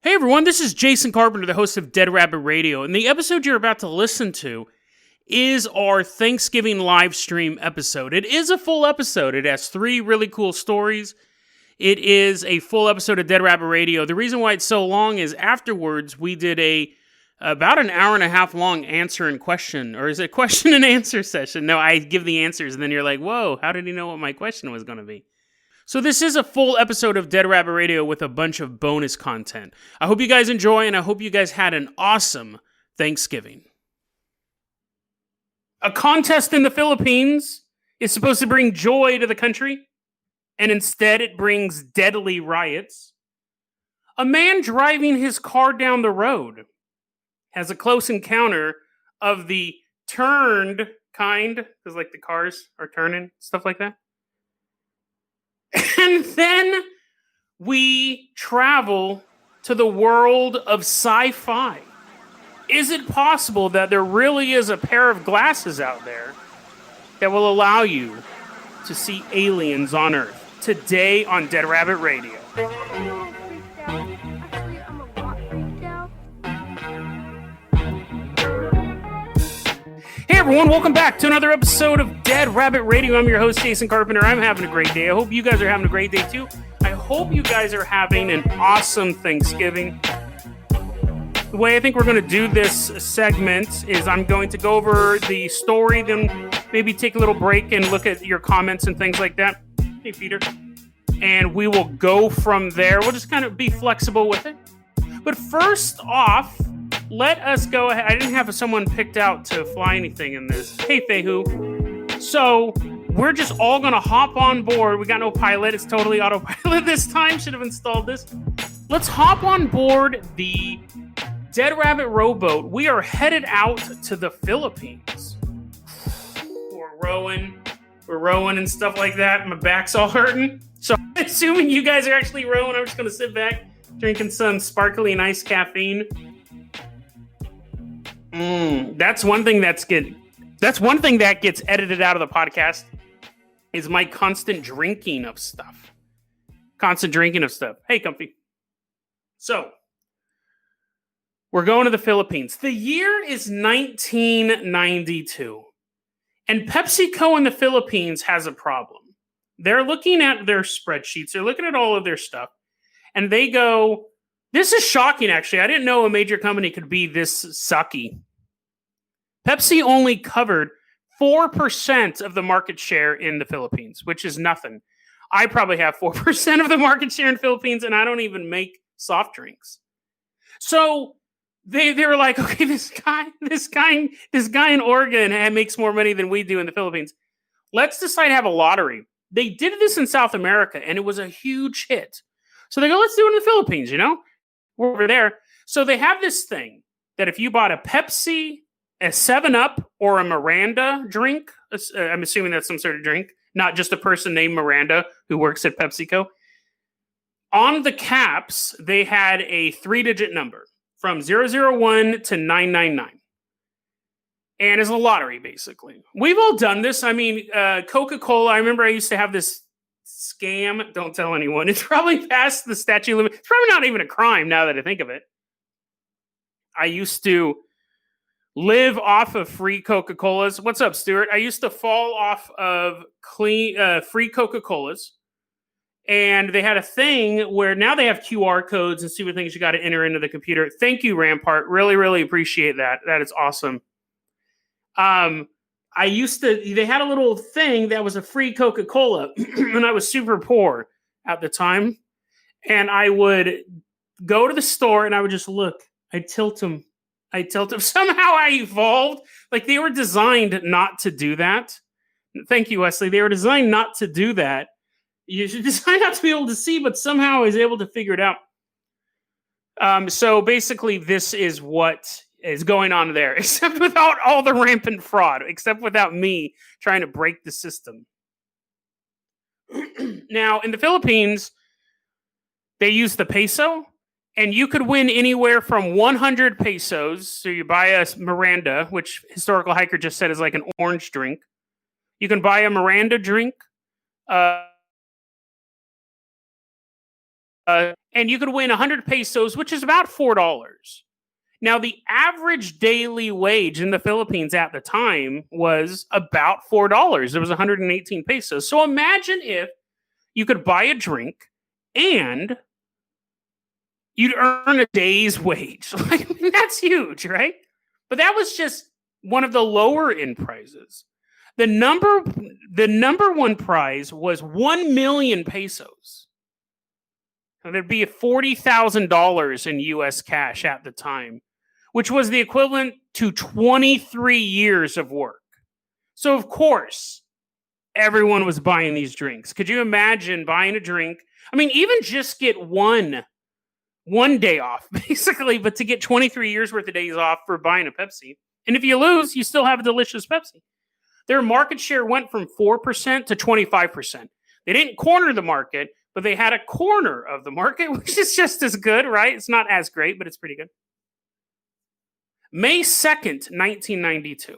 Hey everyone, this is Jason Carpenter, the host of Dead Rabbit Radio, and the episode you're about to listen to is our Thanksgiving live stream episode. It is a full episode. It has 3 really cool stories. It is a full episode of Dead Rabbit Radio. The reason why it's so long is afterwards we did about an hour and a half long answer and question, or is it question and answer session? No, I give the answers and then you're like, whoa, how did he know what my question was going to be? So this is a full episode of Dead Rabbit Radio with a bunch of bonus content. I hope you guys enjoy, and I hope you guys had an awesome Thanksgiving. A contest in the Philippines is supposed to bring joy to the country, and instead it brings deadly riots. A man driving his car down the road has a close encounter of the turned kind, because like the cars are turning, stuff like that. And then we travel to the world of sci-fi. Is it possible that there really is a pair of glasses out there that will allow you to see aliens on Earth? Today on Dead Rabbit Radio. Hey everyone, welcome back to another episode of Dead Rabbit Radio. I'm your host, Jason Carpenter. I'm having a great day. I hope you guys are having a great day too. I hope you guys are having an awesome Thanksgiving. The way I think we're going to do this segment is I'm going to go over the story, then maybe take a little break and look at your comments and things like that. Hey, Peter. And we will go from there. We'll just kind of be flexible with it. But first off, let us go ahead. I didn't have someone picked out to fly anything in this. Hey, Fehu. So we're just all going to hop on board. We got no pilot. It's totally autopilot this time. Should have installed this. Let's hop on board the Dead Rabbit rowboat. We are headed out to the Philippines. We're rowing and stuff like that. My back's all hurting. So assuming you guys are actually rowing, I'm just going to sit back drinking some sparkly nice caffeine. That's one thing that gets edited out of the podcast is my constant drinking of stuff. Hey, Comfy. So, we're going to the Philippines. The year is 1992. And PepsiCo in the Philippines has a problem. They're looking at their spreadsheets. They're looking at all of their stuff. And they go, this is shocking, actually. I didn't know a major company could be this sucky. Pepsi only covered 4% of the market share in the Philippines, which is nothing. I probably have 4% of the market share in the Philippines, and I don't even make soft drinks. So they were like, okay, this guy in Oregon makes more money than we do in the Philippines. Let's decide to have a lottery. They did this in South America, and it was a huge hit. So they go, let's do it in the Philippines, We're over there. So they have this thing that if you bought a Pepsi, a 7-Up, or a Miranda drink, I'm assuming that's some sort of drink, not just a person named Miranda who works at PepsiCo. On the caps, they had a 3-digit number from 001 to 999. And it's a lottery, basically. We've all done this. I mean, Coca-Cola, I remember I used to have this scam. Don't tell anyone. It's probably past the statute limit. It's probably not even a crime now that I think of it. I used to live off of free Coca-Colas. What's up, Stuart? I used to fall off of free Coca-Colas. And they had a thing where now they have QR codes and stupid things you got to enter into the computer. Thank you, Rampart. Really, really appreciate that. That is awesome. They had a little thing that was a free Coca-Cola, and I was super poor at the time. And I would go to the store and I would just look. I'd tilt them. Somehow I evolved. Like they were designed not to do that. Thank you, Wesley. They were designed not to do that. You should design not to be able to see, but somehow I was able to figure it out. So basically, this is what is going on there, except without all the rampant fraud, except without me trying to break the system. Now, in the Philippines, they use the peso, and you could win anywhere from 100 pesos. So you buy a Miranda, which Historical Hiker just said is like an orange drink. You can buy a Miranda drink. and you could win 100 pesos, which is about $4. Now, the average daily wage in the Philippines at the time was about $4. It was 118 pesos. So imagine if you could buy a drink and you'd earn a day's wage. Like, that's huge, right? But that was just one of the lower end prizes. The number one prize was 1 million pesos. And there'd be $40,000 in US cash at the time, which was the equivalent to 23 years of work. So, of course, everyone was buying these drinks. Could you imagine buying a drink? I mean, even just get one day off, basically, but to get 23 years worth of days off for buying a Pepsi. And if you lose, you still have a delicious Pepsi. Their market share went from 4% to 25%. They didn't corner the market, but they had a corner of the market, which is just as good, right? It's not as great, but it's pretty good. May 2nd, 1992.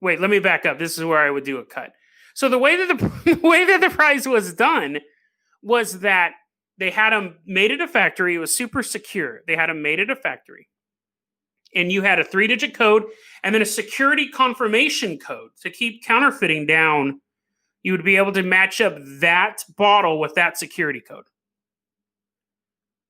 Wait, let me back up. This is where I would do a cut. So the way that the prize was done was that they had them made at a factory. It was super secure. They had them made at a factory. And you had a 3-digit code and then a security confirmation code to keep counterfeiting down. You would be able to match up that bottle with that security code.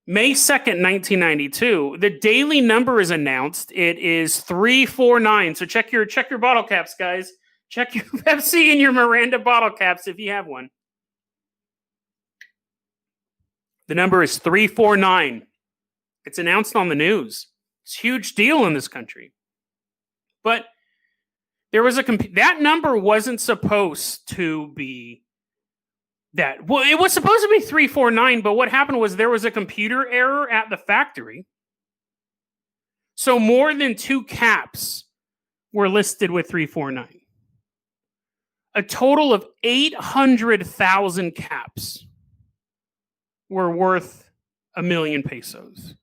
May 2nd, 1992, the daily number is announced. It is 349. So check your bottle caps, guys. Check your Pepsi and your Miranda bottle caps if you have one. The number is 349. It's announced on the news. It's a huge deal in this country. But there was that number wasn't supposed to be that. Well, it was supposed to be 349, but what happened was there was a computer error at the factory. So more than 2 caps were listed with 349. A total of 800,000 caps were worth 1 million pesos.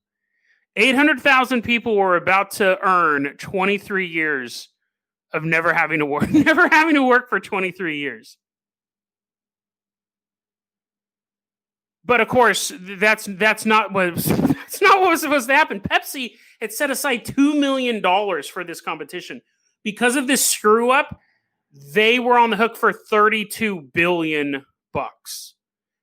800,000 people were about to earn 23 years of never having to work for 23 years. But of course, that's not what was supposed to happen. Pepsi had set aside $2 million for this competition. Because of this screw up, they were on the hook for $32 billion.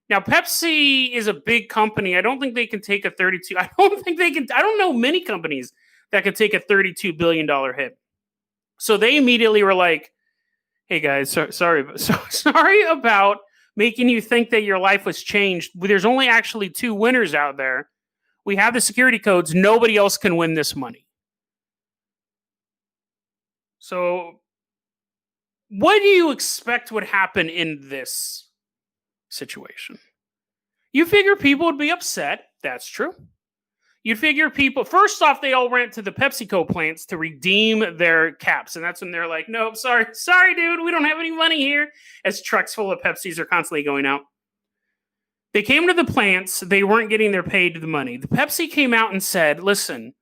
Now, Pepsi is a big company. I don't think they can take a 32. I don't know many companies that could take a $32 billion hit. So they immediately were like, hey guys, sorry about making you think that your life was changed. There's only actually 2 winners out there. We have the security codes. Nobody else can win this money. So what do you expect would happen in this situation? You figure people would be upset. That's true. You figure people, first off, they all ran to the PepsiCo plants to redeem their caps. And that's when they're like, nope, sorry, dude, we don't have any money here. As trucks full of Pepsis are constantly going out. They came to the plants. They weren't getting their paid the money. The Pepsi came out and said, listen,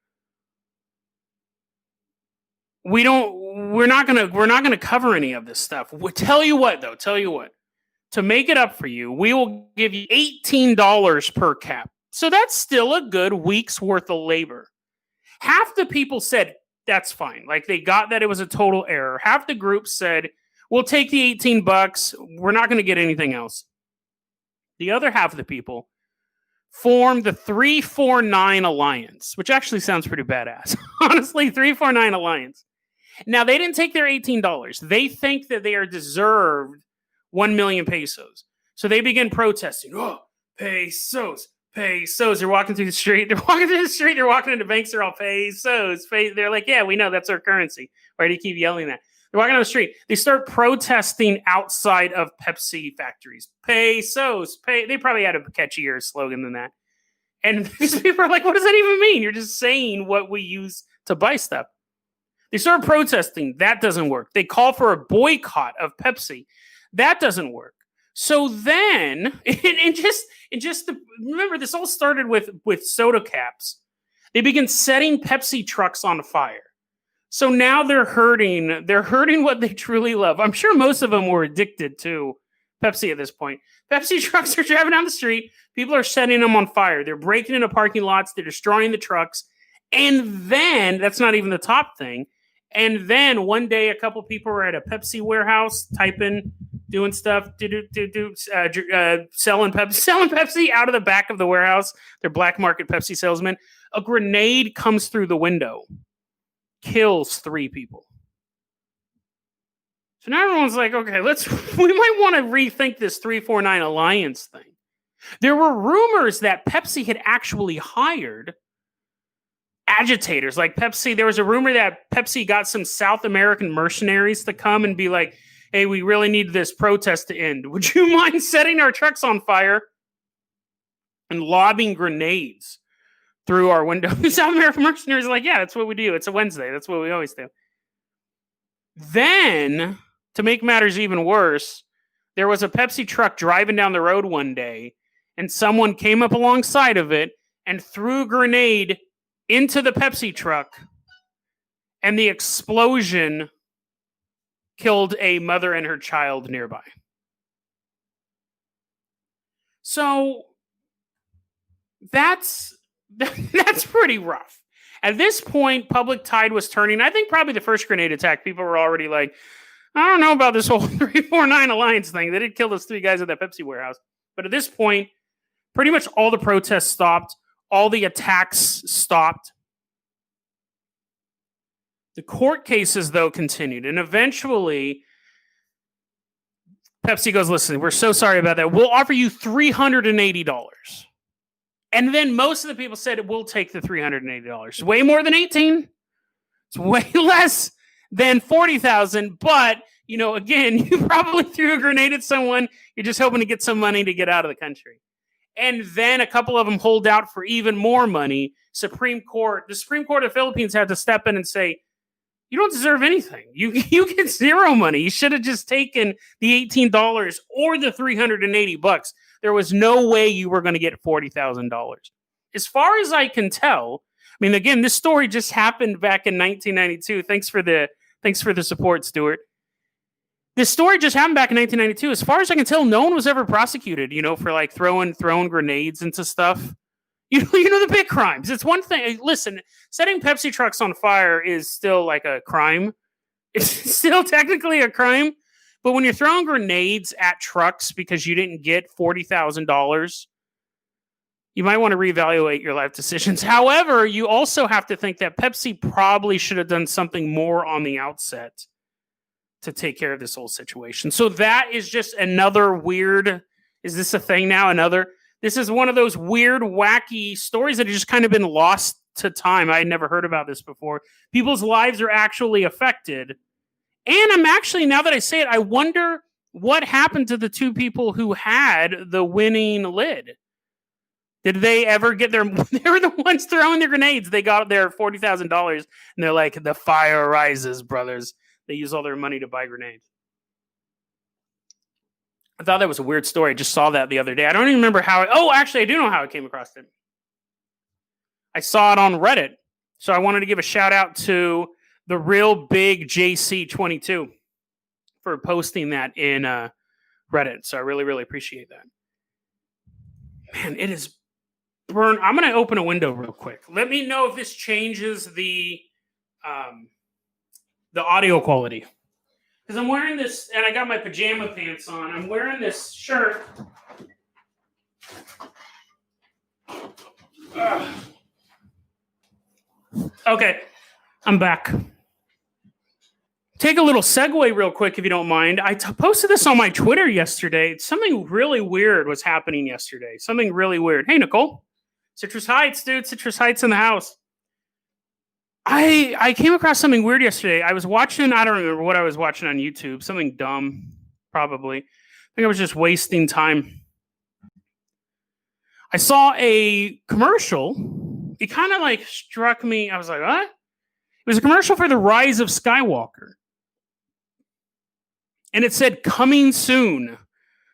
we're not gonna cover any of this stuff. Tell you what. To make it up for you, we will give you $18 per cap. So that's still a good week's worth of labor. Half the people said, that's fine. Like, they got that it was a total error. Half the group said, we'll take the $18. We're not going to get anything else. The other half of the people formed the 349 Alliance, which actually sounds pretty badass. Honestly, 349 Alliance. Now, they didn't take their $18. They think that they are deserved 1 million pesos. So they begin protesting. Oh, pesos. They're walking through the street. They're walking into banks. They're all pesos. They're like, yeah, we know that's our currency. Why do you keep yelling that? They're walking on the street. They start protesting outside of Pepsi factories. Pesos. They probably had a catchier slogan than that. And these people are like, what does that even mean? You're just saying what we use to buy stuff. They start protesting. That doesn't work. They call for a boycott of Pepsi. That doesn't work. So then, remember, this all started with soda caps. They begin setting Pepsi trucks on fire. So now they're hurting what they truly love. I'm sure most of them were addicted to Pepsi at this point. Pepsi trucks are driving down the street. People are setting them on fire. They're breaking into parking lots. They're destroying the trucks. And then, that's not even the top thing. And then one day, a couple people were at a Pepsi warehouse, typing, doing stuff, selling Pepsi out of the back of the warehouse. They're black market Pepsi salesmen. A grenade comes through the window, kills 3 people. So now everyone's like, okay, we might want to rethink this 349 Alliance thing. There were rumors that Pepsi had actually hired agitators. Like Pepsi, there was a rumor that Pepsi got some South American mercenaries to come and be like, hey, we really need this protest to end. Would you mind setting our trucks on fire and lobbing grenades through our window? South American mercenaries are like, yeah, that's what we do. It's a Wednesday. That's what we always do. Then, to make matters even worse, there was a Pepsi truck driving down the road one day, and someone came up alongside of it and threw a grenade into the Pepsi truck, and the explosion killed a mother and her child nearby. So that's pretty rough. At this point, public tide was turning. I think probably the first grenade attack, people were already like, I don't know about this whole 349 Alliance thing. They did kill those 3 guys at that Pepsi warehouse. But at this point, pretty much all the protests stopped. All the attacks stopped. The court cases, though, continued. And eventually, Pepsi goes, listen, we're so sorry about that. We'll offer you $380. And then most of the people said, we'll take the $380. It's way more than $18,000. It's way less than $40,000. But, again, you probably threw a grenade at someone. You're just hoping to get some money to get out of the country. And then a couple of them hold out for even more money. The Supreme Court of the Philippines had to step in and say, you don't deserve anything. You get zero money. You should have just taken the $18 or the $380. There was no way you were going to get $40,000. As far as I can tell, I mean, again, this story just happened back in 1992. Thanks for the support, Stuart. This story just happened back in 1992. As far as I can tell, no one was ever prosecuted, for like throwing grenades into stuff. You know the big crimes. It's one thing. Listen, setting Pepsi trucks on fire is still like a crime. It's still technically a crime. But when you're throwing grenades at trucks because you didn't get $40,000, you might want to reevaluate your life decisions. However, you also have to think that Pepsi probably should have done something more on the outset to take care of this whole situation. So that is just another weird, is this a thing now? This is one of those weird, wacky stories that have just kind of been lost to time. I had never heard about this before. People's lives are actually affected. And I'm actually, now that I say it, I wonder what happened to the 2 people who had the winning lid. Did they ever get their... They were the ones throwing the grenades. They got their $40,000, and they're like, the fire rises, brothers. They use all their money to buy grenades. I thought that was a weird story. I just saw that the other day. I don't even remember how... actually, I do know how I came across it. I saw it on Reddit. So I wanted to give a shout out to the real big JC22 for posting that in Reddit. So I really, really appreciate that. Man, it is burned. I'm going to open a window real quick. Let me know if this changes the audio quality. Because I'm wearing this, and I got my pajama pants on. I'm wearing this shirt. Okay, I'm back. Take a little segue real quick, if you don't mind. I posted this on my Twitter yesterday. Something really weird was happening yesterday. Something really weird. Hey, Nicole. Citrus Heights, dude. Citrus Heights in the house. I came across something weird yesterday. I was watching, I don't remember what I was watching on YouTube. Something dumb, probably. I think I was just wasting time. I saw a commercial. It kind of like struck me. I was like, what? It was a commercial for The Rise of Skywalker. And it said, coming soon.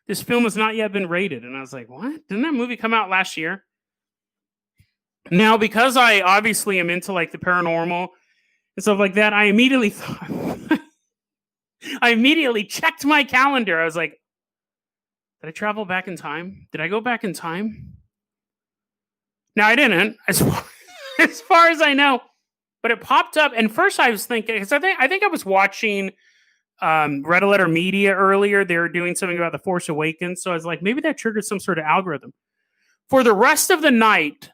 This film has not yet been rated. And I was like, what? Didn't that movie come out last year? Now, because I obviously am into like the paranormal and stuff like that, I immediately thought, I immediately checked my calendar. I was like, did I travel back in time? Did I go back in time? Now, I didn't, as far as I know, but it popped up. And first I was thinking, because I think I was watching Red Letter Media earlier. They were doing something about The Force Awakens. So I was like, maybe that triggered some sort of algorithm. For the rest of the night,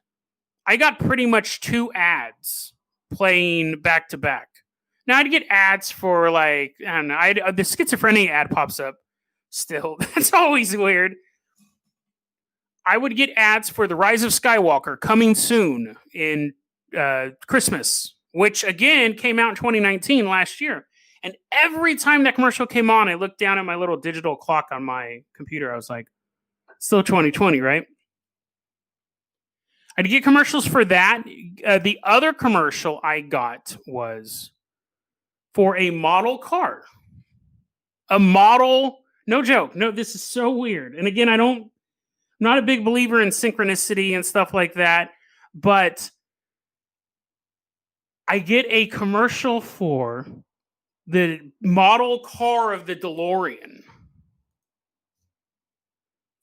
I got pretty much 2 ads playing back to back. Now I'd get ads for like, I don't know, the schizophrenia ad pops up still. That's always weird. I would get ads for The Rise of Skywalker coming soon in Christmas, which again came out in 2019 last year. And every time that commercial came on, I looked down at my little digital clock on my computer. I was like, still 2020, right? I'd get commercials for that. The other commercial I got was for a model car. A model, no joke. No, this is so weird. And again, I'm not a big believer in synchronicity and stuff like that, but I get a commercial for the model car of the DeLorean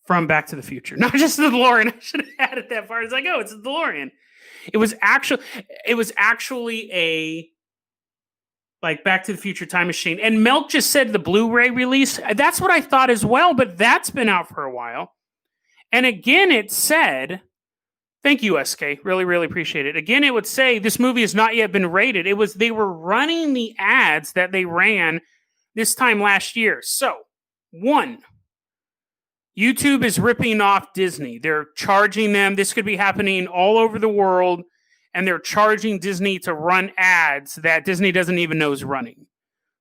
from Back to the Future. Not just the DeLorean. I should have added that part. It's like, oh, it's a DeLorean. It was actually a like Back to the Future time machine. And Milk just said the Blu-ray release. That's what I thought as well, but that's been out for a while. And again, it said, thank you, SK. Really, really appreciate it. Again, it would say this movie has not yet been rated. They were running the ads that they ran this time last year. So, 1, YouTube is ripping off Disney. They're charging them. This could be happening all over the world. And they're charging Disney to run ads that Disney doesn't even know is running.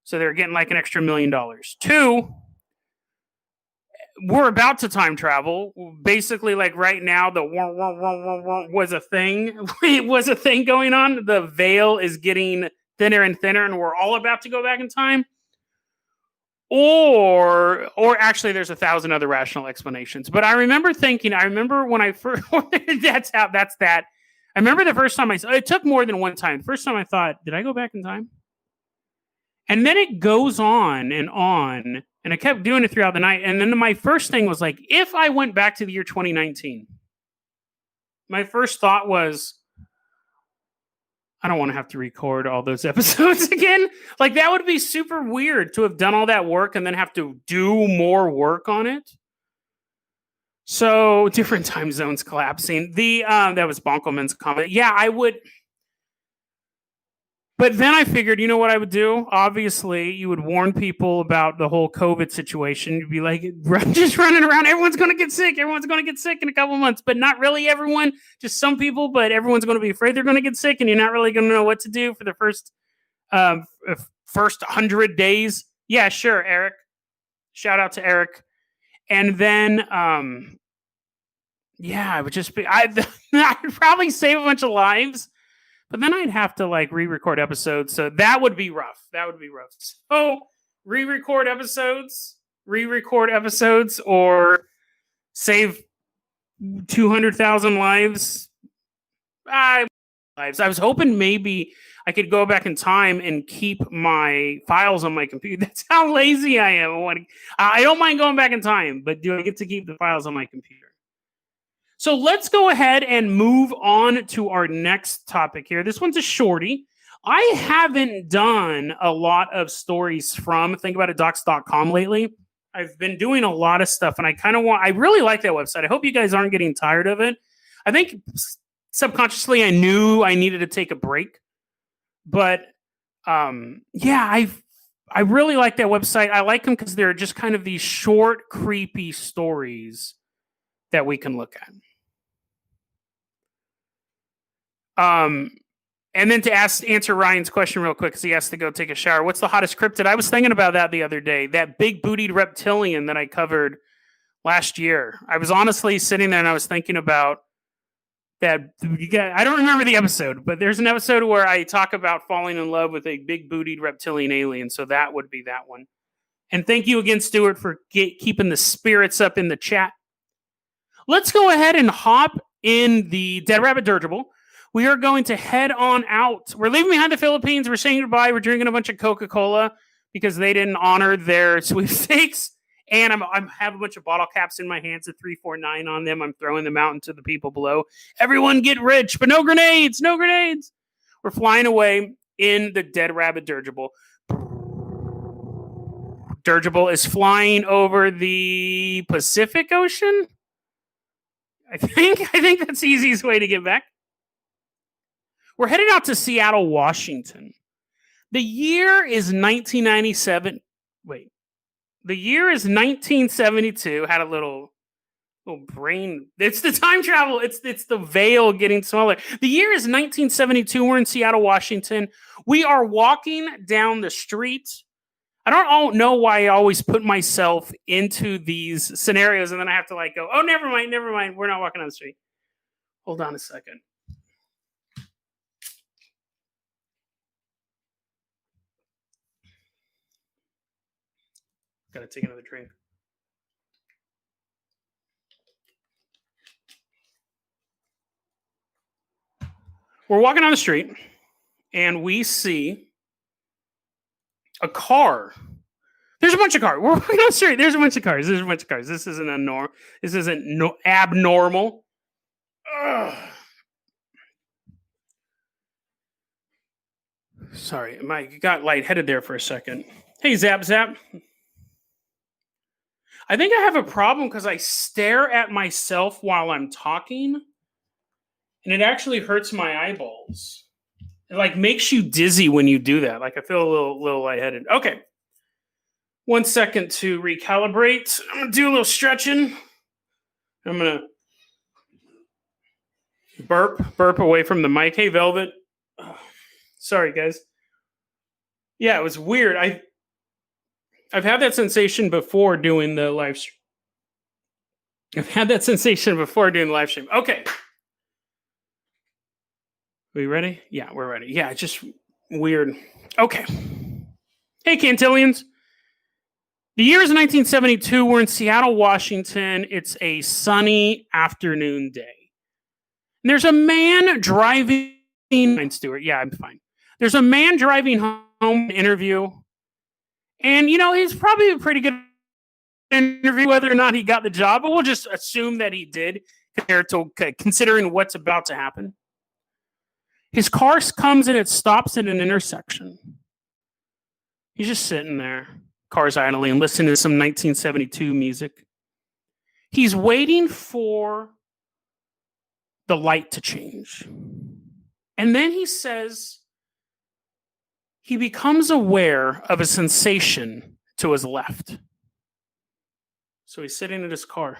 So they're getting like an extra $1 million. 2, we're about to time travel. Basically, like right now, the was a thing. It was a thing going on. The veil is getting thinner and thinner, and we're all about to go back in time. Or actually, there's 1,000 other rational explanations. But I remember when I first, that's that. I remember the first time it took more than one time. The first time I thought, did I go back in time? And then it goes on, and I kept doing it throughout the night. And then my first thing was like, if I went back to the year 2019, my first thought was, I don't want to have to record all those episodes again. Like, that would be super weird to have done all that work and then have to do more work on it. So, different time zones collapsing. That was Bonkelman's comment. Yeah, I would. But then I figured, you know what I would do? Obviously, you would warn people about the whole COVID situation. You'd be like, just running around. Everyone's going to get sick. Everyone's going to get sick in a couple months. But not really everyone. Just some people. But everyone's going to be afraid they're going to get sick. And you're not really going to know what to do for the first 100 days. Yeah, sure, Eric. Shout out to Eric. And then, I would just be... I'd probably save a bunch of lives. But then I'd have to like re-record episodes. So that would be rough. So re-record episodes or save 200,000 lives. I was hoping maybe I could go back in time and keep my files on my computer. That's how lazy I am. I don't mind going back in time, but do I get to keep the files on my computer? So let's go ahead and move on to our next topic here. This one's a shorty. I haven't done a lot of stories from thinkaboutit.docs.com lately. I've been doing a lot of stuff, and I really like that website. I hope you guys aren't getting tired of it. I think subconsciously I knew I needed to take a break. But I really like that website. I like them because they're just kind of these short, creepy stories that we can look at. And then to answer Ryan's question real quick, because he has to go take a shower. What's the hottest cryptid? I was thinking about that the other day. That big bootied reptilian that I covered last year. I was honestly sitting there and I was thinking about that. I don't remember the episode, but there's an episode where I talk about falling in love with a big bootied reptilian alien. So that would be that one. And thank you again, Stuart, for keeping the spirits up in the chat. Let's go ahead and hop in the Dead Rabbit Dirigible. We are going to head on out. We're leaving behind the Philippines. We're saying goodbye. We're drinking a bunch of Coca-Cola because they didn't honor their sweepstakes. And I'm have a bunch of bottle caps in my hands with 349 on them. I'm throwing them out into the people below. Everyone get rich, but no grenades, no grenades. We're flying away in the dead rabbit dirigible. Dirigible is flying over the Pacific Ocean. I think that's the easiest way to get back. We're heading out to Seattle, Washington. The year is 1997. Wait. The year is 1972. Had a little brain. It's the time travel. It's the veil getting smaller. The year is 1972. We're in Seattle, Washington. We are walking down the street. I don't know why I always put myself into these scenarios and then I have to like go, oh, never mind. We're not walking on the street. Hold on a second. Gotta take another drink. We're walking on the street and we see a car. There's a bunch of cars. We're walking on the street. There's a bunch of cars. This isn't abnormal. This isn't abnormal. Ugh. Sorry, I got lightheaded there for a second. Hey, Zap. I think I have a problem because I stare at myself while I'm talking, and it actually hurts my eyeballs. It like makes you dizzy when you do that. Like I feel a little lightheaded. Okay. 1 second to recalibrate. I'm gonna do a little stretching. I'm gonna burp away from the mic. Hey, Velvet. Oh, sorry, guys. Yeah, it was weird. I've had that sensation before doing the live stream. Okay. We ready? Yeah, we're ready. Yeah, it's just weird. Okay. Hey, Cantillians. The year is 1972. We're in Seattle, Washington. It's a sunny afternoon day. And there's a man driving. Stuart. Yeah, I'm fine. There's a man driving home interview. And, he's probably a pretty good interview, whether or not he got the job. But we'll just assume that he did, considering what's about to happen. His car comes and it stops at an intersection. He's just sitting there, car's idling, listening to some 1972 music. He's waiting for the light to change. And then he says he becomes aware of a sensation to his left. So he's sitting in his car.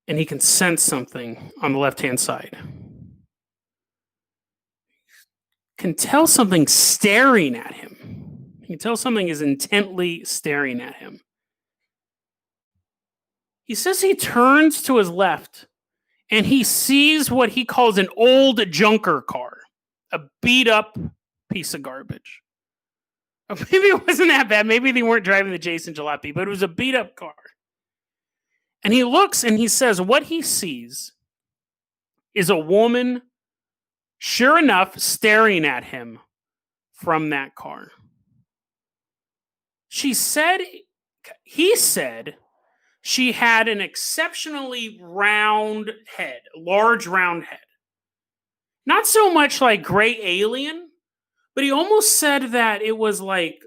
And he can sense something on the left-hand side. Can tell something staring at him. He can tell something is intently staring at him. He says he turns to his left and he sees what he calls an old junker car. A beat-up piece of garbage. Maybe it wasn't that bad. Maybe they weren't driving the Jason Jalopy, but it was a beat-up car. And he looks and he says what he sees is a woman, sure enough, staring at him from that car. He said she had an exceptionally round head, large round head. Not so much like Gray Alien, but he almost said that it was like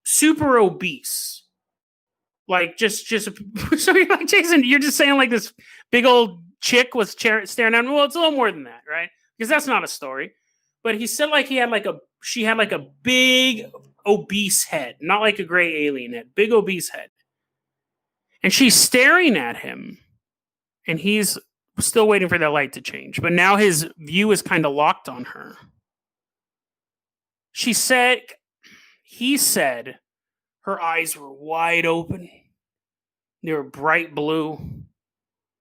super obese. Like just so you're like, Jason, you're just saying like this big old chick was staring at him. Well, it's a little more than that, right? Because that's not a story. But he said like she had like a big obese head, not like a Gray Alien head, big obese head. And she's staring at him, and he's still waiting for that light to change. But now his view is kind of locked on her. He said her eyes were wide open. They were bright blue.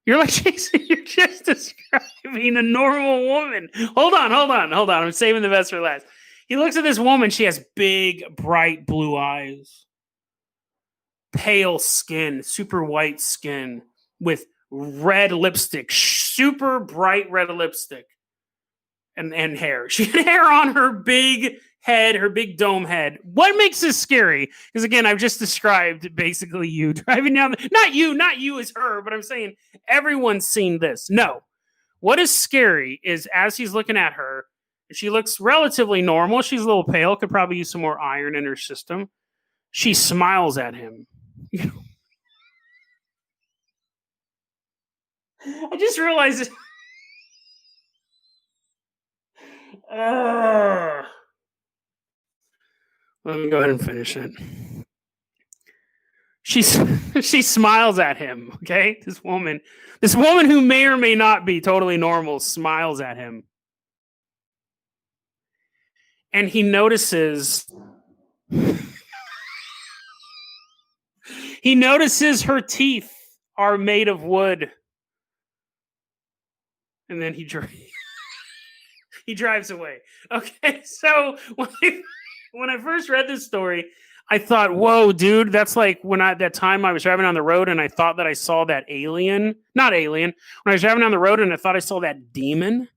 You're like, Jason, you're just describing a normal woman. Hold on. I'm saving the best for last. He looks at this woman. She has big, bright blue eyes. Pale skin, super white skin with red lipstick, super bright red lipstick and hair. She had hair on her big head, her big dome head. What makes this scary? Because again, I've just described basically you driving down. Not you as her, but I'm saying everyone's seen this. No. What is scary is as he's looking at her, she looks relatively normal. She's a little pale, could probably use some more iron in her system. She smiles at him. I just realized it. Let me go ahead and finish it. She smiles at him, okay? This woman who may or may not be totally normal smiles at him. And he notices her teeth are made of wood. And then he drives away. Okay, so when I first read this story, I thought, whoa, dude, that's like that time I was driving on the road and I thought that I saw that alien. Not alien. When I was driving on the road and I thought I saw that demon.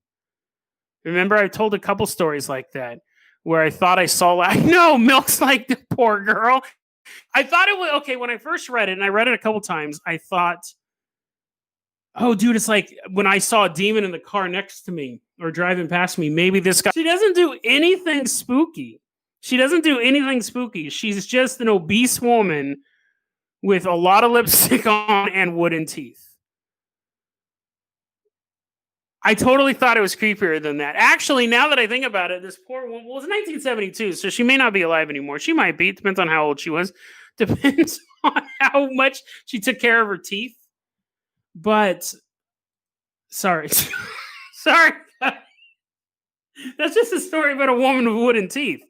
Remember, I told a couple stories like that where I thought I saw, no, Milk's like the poor girl. I thought it was, okay, when I first read it, and I read it a couple times, I thought, oh, dude, it's like when I saw a demon in the car next to me or driving past me, maybe this guy. She doesn't do anything spooky. She's just an obese woman with a lot of lipstick on and wooden teeth. I totally thought it was creepier than that. Actually, now that I think about it, this poor woman, well, it was 1972, so she may not be alive anymore. She might be. It depends on how old she was. Depends on how much she took care of her teeth. But, sorry. Sorry. That's just a story about a woman with wooden teeth.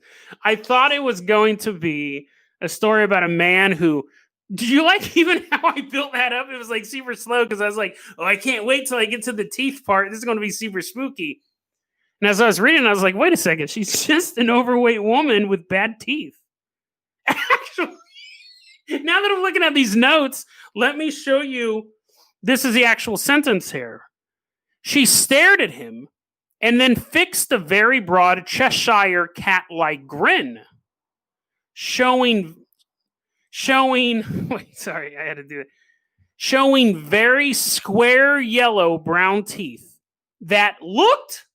I thought it was going to be a story about a man who... Did you like even how I built that up? It was like super slow because I was like, oh, I can't wait till I get to the teeth part. This is going to be super spooky. And as I was reading, I was like, wait a second. She's just an overweight woman with bad teeth. Actually, now that I'm looking at these notes, let me show you. This is the actual sentence here. She stared at him and then fixed a very broad Cheshire cat-like grin, showing very square yellow brown teeth that looked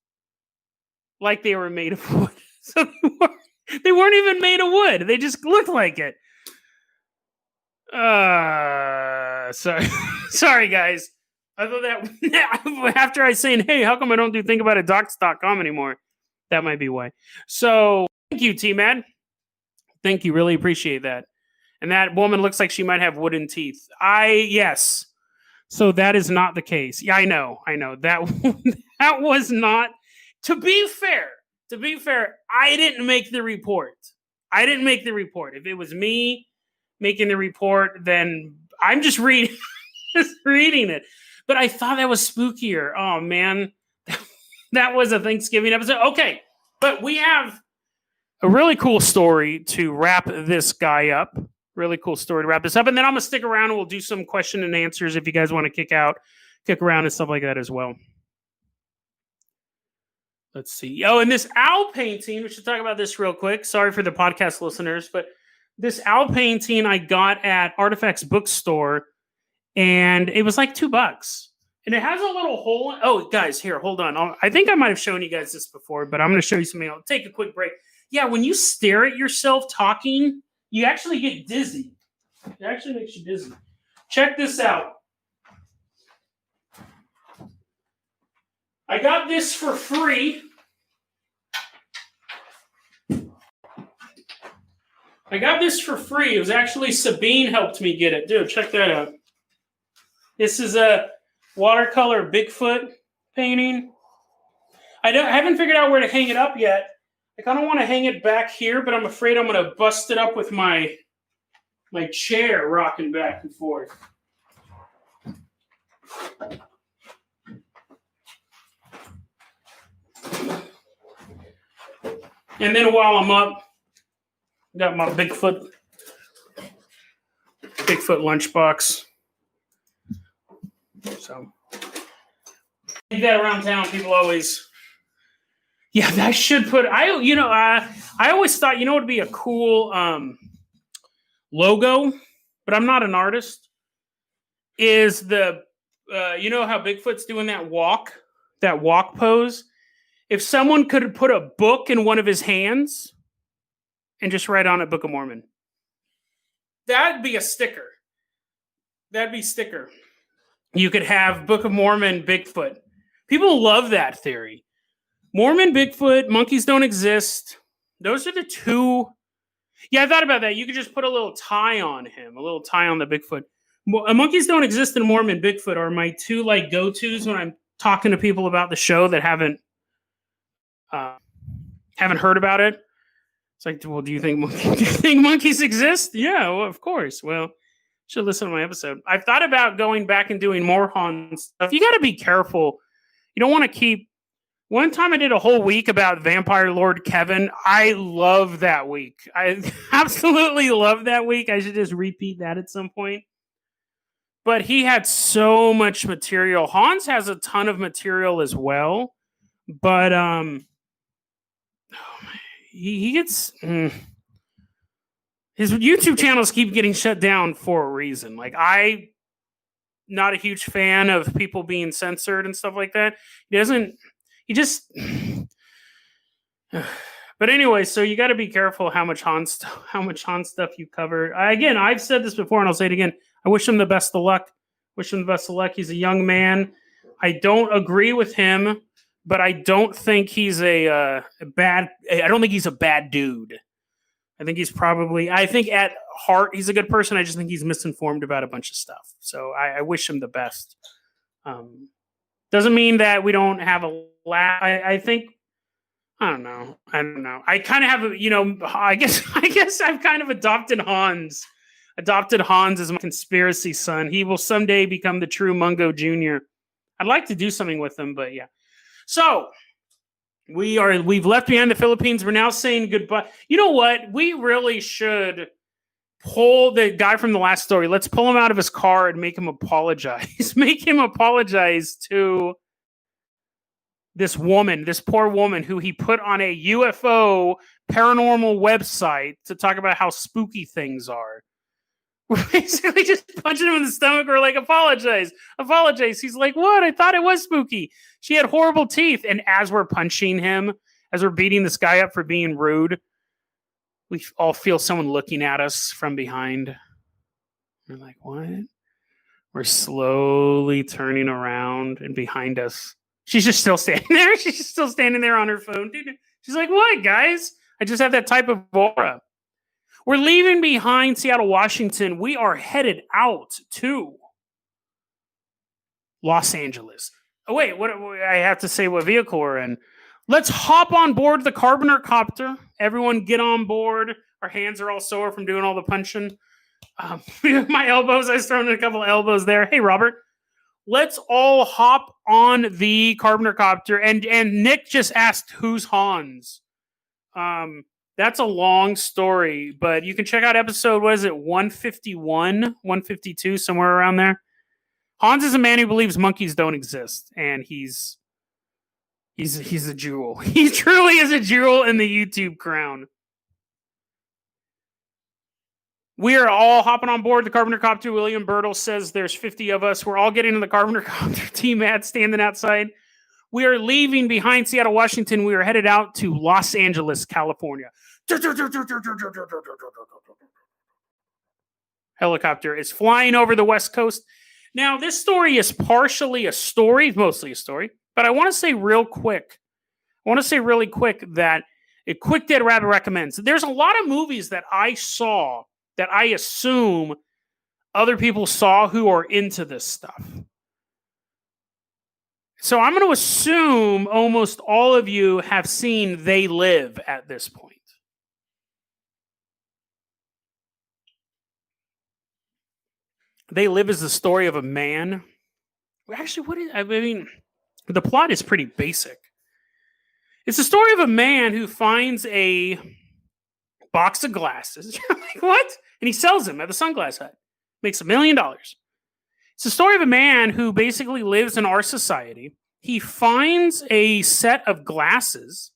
like they were made of wood. So they weren't even made of wood. They just looked like it. Sorry guys. I thought that after I saying, hey, how come I don't do thinkaboutitdocs.com anymore? That might be why. So thank you, T-Mad. Thank you. Really appreciate that. And that woman looks like she might have wooden teeth. Yes. So that is not the case. Yeah, I know. That was not. To be fair, I didn't make the report. If it was me making the report, then I'm just reading it. But I thought that was spookier. Oh, man. That was a Thanksgiving episode. Okay. But we have a really cool story to wrap this guy up. And then I'm going to stick around and we'll do some question and answers if you guys want to kick around and stuff like that as well. Let's see. Oh, and this owl painting, we should talk about this real quick. Sorry for the podcast listeners, but this owl painting I got at Artifacts Bookstore, and it was like $2. And it has a little hole. Oh, guys, here, hold on. I think I might have shown you guys this before, but I'm going to show you something. I'll take a quick break. Yeah, when you stare at yourself talking, you actually get dizzy. It actually makes you dizzy. Check this out. I got this for free. It was actually Sabine helped me get it. Dude, check that out. This is a watercolor Bigfoot painting. I haven't figured out where to hang it up yet. I kind of want to hang it back here, but I'm afraid I'm going to bust it up with my chair rocking back and forth. And then while I'm up, I got my Bigfoot lunchbox. So, do that around town. People always... Yeah, that should put. I always thought, what would be a cool logo, but I'm not an artist. Is the how Bigfoot's doing that walk pose? If someone could put a book in one of his hands and just write on it Book of Mormon, that'd be a sticker. That'd be sticker. You could have Book of Mormon Bigfoot. People love that theory. Mormon Bigfoot, monkeys don't exist. Those are the two. Yeah, I thought about that. You could just put a little tie on him, a little tie on the Bigfoot. Monkeys don't exist in Mormon Bigfoot are my two go-tos when I'm talking to people about the show that haven't heard about it. It's like, well, do you think monkeys exist? Yeah, well, of course. Well, should listen to my episode. I've thought about going back and doing more Han stuff. You got to be careful. You don't want to keep. One time I did a whole week about Vampire Lord Kevin. I love that week. I absolutely love that week. I should just repeat that at some point. But he had so much material. Hans has a ton of material as well. But he gets... his YouTube channels keep getting shut down for a reason. I'm not a huge fan of people being censored and stuff like that. But anyway, so you got to be careful how much Han stuff you cover. Again, I've said this before and I'll say it again. I wish him the best of luck. He's a young man. I don't agree with him, but I don't think he's I don't think he's a bad dude. I think at heart, he's a good person. I just think he's misinformed about a bunch of stuff. So I wish him the best. Doesn't mean that we don't have a laugh. I think, I don't know. I kind of have, I guess I've kind of adopted Hans as my conspiracy son. He will someday become the true Mungo Jr. I'd like to do something with him, but yeah. So we've left behind the Philippines. We're now saying goodbye. You know what? We really should pull the guy from the last story. Let's pull him out of his car and make him apologize. Make him apologize to this poor woman who he put on a UFO paranormal website to talk about how spooky things are. We're basically just punching him in the stomach. We're like, apologize. He's like, what? I thought it was spooky. She had horrible teeth. And as we're punching him, as we're beating this guy up for being rude, we all feel someone looking at us from behind. We're like, what? We're slowly turning around, and behind us, she's just still standing there. She's just still standing there on her phone. Dude, she's like, what, guys? I just have that type of aura. We're leaving behind Seattle, Washington. We are headed out to Los Angeles. Oh, wait, what? I have to say what vehicle we're in. Let's hop on board the Carpenter copter. Everyone get on board. Our hands are all sore from doing all the punching. My elbows, I was throwing in a couple of elbows there. Hey, Robert. Let's all hop on the Carpenter copter. And Nick just asked, who's Hans? That's a long story, but you can check out episode, 151, 152, somewhere around there. Hans is a man who believes monkeys don't exist, and he's a jewel. He truly is a jewel in the YouTube crown. We are all hopping on board the Carpenter copter. William Birtle says there's 50 of us. We're all getting in the Carpenter copter. T-Matt standing outside. We are leaving behind Seattle, Washington. We are headed out to Los Angeles, California. Helicopter is flying over the West Coast. Now, this story is partially a story, mostly a story, but I want to say really quick that a Quick Dead Rabbit recommends. There's a lot of movies that I saw that I assume other people saw who are into this stuff. So I'm going to assume almost all of you have seen They Live at this point. They Live is the story of a man. Actually, the plot is pretty basic. It's the story of a man who finds a box of glasses. Like, what? And he sells them at the Sunglass Hut. Makes $1 million. It's the story of a man who basically lives in our society. He finds a set of glasses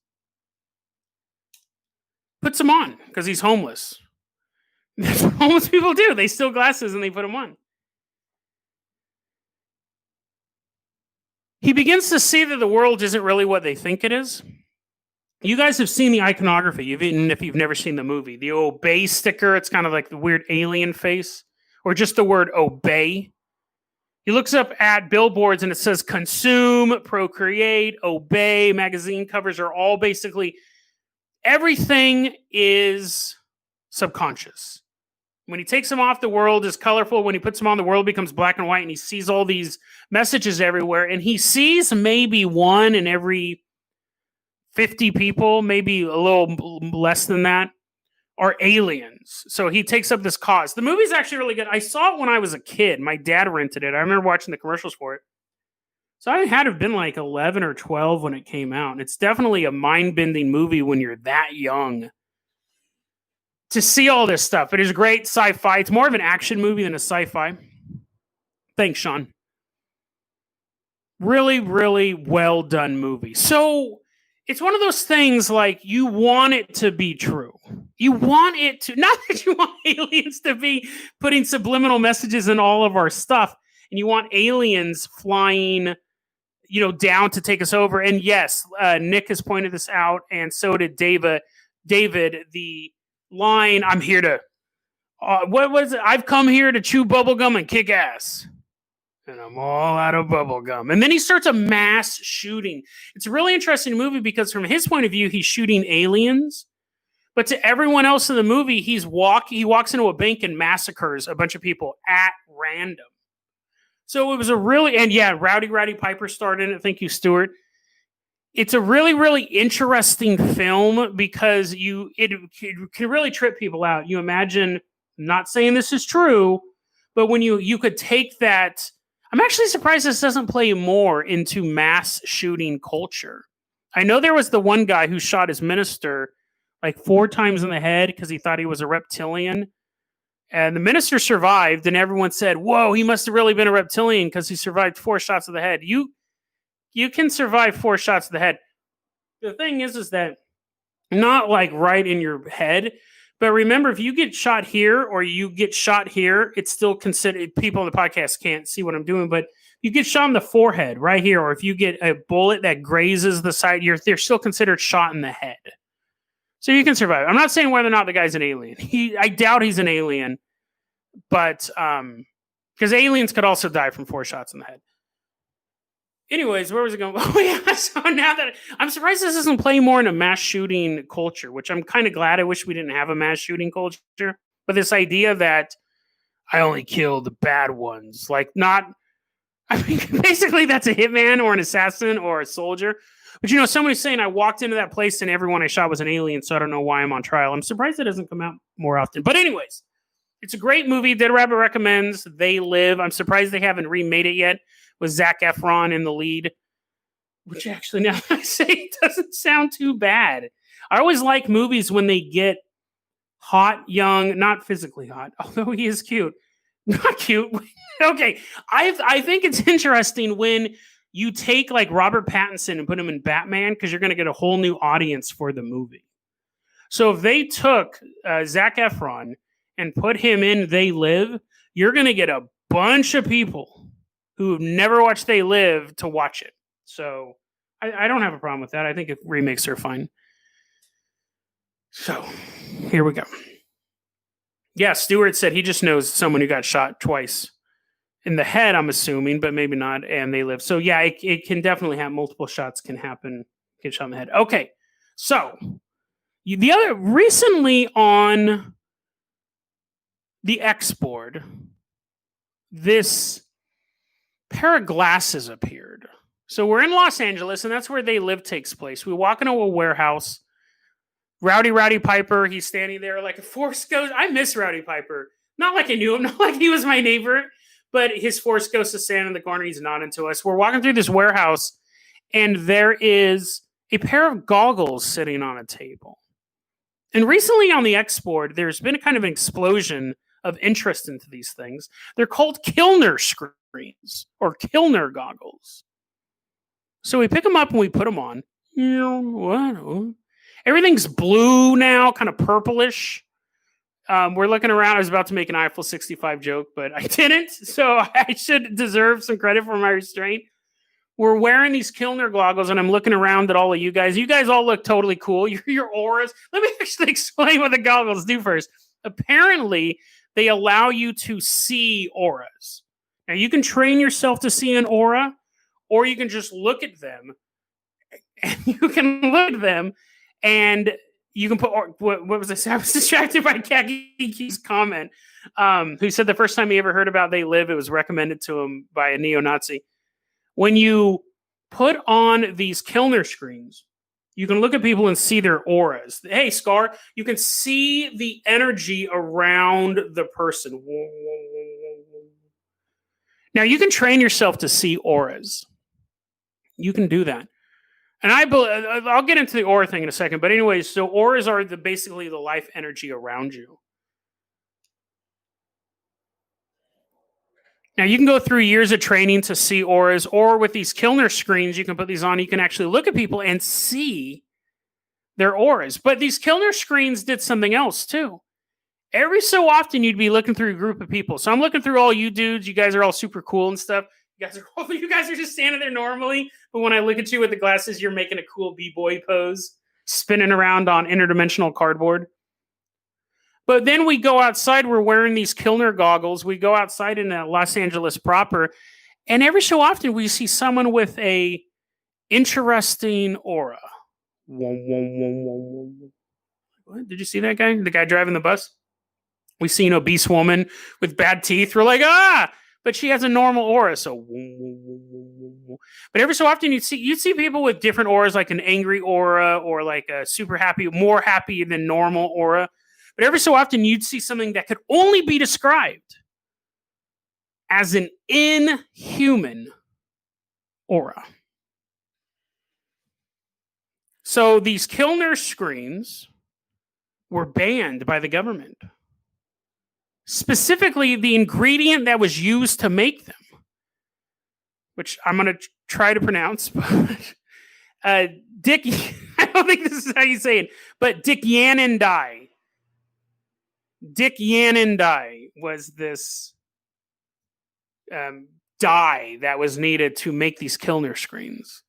puts them on because he's homeless. That's what homeless people do. They steal glasses and they put them on. He begins to see that the world isn't really what they think it is. You guys have seen the iconography, even if you've never seen the movie. The obey sticker, it's kind of like the weird alien face, or just the word obey. He looks up at billboards and it says consume, procreate, obey. Magazine covers are all basically, everything is subconscious. When he takes them off, the world is colorful. When he puts them on, the world becomes black and white, and he sees all these messages everywhere. And he sees maybe one in every 50 people, maybe a little less than that, are aliens. So he takes up this cause. The movie's actually really good. I saw it when I was a kid. My dad rented it. I remember watching the commercials for it. So I had to have been like 11 or 12 when it came out. It's definitely a mind-bending movie when you're that young to see all this stuff. It is great sci-fi. It's more of an action movie than a sci-fi. Thanks, Sean. Really, really well done movie. So it's one of those things like you want it to be true. You want it to, not that you want aliens to be putting subliminal messages in all of our stuff, and you want aliens flying, down to take us over. And yes, Nick has pointed this out, and so did David, the line, I'm here to, what was it? I've come here to chew bubblegum and kick ass. And I'm all out of bubblegum. And then he starts a mass shooting. It's a really interesting movie because from his point of view, he's shooting aliens. But to everyone else in the movie, he walks into a bank and massacres a bunch of people at random. So it was Rowdy Piper starred in it. Thank you, Stuart. It's a really, really interesting film because it can really trip people out. You imagine, I'm not saying this is true, but when you could take that, I'm actually surprised this doesn't play more into mass shooting culture. I know there was the one guy who shot his minister like 4 times in the head because he thought he was a reptilian. And the minister survived, and everyone said, whoa, he must have really been a reptilian because he survived 4 shots to the head. You can survive 4 shots to the head. The thing is that not like right in your head, but remember, if you get shot here or you get shot here, it's still considered, people on the podcast can't see what I'm doing, but you get shot in the forehead right here, or if you get a bullet that grazes the side, they're still considered shot in the head. So you can survive. I'm not saying whether or not the guy's an alien. I doubt he's an alien, but because aliens could also die from 4 shots in the head. Anyways, where was it going? Oh, yeah. So now that I'm surprised this doesn't play more in a mass shooting culture, which I'm kind of glad. I wish we didn't have a mass shooting culture. But this idea that I only kill the bad ones, basically that's a hitman or an assassin or a soldier. But somebody's saying I walked into that place and everyone I shot was an alien, so I don't know why I'm on trial. I'm surprised it doesn't come out more often. But anyways, it's a great movie. Dead Rabbit recommends. They Live. I'm surprised they haven't remade it yet with Zac Efron in the lead, which actually, now that I say it, doesn't sound too bad. I always like movies when they get hot, young, not physically hot, although he is cute. Not cute. Okay. I think it's interesting when you take like Robert Pattinson and put him in Batman because you're going to get a whole new audience for the movie. So if they took Zac Efron and put him in They Live, you're going to get a bunch of people who have never watched They Live to watch it. So I don't have a problem with that. I think if remakes are fine. So here we go. Yeah, Stewart said he just knows someone who got shot twice in the head, I'm assuming, but maybe not, and They Live. So yeah, it can definitely have multiple shots can happen, get shot in the head. Okay, so recently on the X board, this pair of glasses appeared. So we're in Los Angeles, and that's where They Live takes place. We walk into a warehouse. Rowdy Piper, he's standing there like a force ghost. I miss Rowdy Piper. Not like I knew him, not like he was my neighbor, but his force ghost is standing in the corner. He's nodding to us. We're walking through this warehouse, and there is a pair of goggles sitting on a table. And recently on the X board, there's been a kind of an explosion of interest into these things. They're called Kilner screens or Kilner goggles. So we pick them up and we put them on. What? Everything's blue now, kind of purplish. We're looking around. I was about to make an Eiffel 65 joke, but I didn't. So I should deserve some credit for my restraint. We're wearing these Kilner goggles, and I'm looking around at all of you guys. You guys all look totally cool. Your auras. Let me actually explain what the goggles do first. Apparently, they allow you to see auras. Now, you can train yourself to see an aura, or you can just look at them. And you can look at them, and you can put, what was this? I was distracted by Kaki's comment, who said the first time he ever heard about They Live, it was recommended to him by a neo-Nazi. When you put on these Kilner screens, you can look at people and see their auras. Hey, Scar, you can see the energy around the person. Now, you can train yourself to see auras. You can do that. And I'll get into the aura thing in a second. But anyways, so auras are basically the life energy around you. Now, you can go through years of training to see auras, or with these Kilner screens, you can put these on. You can actually look at people and see their auras. But these Kilner screens did something else, too. Every so often, you'd be looking through a group of people. So I'm looking through all you dudes. You guys are all super cool and stuff. You guys are just standing there normally. But when I look at you with the glasses, you're making a cool b-boy pose, spinning around on interdimensional cardboard. But then we go outside. We're wearing these Kilner goggles. We go outside in Los Angeles proper. And every so often, we see someone with a interesting aura. What? Did you see that guy? The guy driving the bus? We see an obese woman with bad teeth. We're like, but she has a normal aura. So, but every so often you'd see people with different auras, like an angry aura or like a super happy, more happy than normal aura. But every so often you'd see something that could only be described as an inhuman aura. So these Kilner screens were banned by the government. Specifically, the ingredient that was used to make them, which I'm going to try to pronounce, but Dick, I don't think this is how you say it, but Dick Yannon dye. Dick Yannon dye was this dye that was needed to make these Kilner screens.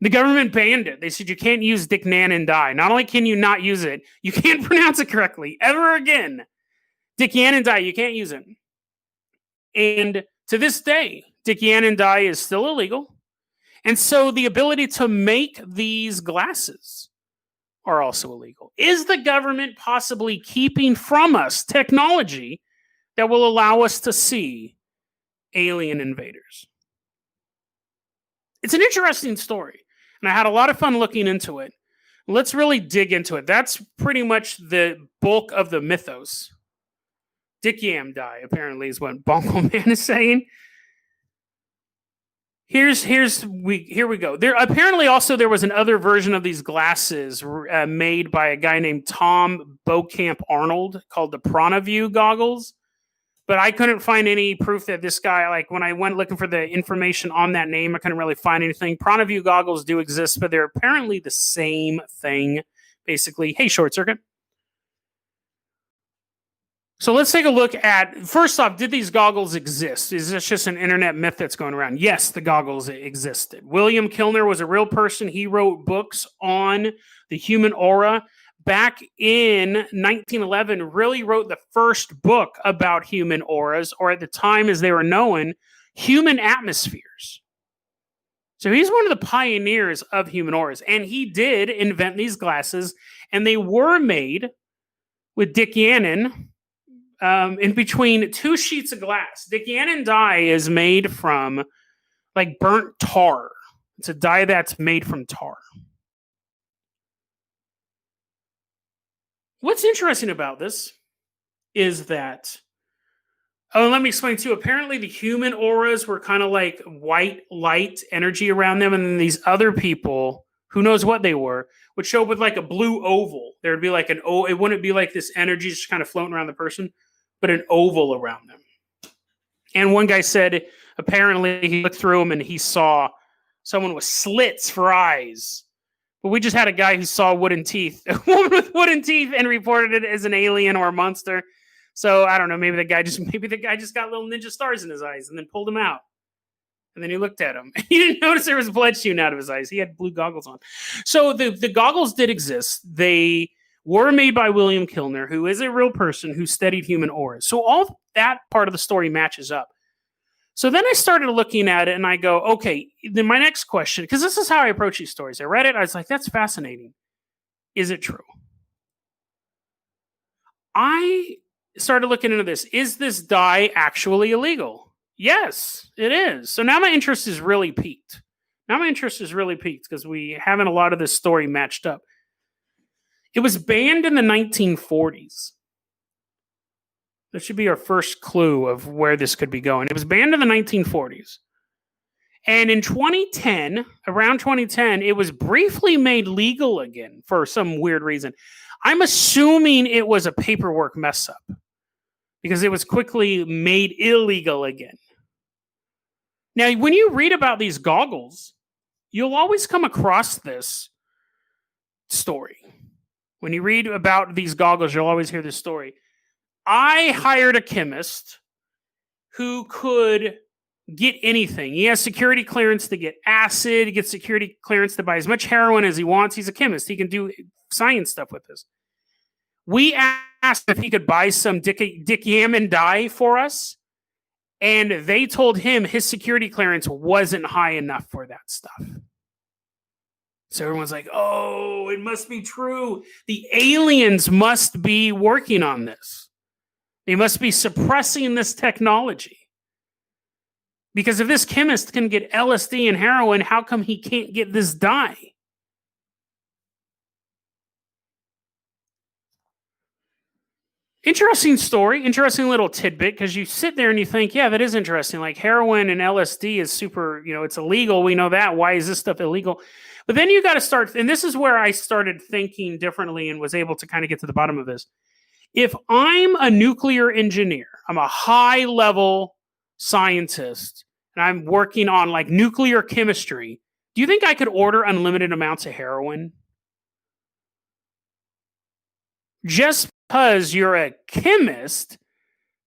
The government banned it. They said you can't use Dick Yannon dye. Not only can you not use it, you can't pronounce it correctly ever again. Dick Yannon dye, you can't use it. And to this day, Dick Yannon dye is still illegal. And so the ability to make these glasses are also illegal. Is the government possibly keeping from us technology that will allow us to see alien invaders? It's an interesting story. And I had a lot of fun looking into it. Let's really dig into it. That's pretty much the bulk of the mythos. Dick Yam die, apparently, is what Bongo Man is saying. Here we go. There apparently also there was another version of these glasses made by a guy named Tom Beaucamp Arnold called the PranaView goggles. But I couldn't find any proof that this guy, like when I went looking for the information on that name, I couldn't really find anything. PranaView goggles do exist, but they're apparently the same thing, basically. Hey, Short Circuit. So let's take a look at, first off, did these goggles exist? Is this just an internet myth that's going around? Yes, the goggles existed. William Kilner was a real person. He wrote books on the human aura. Back in 1911, really wrote the first book about human auras, or at the time as they were known, human atmospheres. So he's one of the pioneers of human auras, and he did invent these glasses, and they were made with Dick Yannon in between two sheets of glass. Dick Yannon dye is made from like burnt tar. It's a dye that's made from tar. What's interesting about this is that, let me explain too. Apparently the human auras were kind of like white light energy around them. And then these other people, who knows what they were, would show up with like a blue oval. There would be like it wouldn't be like this energy just kind of floating around the person, but an oval around them. And one guy said, apparently he looked through them and he saw someone with slits for eyes, But we just had a guy who saw wooden teeth, a woman with wooden teeth, and reported it as an alien or a monster. So I don't know. Maybe the guy just got little ninja stars in his eyes and then pulled them out. And then he looked at him. He didn't notice there was blood shooting out of his eyes. He had blue goggles on. So the goggles did exist. They were made by William Kilner, who is a real person who studied human auras. So all that part of the story matches up. So then I started looking at it and I go, okay, then my next question, because this is how I approach these stories. I read it. I was like, that's fascinating. Is it true? I started looking into this. Is this dye actually illegal? Yes, it is. So now my interest is really peaked. Because we haven't a lot of this story matched up. It was banned in the 1940s. That should be our first clue of where this could be going. It was banned in the 1940s. And in 2010, around 2010, it was briefly made legal again for some weird reason. I'm assuming it was a paperwork mess up because it was quickly made illegal again. Now, when you read about these goggles, you'll always come across this story. When you read about these goggles, you'll always hear this story. I hired a chemist who could get anything. He has security clearance to get acid. He gets security clearance to buy as much heroin as he wants. He's a chemist. He can do science stuff with this. We asked if he could buy some Dick Yammon dye for us. And they told him his security clearance wasn't high enough for that stuff. So everyone's like, oh, it must be true. The aliens must be working on this. They must be suppressing this technology. Because if this chemist can get LSD and heroin, how come he can't get this dye? Interesting story, interesting little tidbit, because you sit there and you think, yeah, that is interesting. Like heroin and LSD is super, it's illegal. We know that. Why is this stuff illegal? But then you got to start, and this is where I started thinking differently and was able to kind of get to the bottom of this. If I'm a nuclear engineer, I'm a high level scientist, and I'm working on like nuclear chemistry, do you think I could order unlimited amounts of heroin? Just because you're a chemist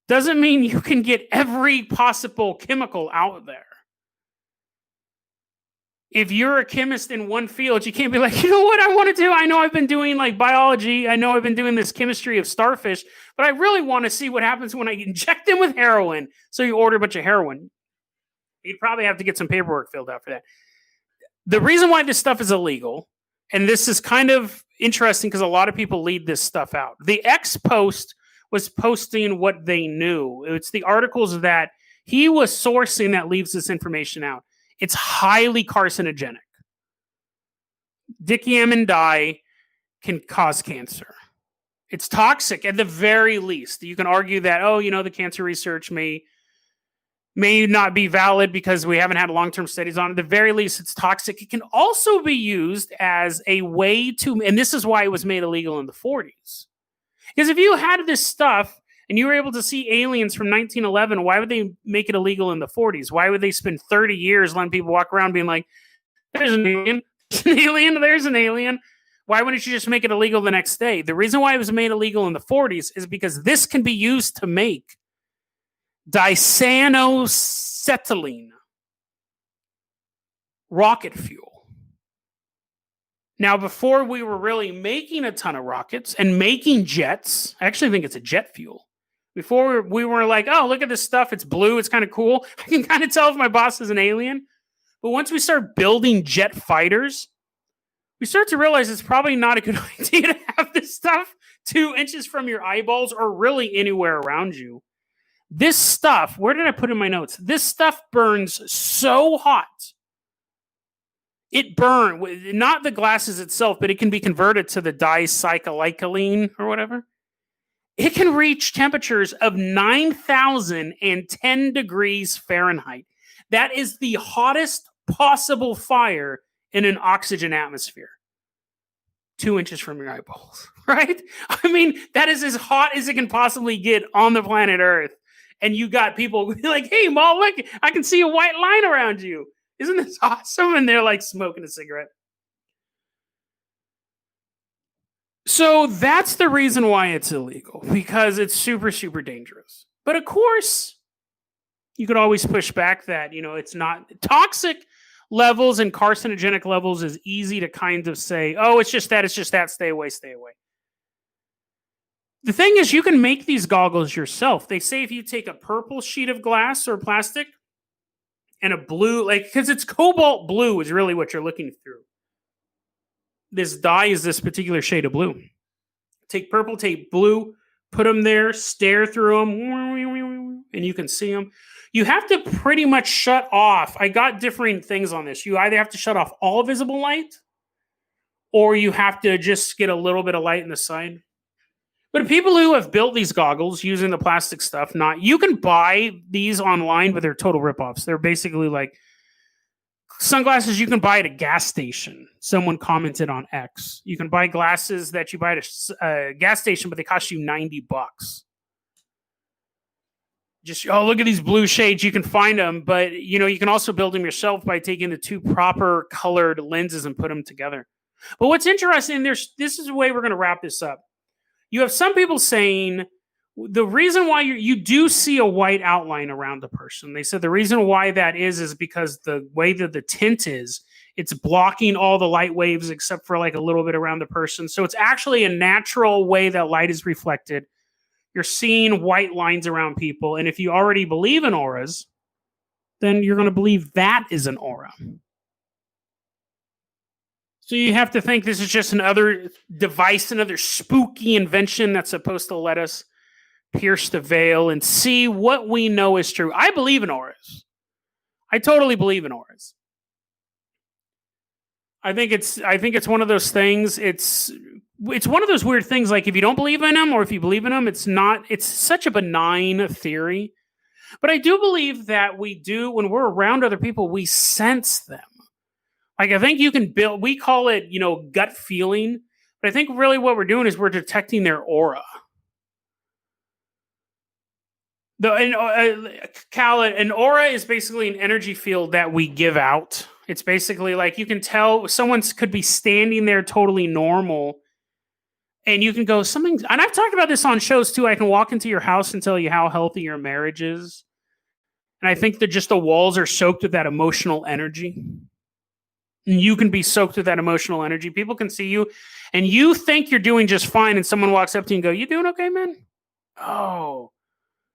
doesn't mean you can get every possible chemical out there. If you're a chemist in one field, you can't be like, you know what I want to do? I know I've been doing like biology. I know I've been doing this chemistry of starfish, but I really want to see what happens when I inject them with heroin. So you order a bunch of heroin. You'd probably have to get some paperwork filled out for that. The reason why this stuff is illegal, and this is kind of interesting because a lot of people lead this stuff out. The X post was posting what they knew. It's the articles that he was sourcing that leaves this information out. It's highly carcinogenic. Dick Yammon dye can cause cancer. It's toxic at the very least. You can argue that, the cancer research may not be valid because we haven't had long-term studies on it. At the very least, it's toxic. It can also be used as a way to, and this is why it was made illegal in the 40s. Because if you had this stuff and you were able to see aliens from 1911, why would they make it illegal in the 40s? Why would they spend 30 years letting people walk around being like, there's an alien, there's an alien. Why wouldn't you just make it illegal the next day? The reason why it was made illegal in the 40s is because this can be used to make dicyanoacetylene rocket fuel. Now, before we were really making a ton of rockets and making jets, I actually think it's a jet fuel. Before we were like, oh, look at this stuff. It's blue. It's kind of cool. I can kind of tell if my boss is an alien. But once we start building jet fighters, we start to realize it's probably not a good idea to have this stuff 2 inches from your eyeballs or really anywhere around you. This stuff, where did I put in my notes? This stuff burns so hot. It burns, not the glasses itself, but it can be converted to the dicyclylene or whatever. It can reach temperatures of 9,010 degrees Fahrenheit. That is the hottest possible fire in an oxygen atmosphere. 2 inches from your eyeballs, right? I mean, that is as hot as it can possibly get on the planet Earth. And you got people like, hey, Maul, look, I can see a white line around you. Isn't this awesome? And they're like smoking a cigarette. So that's the reason why it's illegal, because it's super, super dangerous. But of course, you could always push back that, it's not toxic levels and carcinogenic levels is easy to kind of say, oh, it's just that, stay away, stay away. The thing is, you can make these goggles yourself. They say if you take a purple sheet of glass or plastic and a blue, like, because it's cobalt blue is really what you're looking through. This dye is this particular shade of blue. Take purple, take blue, put them there, stare through them, and you can see them. You have to pretty much shut off. I got different things on this. You either have to shut off all visible light, or you have to just get a little bit of light in the side. But people who have built these goggles using the plastic stuff, you can buy these online, but they're total ripoffs. They're basically like sunglasses you can buy at a gas station. Someone commented on X. You can buy glasses that you buy at a gas station, but they cost you $90. Just, oh, look at these blue shades. You can find them, but you can also build them yourself by taking the two proper colored lenses and put them together. But what's interesting, this is the way we're going to wrap this up. You have some people saying the reason why you do see a white outline around the person. They said the reason why that is because the way that the tint is, it's blocking all the light waves except for like a little bit around the person. So it's actually a natural way that light is reflected. You're seeing white lines around people. And if you already believe in auras, then you're going to believe that is an aura. So you have to think this is just another device, another spooky invention that's supposed to let us pierce the veil and see what we know is true. I believe in auras. I totally believe in auras. I think it's one of those things. It's one of those weird things. Like if you don't believe in them, or if you believe in them, it's such a benign theory. But I do believe that when we're around other people, we sense them. Like I think you can we call it, gut feeling. But I think really what we're doing is we're detecting their aura. An aura is basically an energy field that we give out. It's basically like you can tell someone could be standing there totally normal, and you can go something. And I've talked about this on shows too. I can walk into your house and tell you how healthy your marriage is, and I think that just the walls are soaked with that emotional energy. And you can be soaked with that emotional energy. People can see you, and you think you're doing just fine, and someone walks up to you and go, "You doing okay, man?" Oh.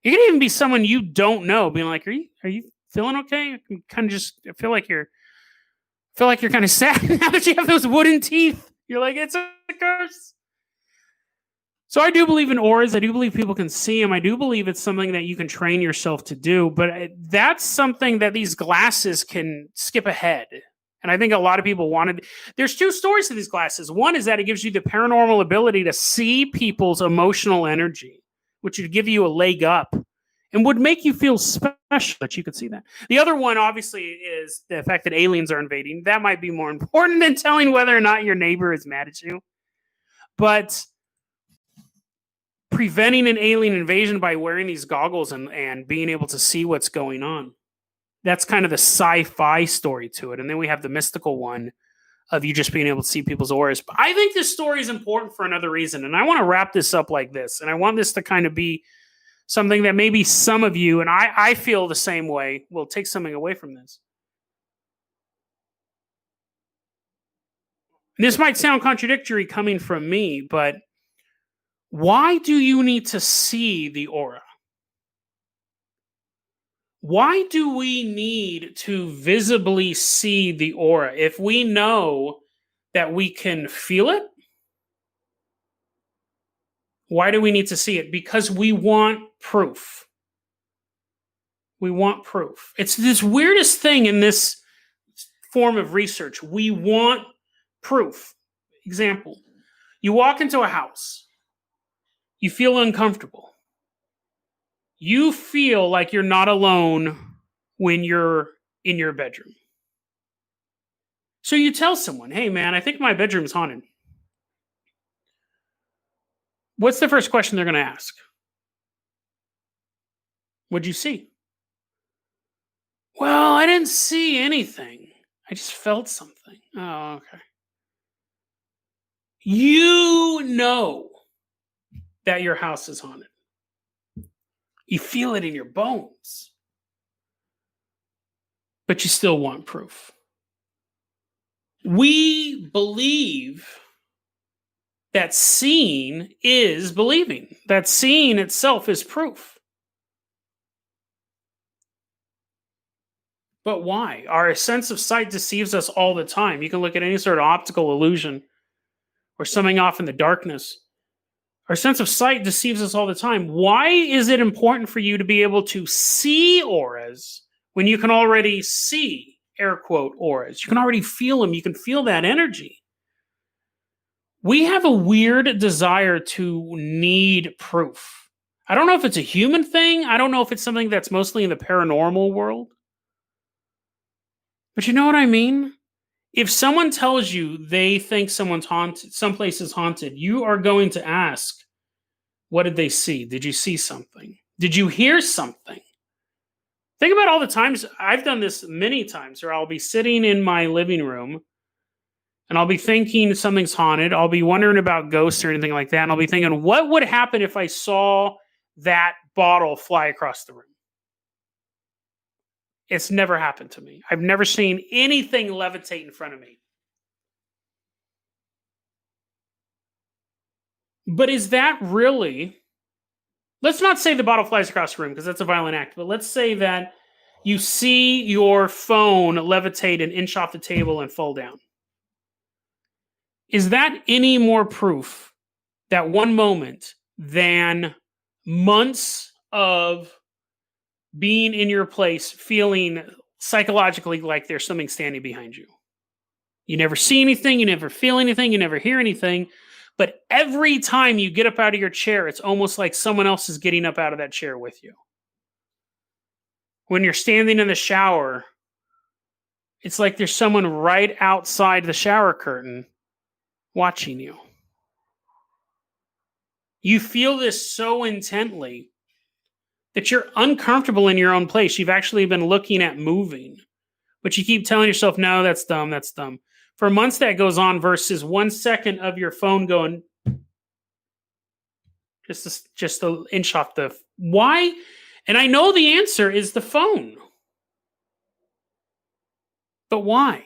You can even be someone you don't know, being like, "Are you feeling okay?" You kind of I feel like you're kind of sad now that you have those wooden teeth. You're like, it's a curse. So I do believe in auras. I do believe people can see them. I do believe it's something that you can train yourself to do. But that's something that these glasses can skip ahead. And I think a lot of people wanted. There's two stories to these glasses. One is that it gives you the paranormal ability to see people's emotional energy, which would give you a leg up and would make you feel special that you could see that. The other one, obviously, is the fact that aliens are invading. That might be more important than telling whether or not your neighbor is mad at you. But preventing an alien invasion by wearing these goggles and being able to see what's going on. That's kind of the sci-fi story to it. And then we have the mystical one of you just being able to see people's auras. But I think this story is important for another reason. And I want to wrap this up like this. And I want this to kind of be something that maybe some of you, and I feel the same way, will take something away from this. This might sound contradictory coming from me, but why do you need to see the aura? Why do we need to visibly see the aura if we know that we can feel it? Why do we need to see it? Because we want proof. We want proof. It's this weirdest thing in this form of research. We want proof. Example, you walk into a house. You feel uncomfortable. You feel like you're not alone when you're in your bedroom. So you tell someone, "Hey man, I think my bedroom's haunted." What's the first question they're going to ask? What'd you see? Well, I didn't see anything. I just felt something. Oh, okay. You know that your house is haunted. You feel it in your bones. But you still want proof. We believe that seeing is believing. That seeing itself is proof. But why? Our sense of sight deceives us all the time. You can look at any sort of optical illusion or something off in the darkness. Our sense of sight deceives us all the time. Why is it important for you to be able to see auras when you can already see, air quote, auras? You can already feel them. You can feel that energy. We have a weird desire to need proof. I don't know if it's a human thing. I don't know if it's something that's mostly in the paranormal world. But you know what I mean? If someone tells you they think someone's haunted, someplace is haunted, you are going to ask, what did they see? Did you see something? Did you hear something? Think about all the times, I've done this many times, where I'll be sitting in my living room and I'll be thinking something's haunted. I'll be wondering about ghosts or anything like that. And I'll be thinking, what would happen if I saw that bottle fly across the room? It's never happened to me. I've never seen anything levitate in front of me. But is that really... Let's not say the bottle flies across the room because that's a violent act. But let's say that you see your phone levitate an inch off the table and fall down. Is that any more proof that one moment than months of being in your place, feeling psychologically like there's something standing behind you? You never see anything, you never feel anything, you never hear anything. But every time you get up out of your chair, it's almost like someone else is getting up out of that chair with you. When you're standing in the shower, it's like there's someone right outside the shower curtain watching you. You feel this so intently that you're uncomfortable in your own place. You've actually been looking at moving, but you keep telling yourself, no, that's dumb, that's dumb. For months that goes on versus 1 second of your phone going just an inch off the... Why? And I know the answer is the phone. But why?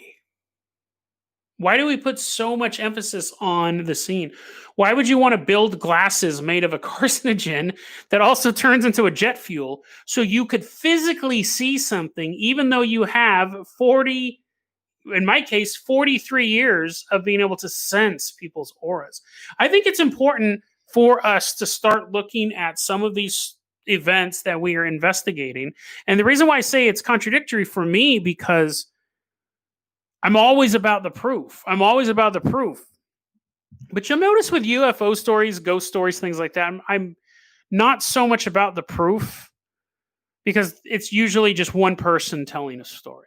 Why do we put so much emphasis on the scene? Why would you want to build glasses made of a carcinogen that also turns into a jet fuel so you could physically see something even though you have 40... in my case, 43 years of being able to sense people's auras? I think it's important for us to start looking at some of these events that we are investigating. And the reason why I say it's contradictory for me, because I'm always about the proof. I'm always about the proof. But you'll notice with UFO stories, ghost stories, things like that, I'm not so much about the proof because it's usually just one person telling a story.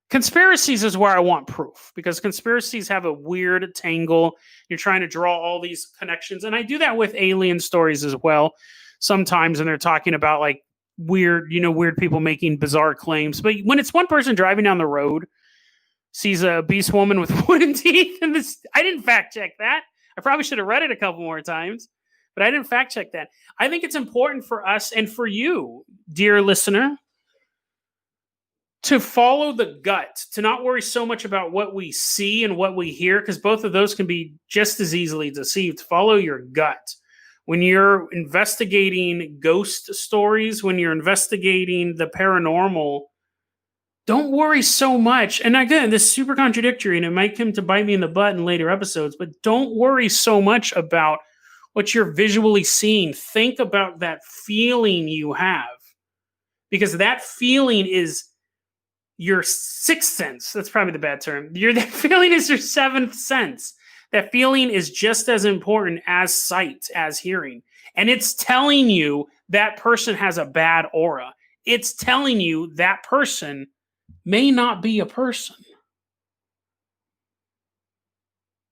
Conspiracies is where I want proof, because conspiracies have a weird tangle. You're trying to draw all these connections. And I do that with alien stories as well sometimes. And they're talking about like weird people making bizarre claims. But when it's one person driving down the road, sees a beast woman with wooden teeth, and this, I didn't fact check that. I probably should have read it a couple more times, but I didn't fact check that. I think it's important for us and for you, dear listener, to follow the gut, to not worry so much about what we see and what we hear, because both of those can be just as easily deceived. Follow your gut. When you're investigating ghost stories, when you're investigating the paranormal, don't worry so much. And again, this is super contradictory, and it might come to bite me in the butt in later episodes, but don't worry so much about what you're visually seeing. Think about that feeling you have, because that feeling is your sixth sense. That's probably the bad term. That feeling is your seventh sense. That feeling is just as important as sight, as hearing. And it's telling you that person has a bad aura. It's telling you that person may not be a person.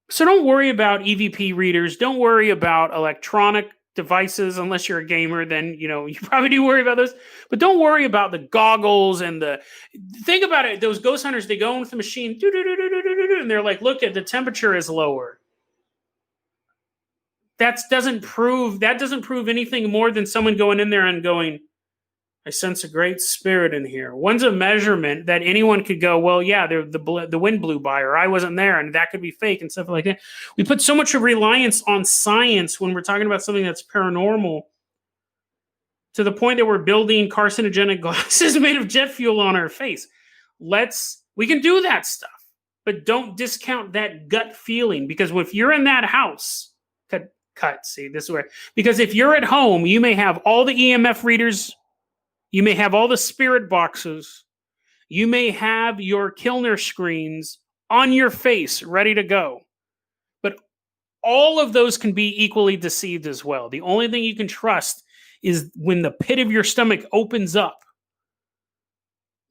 So don't worry about EVP readers. Don't worry about electronic devices unless you're a gamer. Then you probably do worry about those. But don't worry about the goggles and the... Think about it. Those ghost hunters, they go into the machine, and they're like, look, at the temperature is lower. that doesn't prove anything more than someone going in there and going, I sense a great spirit in here. When's a measurement that anyone could go, well, yeah, the wind blew by, or I wasn't there, and that could be fake and stuff like that. We put so much of reliance on science when we're talking about something that's paranormal, to the point that we're building carcinogenic glasses made of jet fuel on our face. We can do that stuff, but don't discount that gut feeling, because if you're in that house, see, this is where, because if you're at home, you may have all the EMF readers, you may have all the spirit boxes, you may have your Kilner screens on your face ready to go. But all of those can be equally deceived as well. The only thing you can trust is when the pit of your stomach opens up,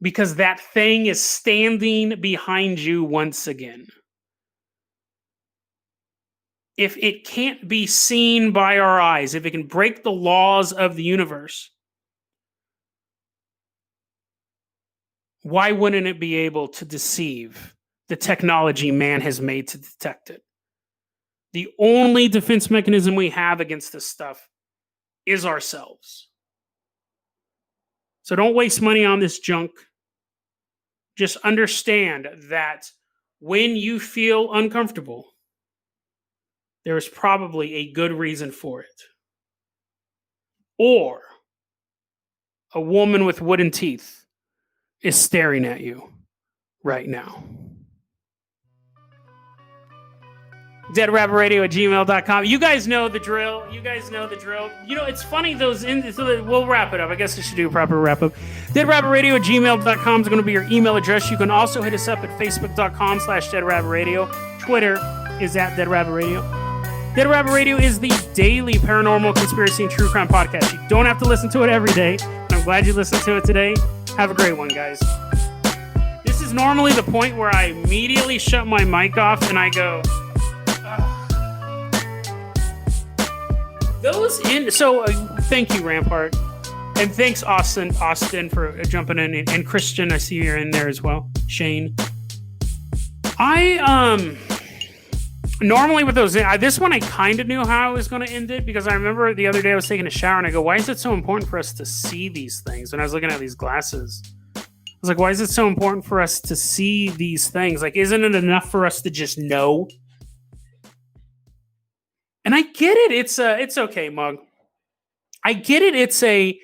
because that thing is standing behind you once again. If it can't be seen by our eyes, if it can break the laws of the universe, why wouldn't it be able to deceive the technology man has made to detect it? The only defense mechanism we have against this stuff is ourselves. So don't waste money on this junk. Just understand that when you feel uncomfortable, there is probably a good reason for it. Or a woman with wooden teeth is staring at you right now. DeadRabbitRadio@gmail.com. You guys know the drill. It's funny, we'll wrap it up. I guess I should do a proper wrap up. DeadRabbitRadio@gmail.com is going to be your email address. You can also hit us up at Facebook.com/DeadRabbitRadio. Twitter is @DeadRabbitRadio. Dead Rabbit Radio is the daily paranormal, conspiracy, and true crime podcast. You don't have to listen to it every day. I'm glad you listened to it today. Have a great one, guys. This is normally the point where I immediately shut my mic off and I go, thank you, Rampart. And thanks, Austin, for jumping in. And Christian, I see you're in there as well. Shane. Normally with those, this one I kind of knew how I was going to end it, because I remember the other day I was taking a shower and I go, why is it so important for us to see these things? And I was looking at these glasses. I was like, why is it so important for us to see these things? Like, isn't it enough for us to just know? And I get it. It's okay, Mug. I get it.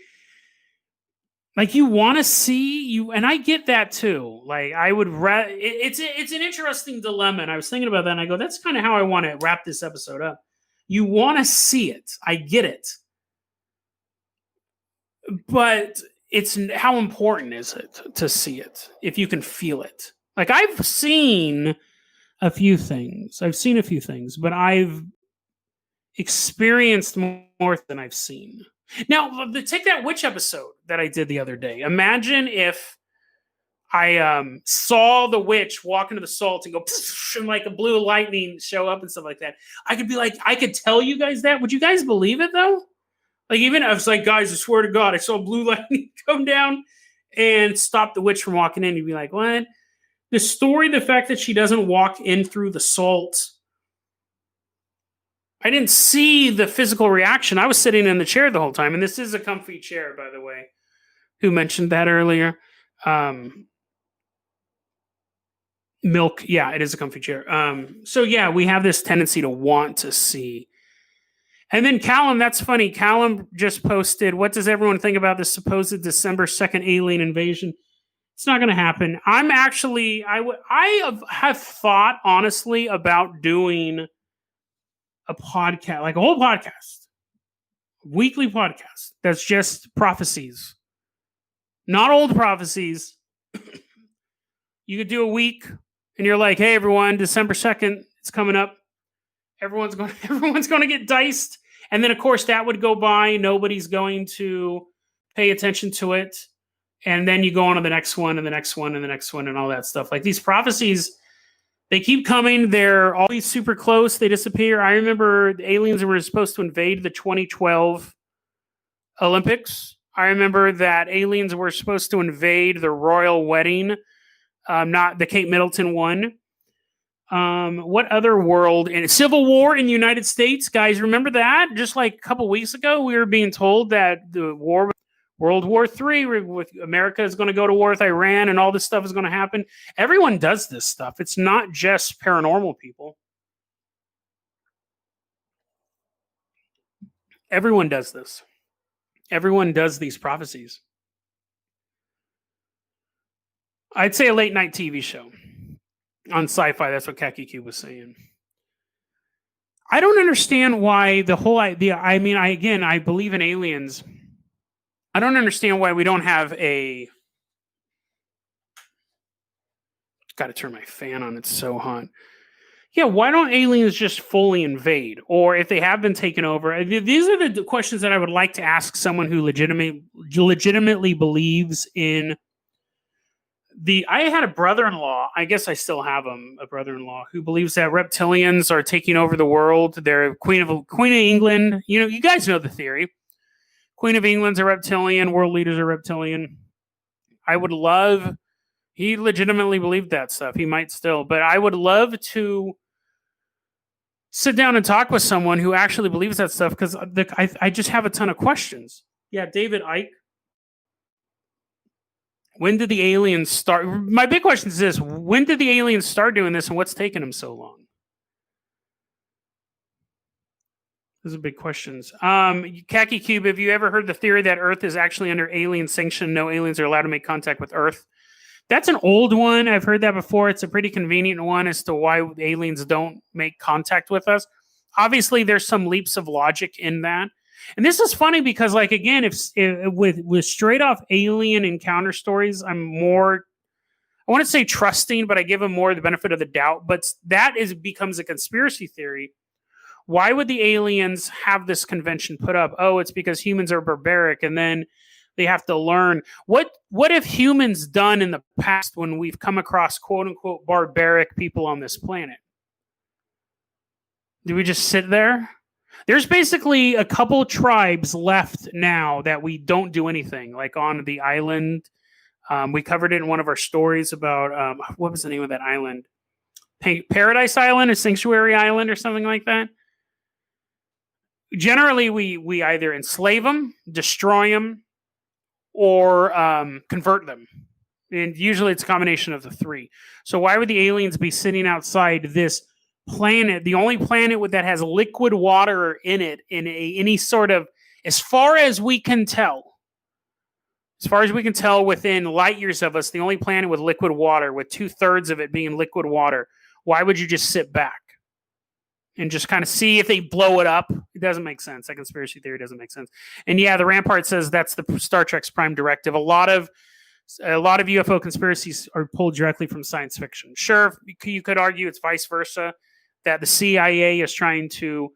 Like, you want to see you, and I get that too. Like, I would it's an interesting dilemma, and I was thinking about that, and I go, that's kind of how I want to wrap this episode up. You want to see it. I get it. But how important is it to see it if you can feel it? Like, I've seen a few things, but I've experienced more than I've seen. Now, take that witch episode that I did the other day. Imagine if I saw the witch walk into the salt and go, and like a blue lightning show up and stuff like that. I could tell you guys that. Would you guys believe it, though? Like, even I was like, guys, I swear to God, I saw blue lightning come down and stop the witch from walking in. You'd be like, what? The fact that she doesn't walk in through the salt, I didn't see the physical reaction. I was sitting in the chair the whole time. And this is a comfy chair, by the way. Who mentioned that earlier? Milk. Yeah, it is a comfy chair. So yeah, we have this tendency to want to see. And then Callum, that's funny. Callum just posted, what does everyone think about the supposed December 2nd alien invasion? It's not going to happen. I have thought, honestly, about doing a podcast, like a whole podcast, weekly podcast that's just prophecies, not old prophecies. You could do a week and you're like, hey everyone, December 2nd, it's coming up. Everyone's going to get diced. And then of course that would go by. Nobody's going to pay attention to it. And then you go on to the next one and the next one and the next one and all that stuff. Like, these prophecies, they keep coming. They're always super close. They disappear. I remember the aliens were supposed to invade the 2012 Olympics. I remember that aliens were supposed to invade the royal wedding, not the Kate Middleton one. What other world? In Civil War in the United States, guys, remember that? Just like a couple weeks ago, we were being told that the war, World War III, with America is going to go to war with Iran, and all this stuff is going to happen. Everyone does this stuff. It's not just paranormal people. Everyone does this. Everyone does these prophecies. I'd say a late night TV show on Sci-Fi. That's what Khaki Cube was saying. I don't understand why the whole idea. I mean, I believe in aliens. I don't understand why we don't have a. Got to turn my fan on. It's so hot. Yeah, why don't aliens just fully invade? Or if they have been taken over, these are the questions that I would like to ask someone who legitimately believes in the. I had a brother-in-law. I guess I still have him, a brother-in-law who believes that reptilians are taking over the world. They're Queen of England. You know, you guys know the theory. Queen of England's a reptilian. World leaders are reptilian. I would love. He legitimately believed that stuff. He might still, but I would love to sit down and talk with someone who actually believes that stuff because I just have a ton of questions. Yeah, David Icke. When did the aliens start? My big question is this: when did the aliens start doing this, and what's taken them so long? Those are big questions. Khaki Cube, have you ever heard the theory that Earth is actually under alien sanction? No aliens are allowed to make contact with Earth. That's an old one. I've heard that before. It's a pretty convenient one as to why aliens don't make contact with us. Obviously, there's some leaps of logic in that. And this is funny because, like, again, if with straight off alien encounter stories, I'm more, I want to say trusting, but I give them more the benefit of the doubt. But that becomes a conspiracy theory. Why would the aliens have this convention put up? Oh, it's because humans are barbaric, and then they have to learn. What have humans done in the past when we've come across quote unquote barbaric people on this planet? Do we just sit there? There's basically a couple tribes left now that we don't do anything, like on the island. We covered it in one of our stories about what was the name of that island? Paradise Island, or Sanctuary Island, or something like that. Generally, we either enslave them, destroy them, or convert them. And usually it's a combination of the three. So why would the aliens be sitting outside this planet, the only planet that has liquid water in it, in any sort of, as far as we can tell, within light years of us, the only planet with liquid water, with 2/3 of it being liquid water? Why would you just sit back and just kind of see if they blow it up? It doesn't make sense. That conspiracy theory doesn't make sense. And yeah, the Rampart says that's the Star Trek's prime directive. A lot of UFO conspiracies are pulled directly from science fiction. Sure, you could argue it's vice versa, that the CIA is trying to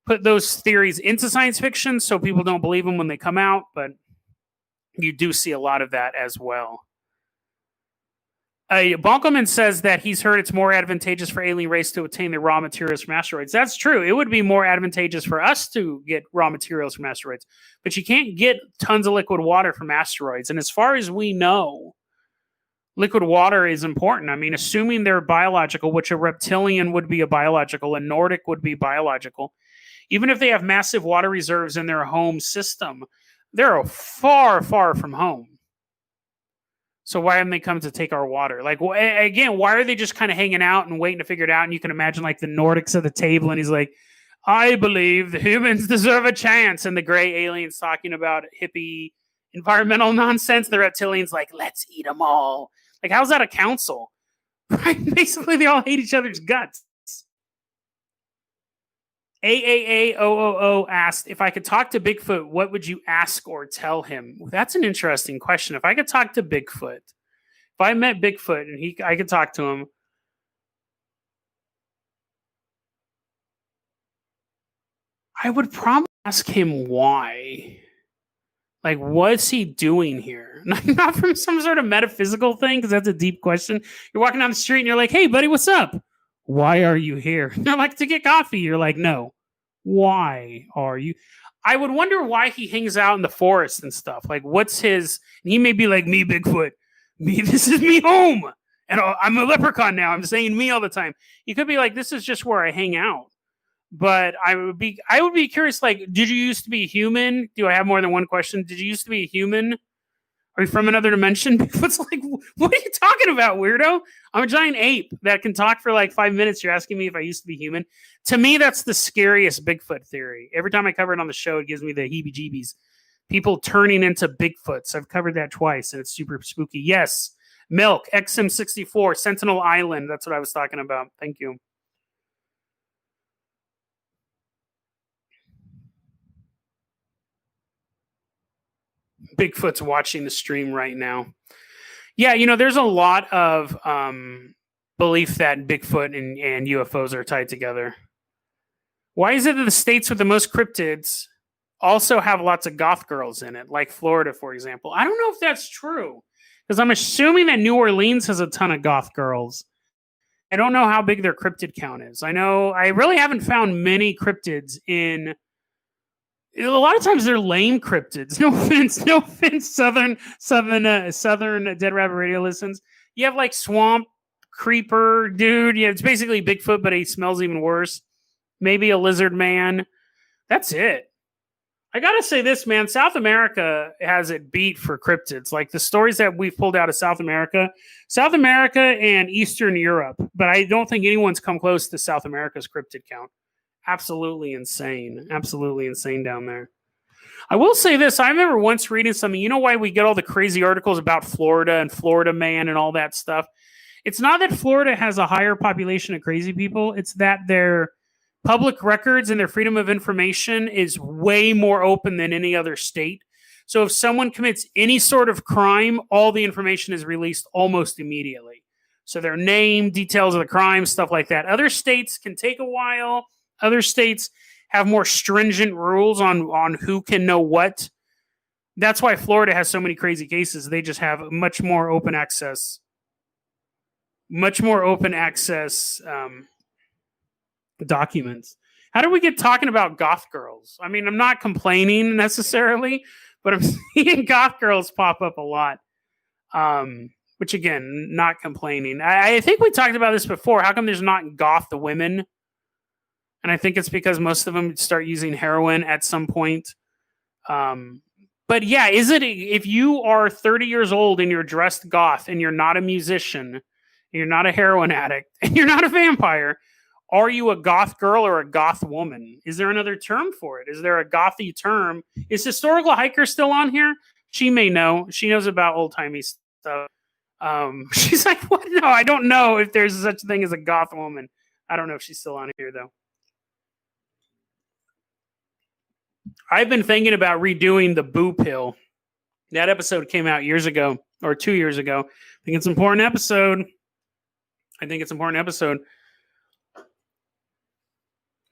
put those theories into science fiction so people don't believe them when they come out, but you do see a lot of that as well. Bonkelman says that he's heard it's more advantageous for alien race to obtain the raw materials from asteroids. That's true. It would be more advantageous for us to get raw materials from asteroids, but you can't get tons of liquid water from asteroids. And as far as we know, liquid water is important. I mean, assuming they're biological, which a reptilian would be a biological, a Nordic would be biological. Even if they have massive water reserves in their home system, they're far, far from home. So why haven't they come to take our water? Like, again, why are they just kind of hanging out and waiting to figure it out? And you can imagine like the Nordics at the table, and he's like, I believe the humans deserve a chance. And the gray aliens talking about hippie environmental nonsense. The reptilians like, let's eat them all. Like, how's that a council? Right? Basically, they all hate each other's guts. AAAOOO asked, if I could talk to Bigfoot, what would you ask or tell him? Well, that's an interesting question. If I could talk to Bigfoot, if I met Bigfoot and I could talk to him, I would probably ask him why. Like, what's he doing here? Not from some sort of metaphysical thing, because that's a deep question. You're walking down the street and you're like, hey, buddy, what's up? Why are you here? They're like, to get coffee. You're like, no. Why are you? I would wonder why he hangs out in the forest and stuff. Like, what's his? And he may be like, me, Bigfoot. This is me home. And I'm a leprechaun now. I'm saying me all the time. You could be like, this is just where I hang out. But I would be curious, like, did you used to be human? Do I have more than one question? Did you used to be a human? Are you from another dimension? Bigfoot's like, what are you talking about, weirdo? I'm a giant ape that can talk for like 5 minutes. You're asking me if I used to be human. To me, that's the scariest Bigfoot theory. Every time I cover it on the show, it gives me the heebie-jeebies. People turning into Bigfoots. I've covered that twice, and it's super spooky. Yes, Milk, XM64, Sentinel Island. That's what I was talking about. Thank you. Bigfoot's watching the stream right now. Yeah, there's a lot of belief that Bigfoot and UFOs are tied together. Why is it that the states with the most cryptids also have lots of goth girls in it, like Florida, for example? I don't know if that's true, because I'm assuming that New Orleans has a ton of goth girls. I don't know how big their cryptid count is. I know I really haven't found many cryptids in... A lot of times they're lame cryptids. No offense, Southern Dead Rabbit Radio listens. You have like Swamp Creeper, dude. Yeah, it's basically Bigfoot, but he smells even worse. Maybe a lizard man. That's it. I gotta say this, man. South America has it beat for cryptids. Like the stories that we've pulled out of South America and Eastern Europe, but I don't think anyone's come close to South America's cryptid count. Absolutely insane down there. I will say this. I remember once reading something. You know why we get all the crazy articles about Florida and Florida man and all that stuff? It's not that Florida has a higher population of crazy people. It's that their public records and their freedom of information is way more open than any other state. So if someone commits any sort of crime, all the information is released almost immediately. So their name, details of the crime, stuff like that. Other states can take a while. Other states have more stringent rules on who can know what. That's why Florida has so many crazy cases. They just have much more open access. Documents. How do we get talking about goth girls? I mean, I'm not complaining necessarily, but I'm seeing goth girls pop up a lot. Which again, not complaining. I think we talked about this before. How come there's not goth women? And I think it's because most of them start using heroin at some point. But yeah, if you are 30 years old and you're dressed goth and you're not a musician, you're not a heroin addict, and you're not a vampire, are you a goth girl or a goth woman? Is there another term for it? Is there a gothy term? Is Historical Hiker still on here? She may know. She knows about old-timey stuff. She's like, what? No, I don't know if there's such a thing as a goth woman. I don't know if she's still on here, though. I've been thinking about redoing the Boo Pill. That episode came out years ago, or 2 years ago. I think it's an important episode.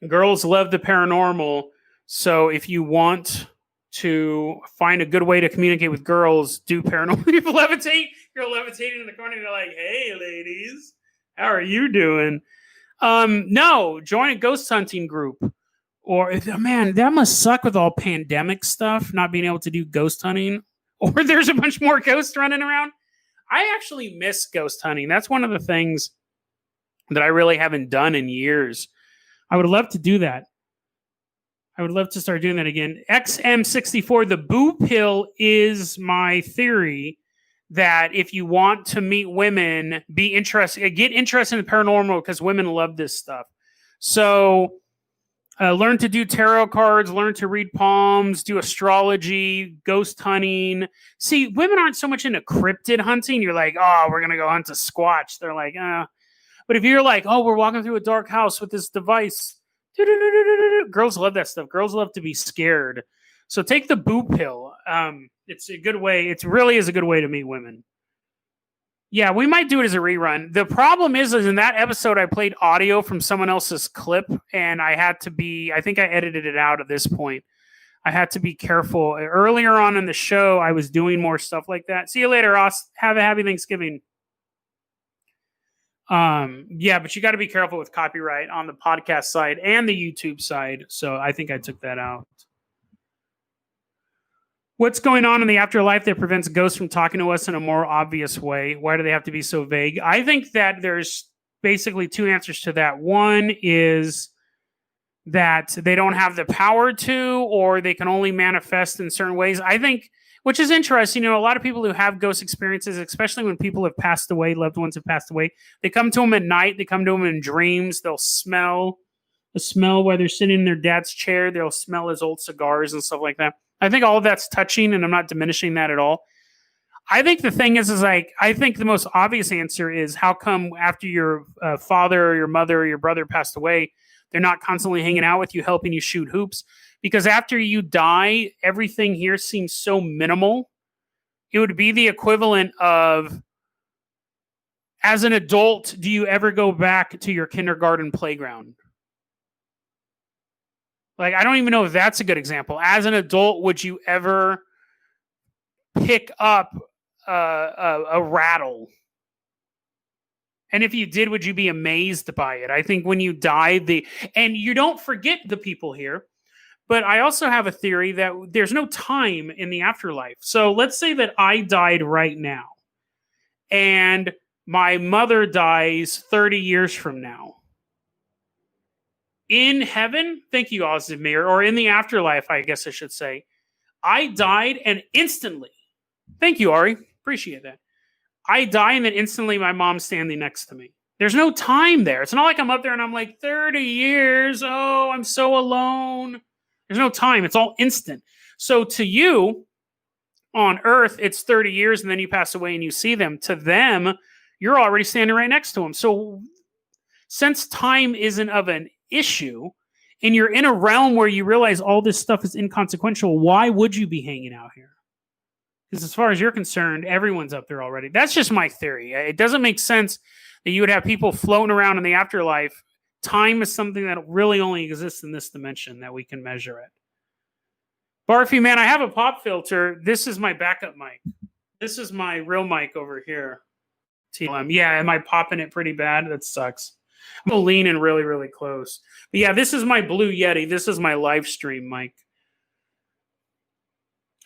Girls love the paranormal. So if you want to find a good way to communicate with girls, do paranormal. You're levitating in the corner. You're like, hey, ladies, how are you doing? No, join a ghost hunting group. Or, man, that must suck with all pandemic stuff, not being able to do ghost hunting. Or there's a bunch more ghosts running around. I actually miss ghost hunting. That's one of the things that I really haven't done in years. I would love to do that. I would love to start doing that again. XM64, the Boo Pill is my theory that if you want to meet women, get interested in the paranormal because women love this stuff. So... learn to do tarot cards, learn to read palms, do astrology, ghost hunting. See, women aren't so much into cryptid hunting. You're like, oh, we're going to go hunt a squatch. They're like, But if you're like, oh, we're walking through a dark house with this device. Girls love that stuff. Girls love to be scared. So take the Boo Pill. It's a good way. It really is a good way to meet women. Yeah, we might do it as a rerun. The problem is in that episode, I played audio from someone else's clip, and I think I edited it out at this point. I had to be careful. Earlier on in the show, I was doing more stuff like that. See you later, Ross. Have a happy Thanksgiving. Yeah, but you got to be careful with copyright on the podcast side and the YouTube side. So I think I took that out. What's going on in the afterlife that prevents ghosts from talking to us in a more obvious way? Why do they have to be so vague? I think that there's basically two answers to that. One is that they don't have the power to, or they can only manifest in certain ways. I think, which is interesting, a lot of people who have ghost experiences, especially when people have passed away, loved ones have passed away, they come to them at night, they come to them in dreams, they'll smell the smell while they're sitting in their dad's chair, they'll smell his old cigars and stuff like that. I think all of that's touching, and I'm not diminishing that at all. I think the thing is like, I think the most obvious answer is how come after your father or your mother or your brother passed away, they're not constantly hanging out with you, helping you shoot hoops? Because after you die, everything here seems so minimal. It would be the equivalent of, as an adult, do you ever go back to your kindergarten playground? Like, I don't even know if that's a good example. As an adult, would you ever pick up a rattle? And if you did, would you be amazed by it? I think when you die, and you don't forget the people here, but I also have a theory that there's no time in the afterlife. So let's say that I died right now, and my mother dies 30 years from now. In heaven, thank you, Ozimir, or in the afterlife, I guess I should say, I died and instantly, thank you, Ari, appreciate that. I die and then instantly my mom's standing next to me. There's no time there. It's not like I'm up there and I'm like, 30 years, oh, I'm so alone. There's no time. It's all instant. So to you, on Earth, it's 30 years and then you pass away and you see them. To them, you're already standing right next to them. So since time isn't of an issue, and you're in a realm where you realize all this stuff is inconsequential, why would you be hanging out here? Because as far as you're concerned, everyone's up there already. That's just my theory. It doesn't make sense that you would have people floating around in the afterlife. Time is something that really only exists in this dimension that we can measure it. Barfy, man, I have a pop filter. This is my backup mic. This is my real mic over here. TLM. Yeah, am I popping it pretty bad? That sucks. I'm going to lean in really, really close. But yeah, this is my Blue Yeti. This is my live stream mic.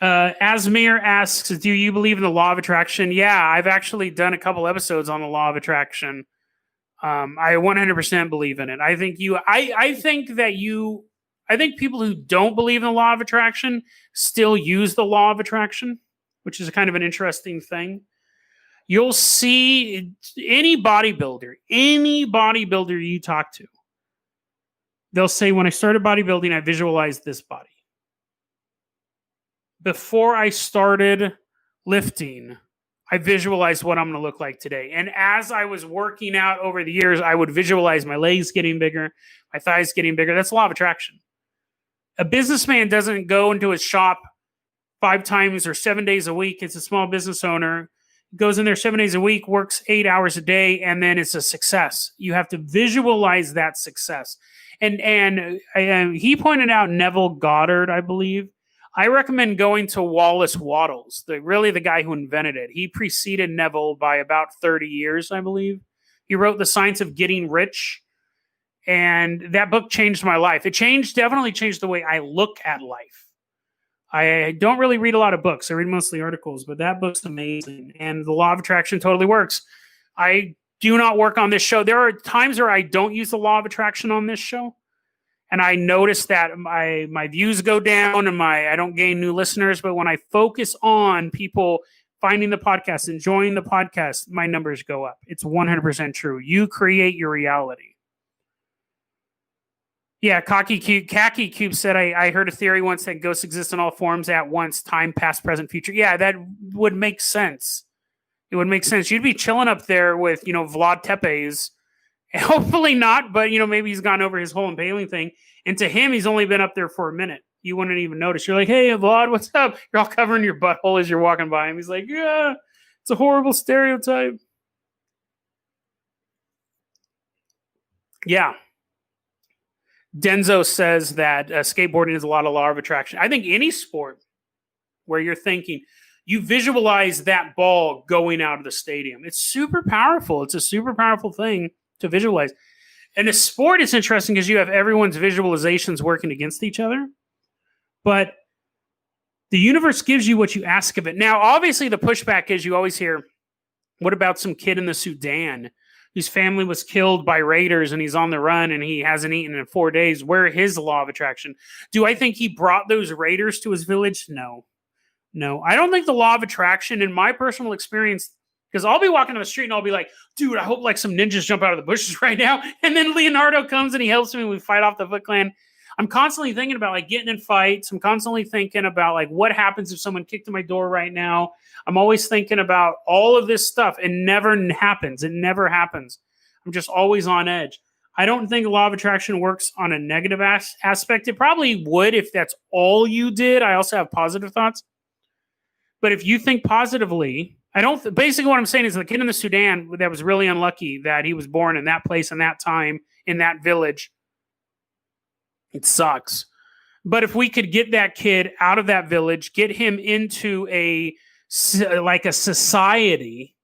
Asmir asks, do you believe in the law of attraction? Yeah, I've actually done a couple episodes on the law of attraction. I 100% believe in it. I think people who don't believe in the law of attraction still use the law of attraction, which is kind of an interesting thing. You'll see any bodybuilder you talk to, they'll say, when I started bodybuilding, I visualized this body. Before I started lifting, I visualized what I'm going to look like today. And as I was working out over the years, I would visualize my legs getting bigger, my thighs getting bigger. That's law of attraction. A businessman doesn't go into his shop 5 times or 7 days a week. It's a small business owner. Goes in there 7 days a week, works 8 hours a day, and then it's a success. You have to visualize that success. And he pointed out Neville Goddard, I believe. I recommend going to Wallace Wattles, the guy who invented it. He preceded Neville by about 30 years, I believe. He wrote The Science of Getting Rich, and that book changed my life. It definitely changed the way I look at life. I don't really read a lot of books. I read mostly articles, but that book's amazing. And the law of attraction totally works. I do not work on this show. There are times where I don't use the law of attraction on this show. And I notice that my views go down and I don't gain new listeners. But when I focus on people finding the podcast, enjoying the podcast, my numbers go up. It's 100% true. You create your reality. Yeah, Khaki Cube said, I heard a theory once that ghosts exist in all forms at once, time, past, present, future. Yeah, that would make sense. It would make sense. You'd be chilling up there with, Vlad Tepes. Hopefully not, but, maybe he's gone over his whole impaling thing. And to him, he's only been up there for a minute. You wouldn't even notice. You're like, hey, Vlad, what's up? You're all covering your butthole as you're walking by him. He's like, yeah, it's a horrible stereotype. Yeah. Denzo says that skateboarding is a lot of law of attraction. I think any sport where you're thinking, you visualize that ball going out of the stadium. It's super powerful. It's a super powerful thing to visualize. And a sport is interesting because you have everyone's visualizations working against each other. But The universe gives you what you ask of it. Now, obviously, the pushback is you always hear, what about some kid in the Sudan whose family was killed by raiders and he's on the run and he hasn't eaten in 4 days? Where is the law of attraction? Do I think he brought those raiders to his village? No. I don't think the law of attraction, in my personal experience, because I'll be walking down the street and I'll be like, dude, I hope like some ninjas jump out of the bushes right now. And then Leonardo comes and he helps me and we fight off the Foot Clan. I'm constantly thinking about like getting in fights. I'm constantly thinking about like what happens if someone kicked in my door right now. I'm always thinking about all of this stuff. It never happens. It never happens. I'm just always on edge. I don't think the law of attraction works on a negative aspect. It probably would if that's all you did. I also have positive thoughts. But if you think positively, basically what I'm saying is the kid in the Sudan that was really unlucky that he was born in that place in that time, in that village, it sucks. But if we could get that kid out of that village, get him into a society,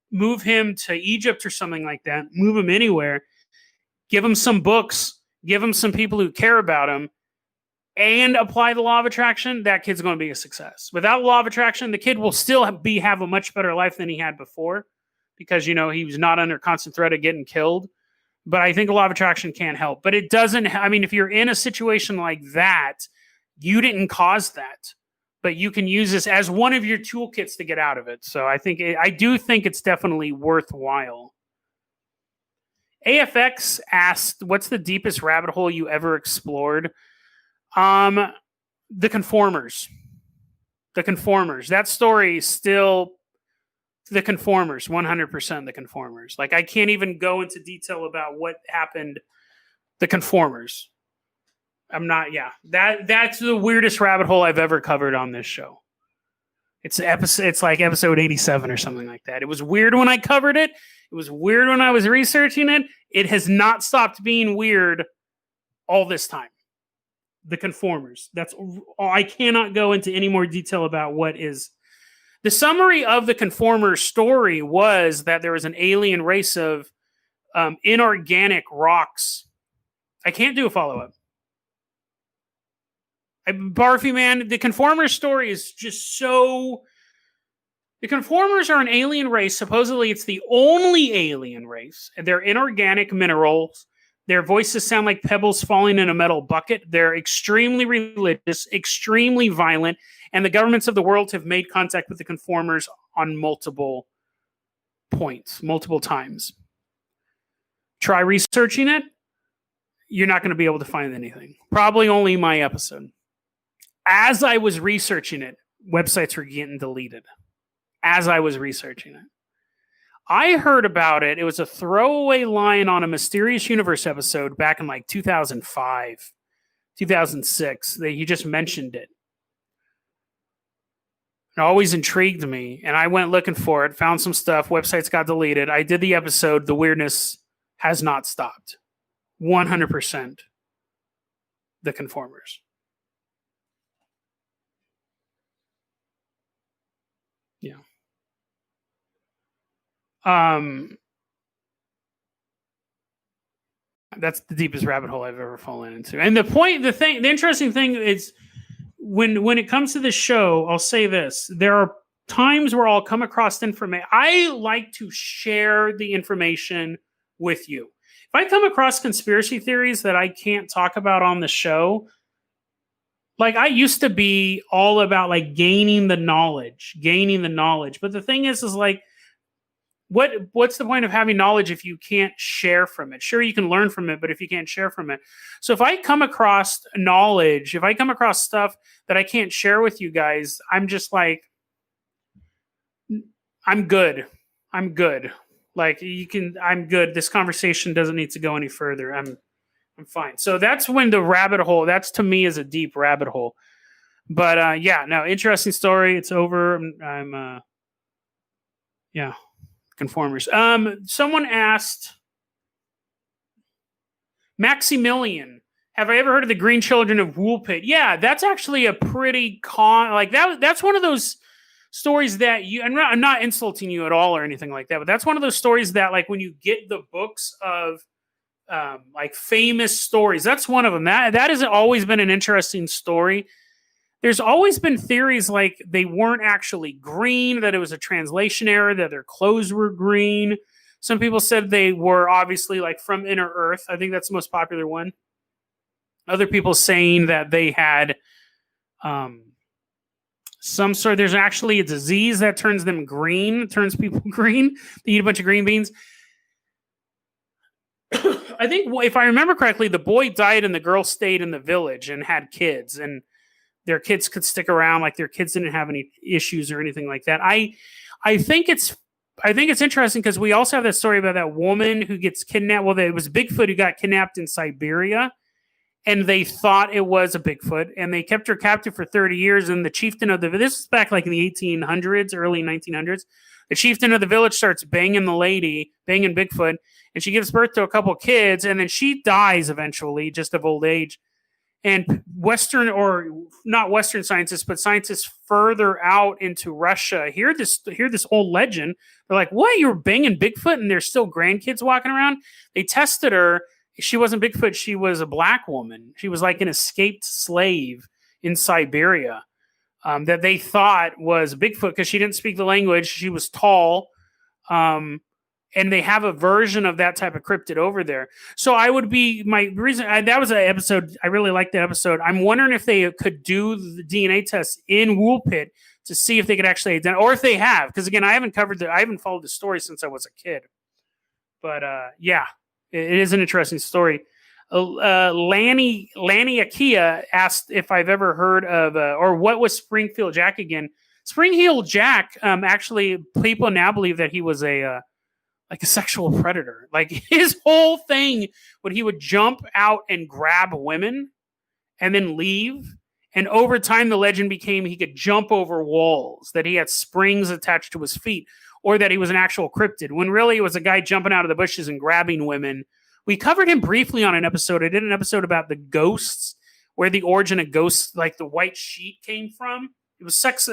move him to Egypt or something like that, move him anywhere, give him some books, give him some people who care about him, and apply the law of attraction, that kid's going to be a success. Without the law of attraction, the kid will still have a much better life than he had before because, he was not under constant threat of getting killed. But I think the law of attraction can help. But it doesn't, if you're in a situation like that, you didn't cause that. But you can use this as one of your toolkits to get out of it. So I do think it's definitely worthwhile. AFX asked, what's the deepest rabbit hole you ever explored? The Conformers. That story is still the Conformers, 100% the Conformers. Like, I can't even go into detail about what happened. The Conformers. That's the weirdest rabbit hole I've ever covered on this show. It's like episode 87 or something like that. It was weird when I covered it. It was weird when I was researching it. It has not stopped being weird all this time. The Conformers. That's all. I cannot go into any more detail about what is. The summary of the Conformers story was that there was an alien race of inorganic rocks. I can't do a follow-up. Barfy, man, the Conformers story is just so... The Conformers are an alien race. Supposedly, it's the only alien race. They're inorganic minerals. Their voices sound like pebbles falling in a metal bucket. They're extremely religious, extremely violent, and the governments of the world have made contact with the Conformers on multiple points, multiple times. Try researching it. You're not going to be able to find anything. Probably only my episode. As I was researching it, websites were getting deleted. As I was researching it. I heard about it. It was a throwaway line on a Mysterious Universe episode back in like 2005, 2006. He just mentioned it. It always intrigued me. And I went looking for it, found some stuff. Websites got deleted. I did the episode. The weirdness has not stopped. 100% the Conformers. Yeah. That's the deepest rabbit hole I've ever fallen into. And the interesting thing is when it comes to this show, I'll say this. There are times where I'll come across information. I like to share the information with you. If I come across conspiracy theories that I can't talk about on the show, like I used to be all about like gaining the knowledge. But the thing is like, what's the point of having knowledge if you can't share from it? Sure, you can learn from it, but if you can't share from it. So if I come across knowledge, if I come across stuff that I can't share with you guys, I'm just like, I'm good. Like I'm good. This conversation doesn't need to go any further. I'm fine. So that's when the rabbit hole, that's to me is a deep rabbit hole. But interesting story. It's over. Conformers. Someone asked Maximilian, have I ever heard of the Green Children of Woolpit? Yeah, that's actually a pretty that's one of those stories that I'm not insulting you at all or anything like that, but that's one of those stories that like when you get the books of like famous stories, that's one of them. That has always been an interesting story. there's always been theories like they weren't actually green, that it was a translation error, that their clothes were green. Some people said they were obviously like from Inner Earth. I think that's the most popular one. Other people saying that they had some sort. There's actually a disease that turns them green, turns people green. They eat a bunch of green beans. I think if I remember correctly, the boy died and the girl stayed in the village and had kids, and their kids could stick around. Like their kids didn't have any issues or anything like that. I think it's interesting because we also have that story about that woman who gets kidnapped. Well, it was Bigfoot who got kidnapped in Siberia, and they thought it was a Bigfoot, and they kept her captive for 30 years. And the chieftain of this is back like in the 1800s, early 1900s. The chieftain of the village starts banging Bigfoot, and she gives birth to a couple kids, and then she dies eventually, just of old age. And Western, or not Western scientists, but scientists further out into Russia hear this old legend. They're like, "What? You were banging Bigfoot, and there's still grandkids walking around?" They tested her. She wasn't Bigfoot. She was a black woman. She was like an escaped slave in Siberia that they thought was Bigfoot because she didn't speak the language. She was tall. And they have a version of that type of cryptid over there. So that was an episode. I really liked that episode. I'm wondering if they could do the DNA test in Woolpit to see if they could actually identify, or if they have. Because again, I haven't followed the story since I was a kid. But yeah, it is an interesting story. Lanny Akia asked if I've ever heard of, or what was Spring-Heeled Jack again? Spring-Heeled Jack, actually, people now believe that he was a sexual predator. Like his whole thing, when he would jump out and grab women and then leave. And over time, the legend became he could jump over walls, that he had springs attached to his feet, or that he was an actual cryptid, when really it was a guy jumping out of the bushes and grabbing women. We covered him briefly on an episode. I did an episode about the ghosts, where the origin of ghosts, like the white sheet, came from. It was sex.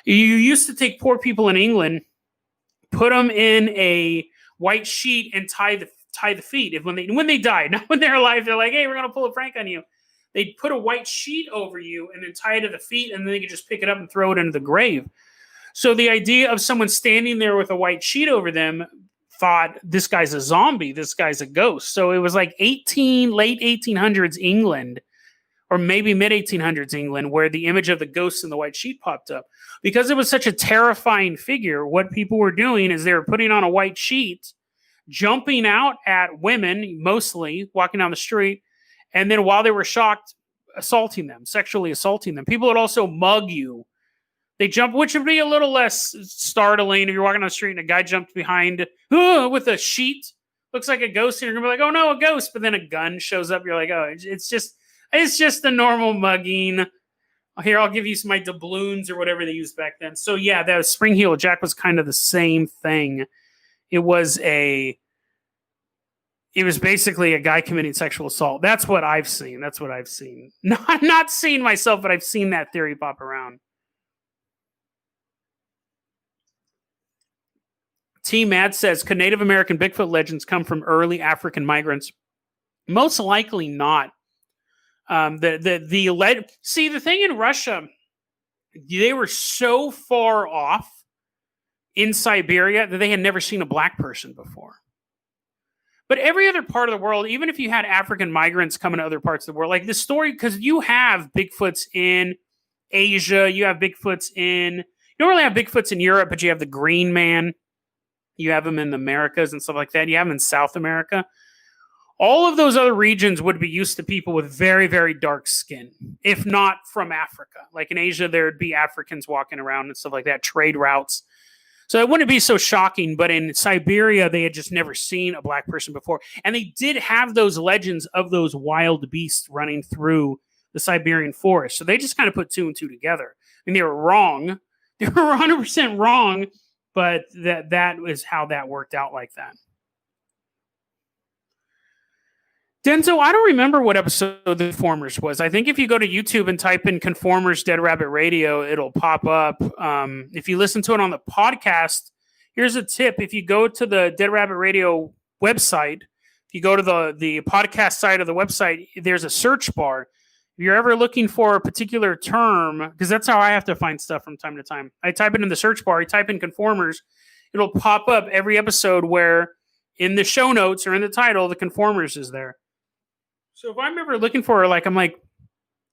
You used to take poor people in England, put them in a white sheet, and tie the feet. When they died, not when they're alive, they're like, "Hey, we're gonna pull a prank on you." They'd put a white sheet over you and then tie it to the feet, and then they could just pick it up and throw it into the grave. So the idea of someone standing there with a white sheet over them thought, this guy's a zombie, this guy's a ghost. So it was like late 1800s England, or maybe mid 1800s England, where the image of the ghost in the white sheet popped up. Because it was such a terrifying figure, what people were doing is they were putting on a white sheet, jumping out at women, mostly walking down the street, and then while they were shocked, sexually assaulting them. People would also mug you. They jump, which would be a little less startling if you're walking on the street and a guy jumped behind with a sheet. Looks like a ghost, and you're going to be like, "Oh no, a ghost." But then a gun shows up. You're like, "Oh, it's just a normal mugging." Here, I'll give you my doubloons or whatever they used back then. So yeah, that was Spring-Heeled Jack was kind of the same thing. It was basically a guy committing sexual assault. That's what I've seen. Not seen myself, but I've seen that theory pop around. T. Mad says, could Native American Bigfoot legends come from early African migrants? Most likely not. The thing in Russia, they were so far off in Siberia that they had never seen a black person before. But every other part of the world, even if you had African migrants coming to other parts of the world, like the story, because you have Bigfoots in Asia, you don't really have Bigfoots in Europe, but you have the Green Man. You have them in the Americas and stuff like that. You have them in South America. All of those other regions would be used to people with very, very dark skin, if not from Africa. Like in Asia, there would be Africans walking around and stuff like that, trade routes. So it wouldn't be so shocking, but in Siberia, they had just never seen a black person before. And they did have those legends of those wild beasts running through the Siberian forest. So they just kind of put two and two together. I mean, they were wrong. They were 100% wrong, but that is how that worked out like that. Denzo, I don't remember what episode the Conformers was. I think if you go to YouTube and type in Conformers Dead Rabbit Radio, it'll pop up. If you listen to it on the podcast, here's a tip. If you go to the Dead Rabbit Radio website, if you go to the podcast side of the website, there's a search bar. If you're ever looking for a particular term, because that's how I have to find stuff from time to time. I type it in the search bar, I type in conformers, it'll pop up every episode where in the show notes or in the title, the conformers is there. So if I'm ever looking for, like, I'm like,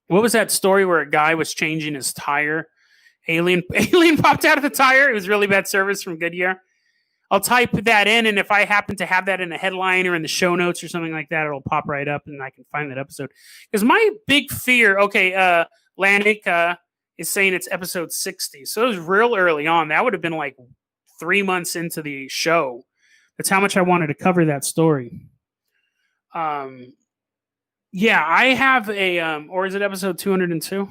what was that story where a guy was changing his tire? Alien popped out of the tire. It was really bad service from Goodyear. I'll type that in, and if I happen to have that in a headline or in the show notes or something like that, it'll pop right up, and I can find that episode. Because my big fear, Lanik is saying it's episode 60. So it was real early on. That would have been like 3 months into the show. That's how much I wanted to cover that story. Yeah, I have or is it episode 202?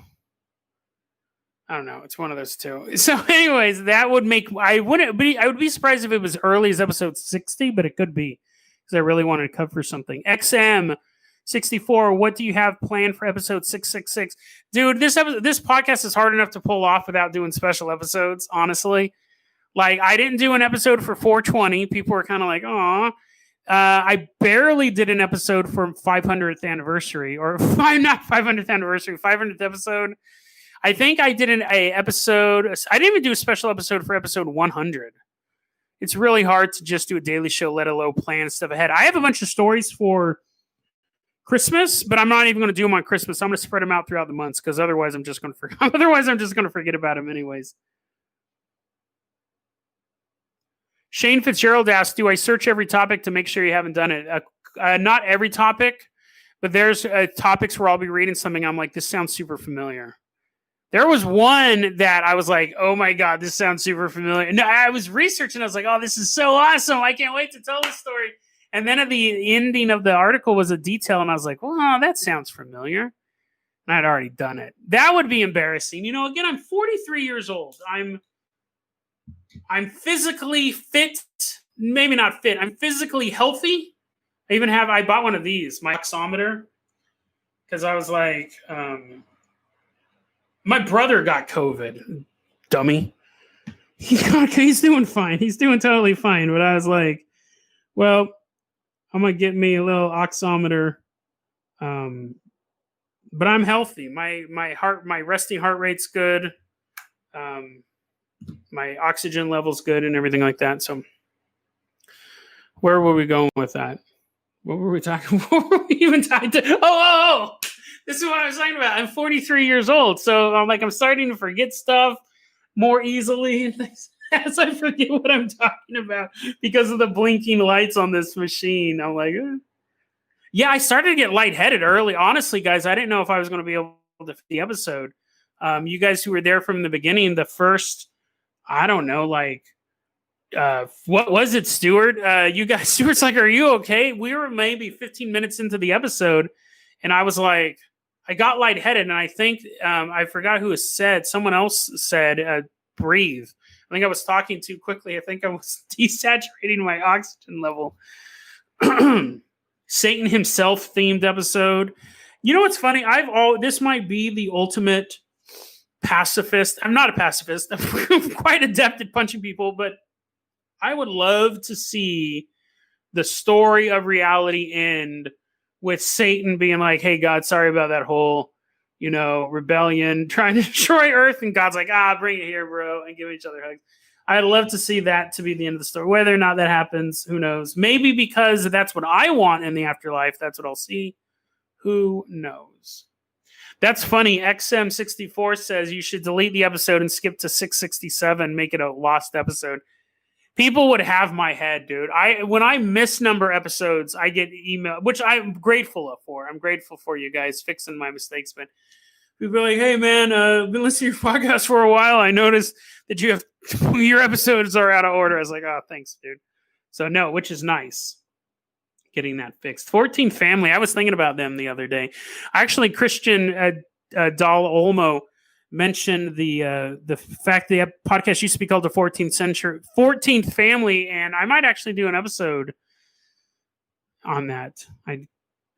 I don't know. It's one of those two. So anyways, that would make, I would be surprised if it was early as episode 60, but it could be because I really wanted to cover something. XM64, what do you have planned for episode 666? Dude, this podcast is hard enough to pull off without doing special episodes, honestly. Like, I didn't do an episode for 420. People were kind of like, aw. I barely did an episode for 500th anniversary, or not 500th anniversary, 500th episode. I think I did an episode. I didn't even do a special episode for episode 100. It's really hard to just do a daily show, let alone plan stuff ahead. I have a bunch of stories for Christmas, but I'm not even going to do them on Christmas. I'm going to spread them out throughout the months because otherwise I'm just going to forget about them anyways. Shane Fitzgerald asked, do I search every topic to make sure you haven't done it? Not every topic, but there's topics where I'll be reading something. I'm like, this sounds super familiar. There was one that I was like, oh my God, this sounds super familiar. No, I was researching. I was like, oh, this is so awesome. I can't wait to tell this story. And then at the ending of the article was a detail. And I was like, well, that sounds familiar. And I'd already done it. That would be embarrassing. You know, again, I'm 43 years old. I'm physically fit. Maybe not fit. I'm physically healthy. I bought one of these, my oximeter. Because I was like, my brother got COVID, dummy. He's doing fine. He's doing totally fine. But I was like, well, I'm going to get me a little oximeter. But I'm healthy. My resting heart rate's good. My oxygen level's good and everything like that. So where were we going with that? What were we talking? What were we even talking to? Oh! This is what I was talking about. I'm 43 years old, so I'm starting to forget stuff more easily as I forget what I'm talking about because of the blinking lights on this machine. I'm like, yeah, I started to get lightheaded early. Honestly, guys, I didn't know if I was going to be able to fit the episode. You guys who were there from the beginning, the first, I don't know, what was it, Stuart? You guys, Stuart's like, are you okay? We were maybe 15 minutes into the episode, and I was like, I got lightheaded, and I think I forgot who said. Someone else said, breathe. I think I was talking too quickly. I think I was desaturating my oxygen level. Satan himself themed episode. You know what's funny? This might be the ultimate pacifist. I'm not a pacifist. I'm quite adept at punching people, but I would love to see the story of reality end with Satan being like, hey, God, sorry about that whole, rebellion, trying to destroy Earth. And God's like, bring it here, bro, and give each other hugs. I'd love to see that to be the end of the story. Whether or not that happens, who knows? Maybe because that's what I want in the afterlife. That's what I'll see. Who knows? That's funny. XM64 says you should delete the episode and skip to 667, make it a lost episode. People would have my head, dude. When I misnumber episodes, I get email, which I'm grateful for. I'm grateful for you guys fixing my mistakes. But people are like, hey, man, I've been listening to your podcast for a while. I noticed that your episodes are out of order. I was like, oh, thanks, dude. So, no, which is nice. Getting that fixed. 14 Family. I was thinking about them the other day. Actually, Christian Dal Olmo mentioned the fact the podcast used to be called the 14th Family, and I might actually do an episode on that. I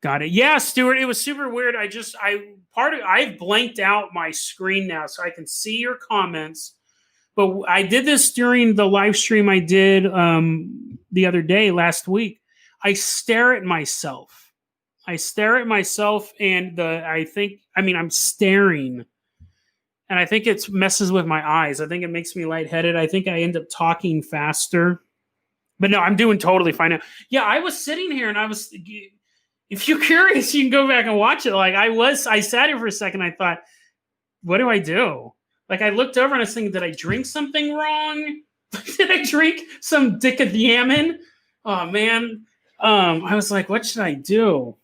got it. Yeah, Stuart, it was super weird. I've blanked out my screen now so I can see your comments. But I did this during the live stream I did the other day, last week. I stare at myself. I stare at myself and I'm staring. And I think it messes with my eyes. I think it makes me lightheaded. I think I end up talking faster. But no, I'm doing totally fine now. Yeah, I was sitting here and if you're curious, you can go back and watch it. Like I sat here for a second. I thought, what do I do? Like I looked over and I was thinking, did I drink something wrong? Did I drink some dicathiamine? Oh man. I was like, what should I do?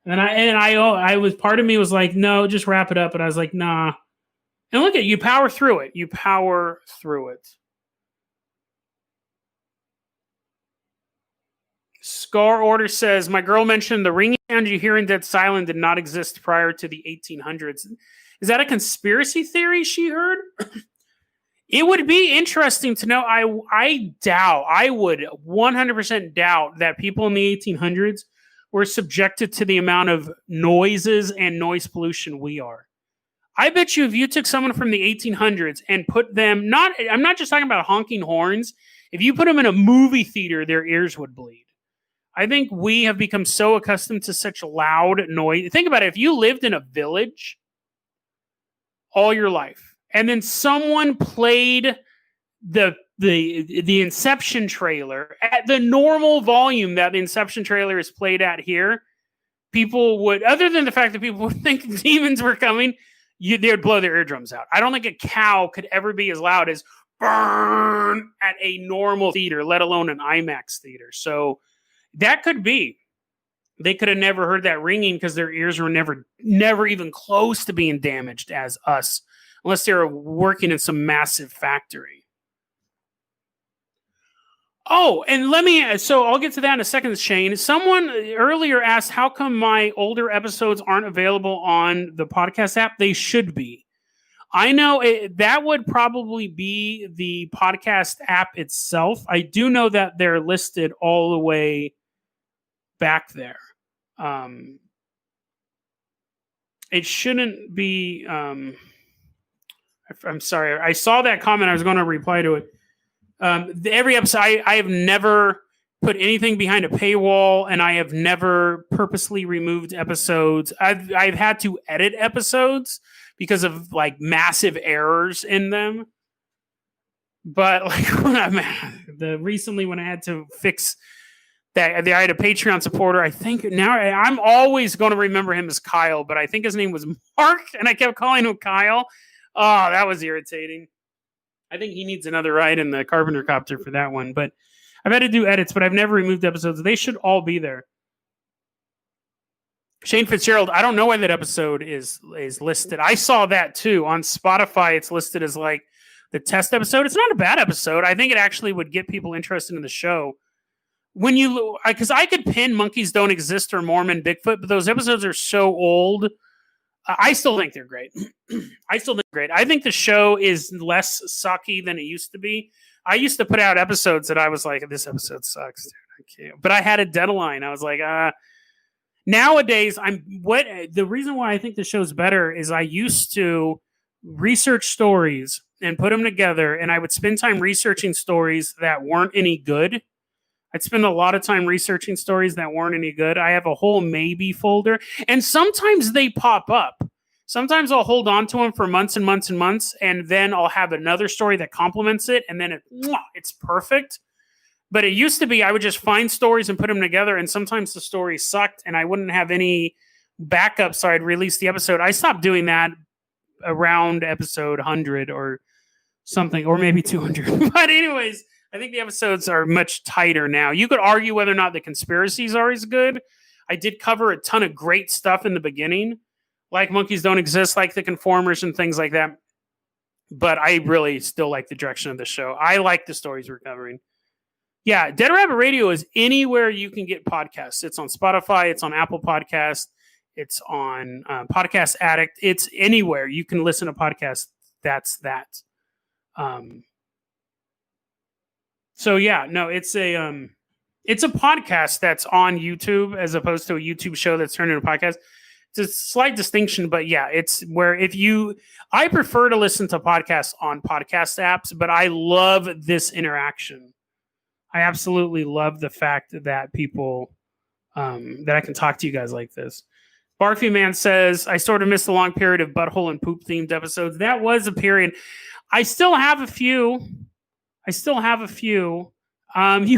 And I was, part of me was like, no, just wrap it up. But I was like, nah. And look at you, power through it. You power through it. Scar Order says, my girl mentioned the ringing sound you hear in Dead Silent did not exist prior to the 1800s. Is that a conspiracy theory she heard? It would be interesting to know. I would 100% doubt that people in the 1800s were subjected to the amount of noises and noise pollution we are. I bet you if you took someone from the 1800s and put them, I'm not just talking about honking horns. If you put them in a movie theater, their ears would bleed. I think we have become so accustomed to such loud noise. Think about it. If you lived in a village all your life, and then someone played the Inception trailer at the normal volume that the Inception trailer is played at here, people would, other than the fact that people would think demons were coming, they would blow their eardrums out. I don't think a cow could ever be as loud as burn at a normal theater, let alone an IMAX theater. So that could be. They could have never heard that ringing because their ears were never even close to being damaged as us, unless they were working in some massive factory. Oh, and so I'll get to that in a second, Shane. Someone earlier asked, how come my older episodes aren't available on the podcast app? They should be. I know that would probably be the podcast app itself. I do know that they're listed all the way back there. It shouldn't be. I'm sorry. I saw that comment. I was going to reply to it. Every episode, I have never put anything behind a paywall, and I have never purposely removed episodes. I've had to edit episodes because of like massive errors in them. But like recently when I had to fix that, I had a Patreon supporter. I think now I'm always going to remember him as Kyle, but I think his name was Mark, and I kept calling him Kyle. Oh, that was irritating. I think he needs another ride in the Carpenter copter for that one. But I've had to do edits, but I've never removed episodes. They should all be there. Shane Fitzgerald, I don't know why that episode is listed. I saw that too. On Spotify, it's listed as like the test episode. It's not a bad episode. I think it actually would get people interested in the show. Because I could pin Monkeys Don't Exist or Mormon Bigfoot, but those episodes are so old. I still think they're great. I think the show is less sucky than it used to be. I used to put out episodes that I was like, this episode sucks, dude. I can't. But I had a deadline. I was like, nowadays, the reason why I think the show's better is I used to research stories and put them together, and I would spend time researching stories that weren't any good. I'd spend a lot of time researching stories that weren't any good. I have a whole maybe folder, and sometimes they pop up. Sometimes I'll hold on to them for months and months and months, and then I'll have another story that complements it, and then it's perfect. But it used to be I would just find stories and put them together, and sometimes the story sucked, and I wouldn't have any backup, so I'd release the episode. I stopped doing that around episode 100 or something, or maybe 200. But anyways, I think the episodes are much tighter now. You could argue whether or not the conspiracies are as good. I did cover a ton of great stuff in the beginning, like Monkeys Don't Exist, like the Conformers and things like that. But I really still like the direction of the show. I like the stories we're covering. Yeah, Dead Rabbit Radio is anywhere you can get podcasts. It's on Spotify. It's on Apple Podcasts. It's on Podcast Addict. It's anywhere you can listen to podcasts. That's that. So yeah, no, it's a podcast that's on YouTube as opposed to a YouTube show that's turned into a podcast. It's a slight distinction, but yeah, it's where I prefer to listen to podcasts on podcast apps, but I love this interaction. I absolutely love the fact that people that I can talk to you guys like this. Barfy Man says, I sort of missed the long period of butthole and poop themed episodes. That was a period. I still have a few. You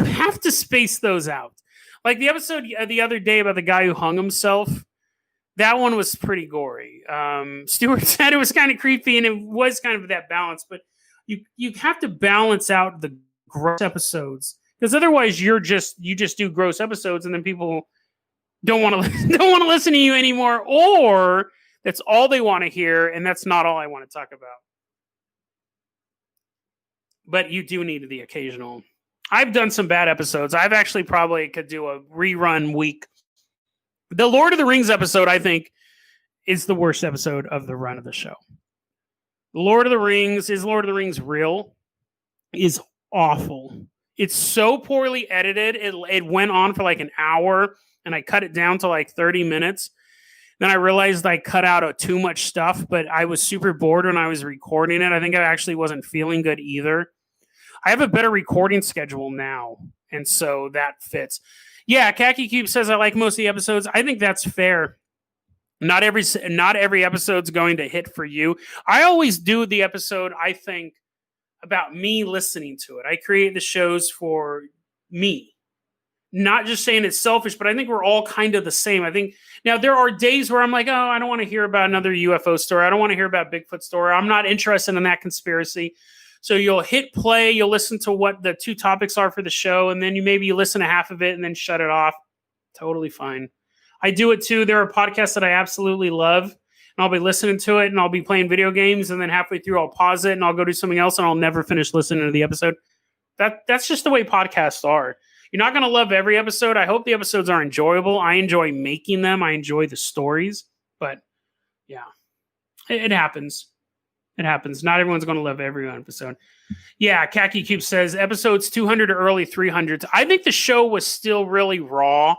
have to space those out. Like the episode the other day about the guy who hung himself. That one was pretty gory. Stuart said it was kind of creepy, and it was kind of that balance. But you have to balance out the gross episodes, because otherwise you just do gross episodes, and then people don't want to listen to you anymore, or that's all they want to hear, and that's not all I want to talk about. But you do need the occasional. I've done some bad episodes. I've actually probably could do a rerun week. The Lord of the Rings episode, I think, is the worst episode of the run of the show. Lord of the Rings, is Lord of the Rings real? Is awful. It's so poorly edited. It went on for like an hour, and I cut it down to like 30 minutes. Then I realized I cut out too much stuff, but I was super bored when I was recording it. I think I actually wasn't feeling good either. I have a better recording schedule now, and so that fits. Yeah, Khaki Cube says I like most of the episodes. I think that's fair. Not every episode's going to hit for you. I always do the episode, I think, about me listening to it. I create the shows for me. Not just saying it's selfish, but I think we're all kind of the same. I think now there are days where I'm like, oh, I don't want to hear about another UFO story. I don't want to hear about Bigfoot story. I'm not interested in that conspiracy. So you'll hit play, you'll listen to what the two topics are for the show, and then you listen to half of it and then shut it off. Totally fine. I do it too. There are podcasts that I absolutely love, and I'll be listening to it, and I'll be playing video games, and then halfway through I'll pause it and I'll go do something else, and I'll never finish listening to the episode. That's just the way podcasts are. You're not going to love every episode. I hope the episodes are enjoyable. I enjoy making them. I enjoy the stories, but yeah, it happens. It happens. Not everyone's going to love every episode. Yeah, Khaki Cube says episodes 200 to early 300s. I think the show was still really raw.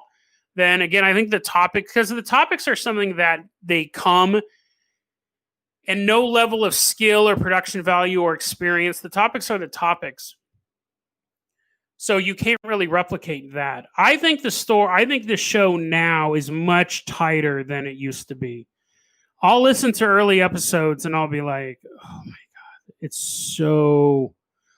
Then again, I think the topic, because the topics are something that they come and no level of skill or production value or experience. The topics are the topics. So you can't really replicate that. I think the show now is much tighter than it used to be. I'll listen to early episodes and I'll be like, oh my God, it's so...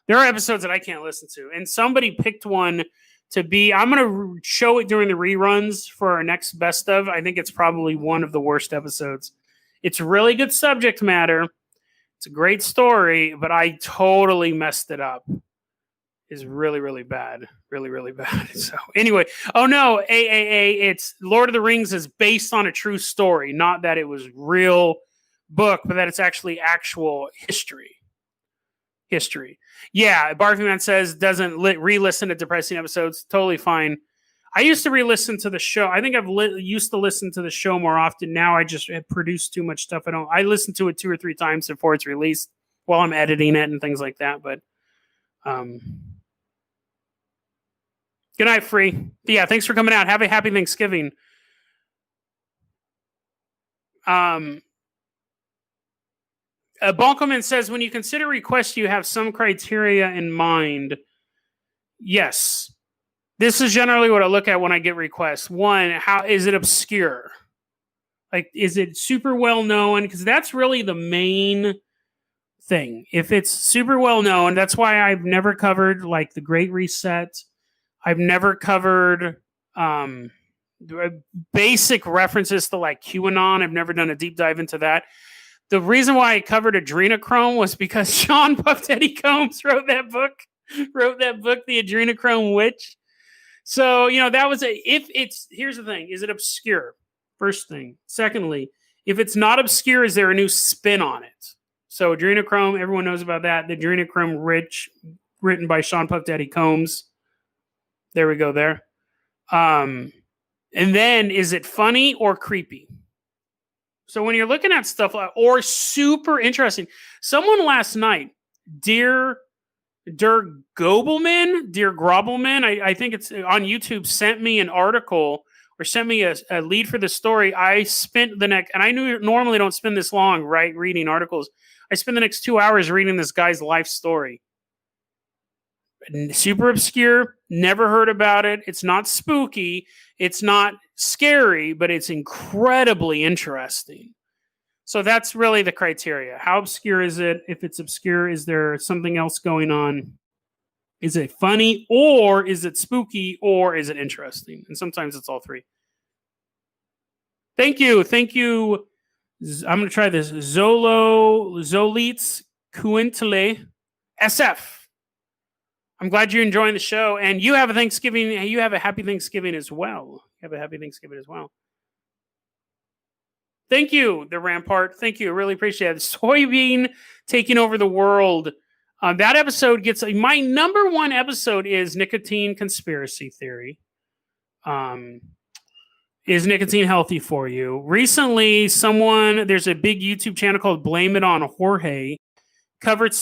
There are episodes that I can't listen to. And somebody picked one to be... I'm going to show it during the reruns for our next best of. I think it's probably one of the worst episodes. It's really good subject matter. It's a great story, but I totally messed it up. Is really, really bad. Really, really bad. So anyway, oh no, it's Lord of the Rings is based on a true story, not that it was real book, but that it's actually actual history. Yeah, Barfy Man says doesn't re-listen to depressing episodes. Totally fine. I used to re-listen to the show. I think I've used to listen to the show more often. Now I just produce too much stuff. I listen to it 2 or 3 times before it's released while I'm editing it and things like that. But good night, Free. Yeah, thanks for coming out. Have a happy Thanksgiving. Bonkoman says, when you consider requests, you have some criteria in mind. Yes. This is generally what I look at when I get requests. One, how is it obscure? Like, is it super well known? Because that's really the main thing. If it's super well known, that's why I've never covered like the Great Reset. I've never covered basic references to like QAnon. I've never done a deep dive into that. The reason why I covered adrenochrome was because Sean Puff Daddy Combs wrote that book, The Adrenochrome Witch. So, that was here's the thing. Is it obscure? First thing. Secondly, if it's not obscure, is there a new spin on it? So adrenochrome, everyone knows about that. The Adrenochrome Witch, written by Sean Puff Daddy Combs. There we go there. And then, is it funny or creepy? So when you're looking at stuff or super interesting, someone last night, Dear Grobelman, I think it's on YouTube, sent me an article or sent me a lead for the story. I spent the next, and I normally don't spend this long, right, reading articles. I spent the next 2 hours reading this guy's life story. super obscure, never heard about it. It's not spooky, it's not scary, but it's incredibly interesting. So that's really the criteria. How obscure is it? If it's obscure, is there something else going on? Is it funny, or is it spooky, or is it interesting? And sometimes it's all three. Thank you. I'm going to try this. Zolitz Quintile SF. I'm glad you're enjoying the show, and you have a Thanksgiving. You have a happy Thanksgiving as well. Thank you, the Rampart. Thank you. I really appreciate it. Soybean taking over the world. That episode gets my number one episode is nicotine conspiracy theory. Is nicotine healthy for you? Recently, there's a big YouTube channel called Blame It on Jorge, covered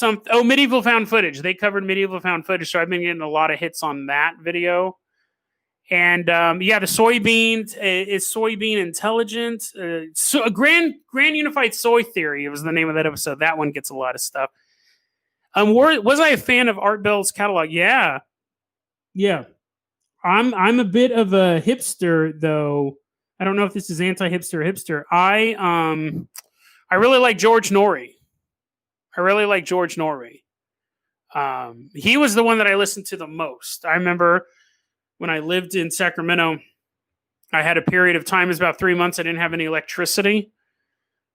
medieval found footage. They covered medieval found footage, so I've been getting a lot of hits on that video. And the soybean is soybean intelligent. So a grand unified soy theory was the name of that episode. That one gets a lot of stuff. Was I a fan of Art Bell's catalog? Yeah. I'm a bit of a hipster, though. I don't know if this is anti-hipster or hipster. I really like George Norrie. He was the one that I listened to the most. I remember when I lived in Sacramento, I had a period of time, it was about 3 months, I didn't have any electricity.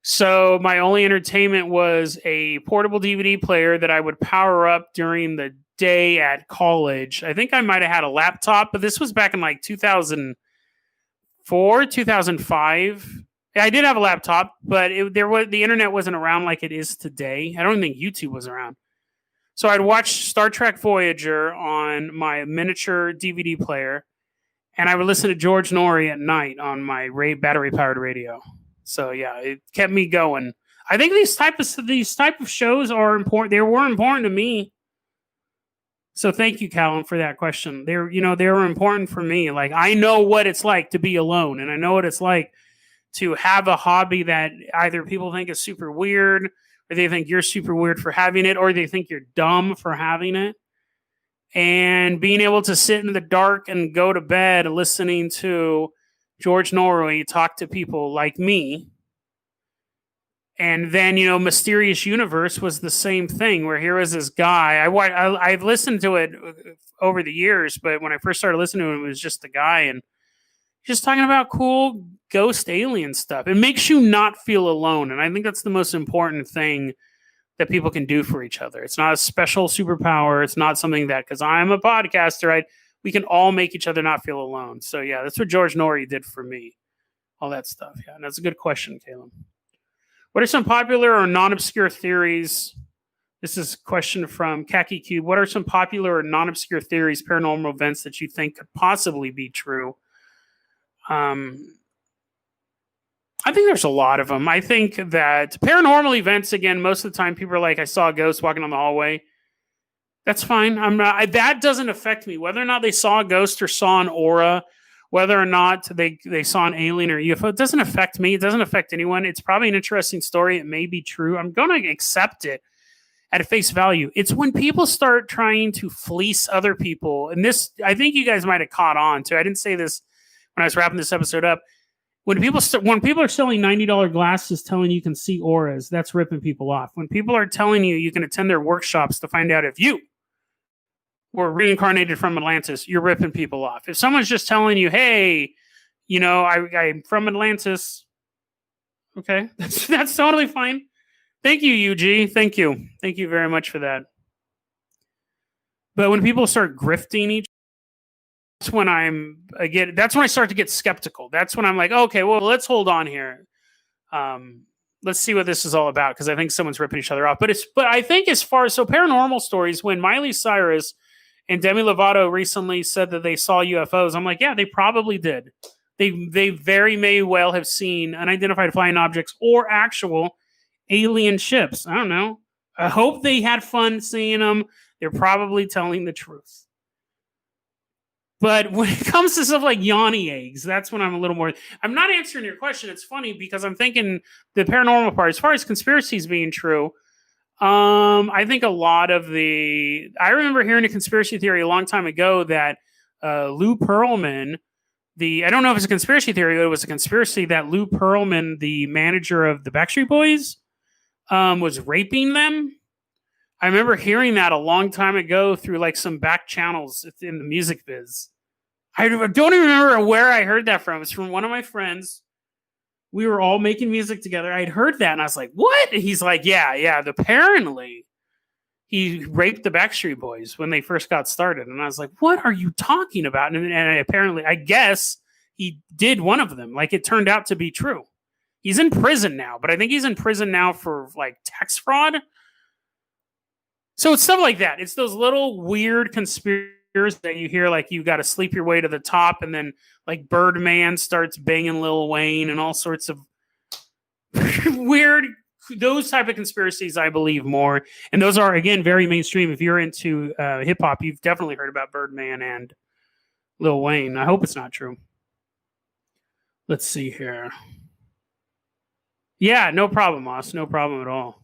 So my only entertainment was a portable DVD player that I would power up during the day at college. I think I might have had a laptop, but this was back in like 2004, 2005. I did have a laptop, but the internet wasn't around like it is today. I don't think YouTube was around. So I'd watch Star Trek Voyager on my miniature DVD player, and I would listen to George Norrie at night on my battery-powered radio. So yeah, it kept me going. I think these type of shows are important. They were important to me. So thank you, Callum, for that question. They were important for me. Like, I know what it's like to be alone, and I know what it's like to have a hobby that either people think is super weird, or they think you're super weird for having it, or they think you're dumb for having it. And being able to sit in the dark and go to bed listening to George Norrie talk to people like me. And then, Mysterious Universe was the same thing, where here was this guy. I've listened to it over the years, but when I first started listening to him, it was just the guy, and just talking about cool ghost alien stuff. It makes you not feel alone, and I think that's the most important thing that people can do for each other. It's not a special superpower. It's not something that, because I'm a podcaster, we can all make each other not feel alone. So yeah, that's what George Norrie did for me. All that stuff. Yeah, and that's a good question, Caleb. What are some popular or non-obscure theories? This is a question from Khaki Cube. What are some popular or non-obscure theories, paranormal events that you think could possibly be true? I think there's a lot of them. I think that paranormal events, again, most of the time people are like, I saw a ghost walking on the hallway. That's fine. That doesn't affect me. Whether or not they saw a ghost or saw an aura, whether or not they saw an alien or UFO, it doesn't affect me. It doesn't affect anyone. It's probably an interesting story. It may be true. I'm going to accept it at face value. It's when people start trying to fleece other people. And this, I think you guys might have caught on to. I didn't say this when I was wrapping this episode up. When people are selling $90 glasses telling you can see auras, that's ripping people off. When people are telling you can attend their workshops to find out if you were reincarnated from Atlantis, you're ripping people off. If someone's just telling you, hey, I'm from Atlantis, okay, that's totally fine. Thank you, UG. Thank you very much for that. But when people start grifting each, that's when I start to get skeptical. That's when I'm like, okay, well, let's hold on here. Let's see what this is all about, because I think someone's ripping each other off. But I think as far as paranormal stories, when Miley Cyrus and Demi Lovato recently said that they saw UFOs, I'm like, yeah, they probably did. They very may well have seen unidentified flying objects or actual alien ships. I don't know. I hope they had fun seeing them. They're probably telling the truth. But when it comes to stuff like yoni eggs, that's when I'm a little more... I'm not answering your question. It's funny because I'm thinking the paranormal part, as far as conspiracies being true, I think a lot of I remember hearing a conspiracy theory a long time ago that Lou Pearlman, I don't know if it's a conspiracy theory, but it was a conspiracy that Lou Pearlman, the manager of the Backstreet Boys, was raping them. I remember hearing that a long time ago through like some back channels in the music biz. I don't even remember where I heard that from. It's from one of my friends. We were all making music together. I'd heard that and I was like, what? And he's like, yeah. Apparently he raped the Backstreet Boys when they first got started. And I was like, what are you talking about? And apparently, I guess he did one of them. Like, it turned out to be true. He's in prison now, but I think he's in prison now for like tax fraud. So it's stuff like that. It's those little weird conspiracies that you hear, like you got to sleep your way to the top, and then like Birdman starts banging Lil Wayne and all sorts of weird, those type of conspiracies I believe more. And those are, again, very mainstream. If you're into hip hop, you've definitely heard about Birdman and Lil Wayne. I hope it's not true. Let's see here. Yeah, no problem, Moss. No problem at all.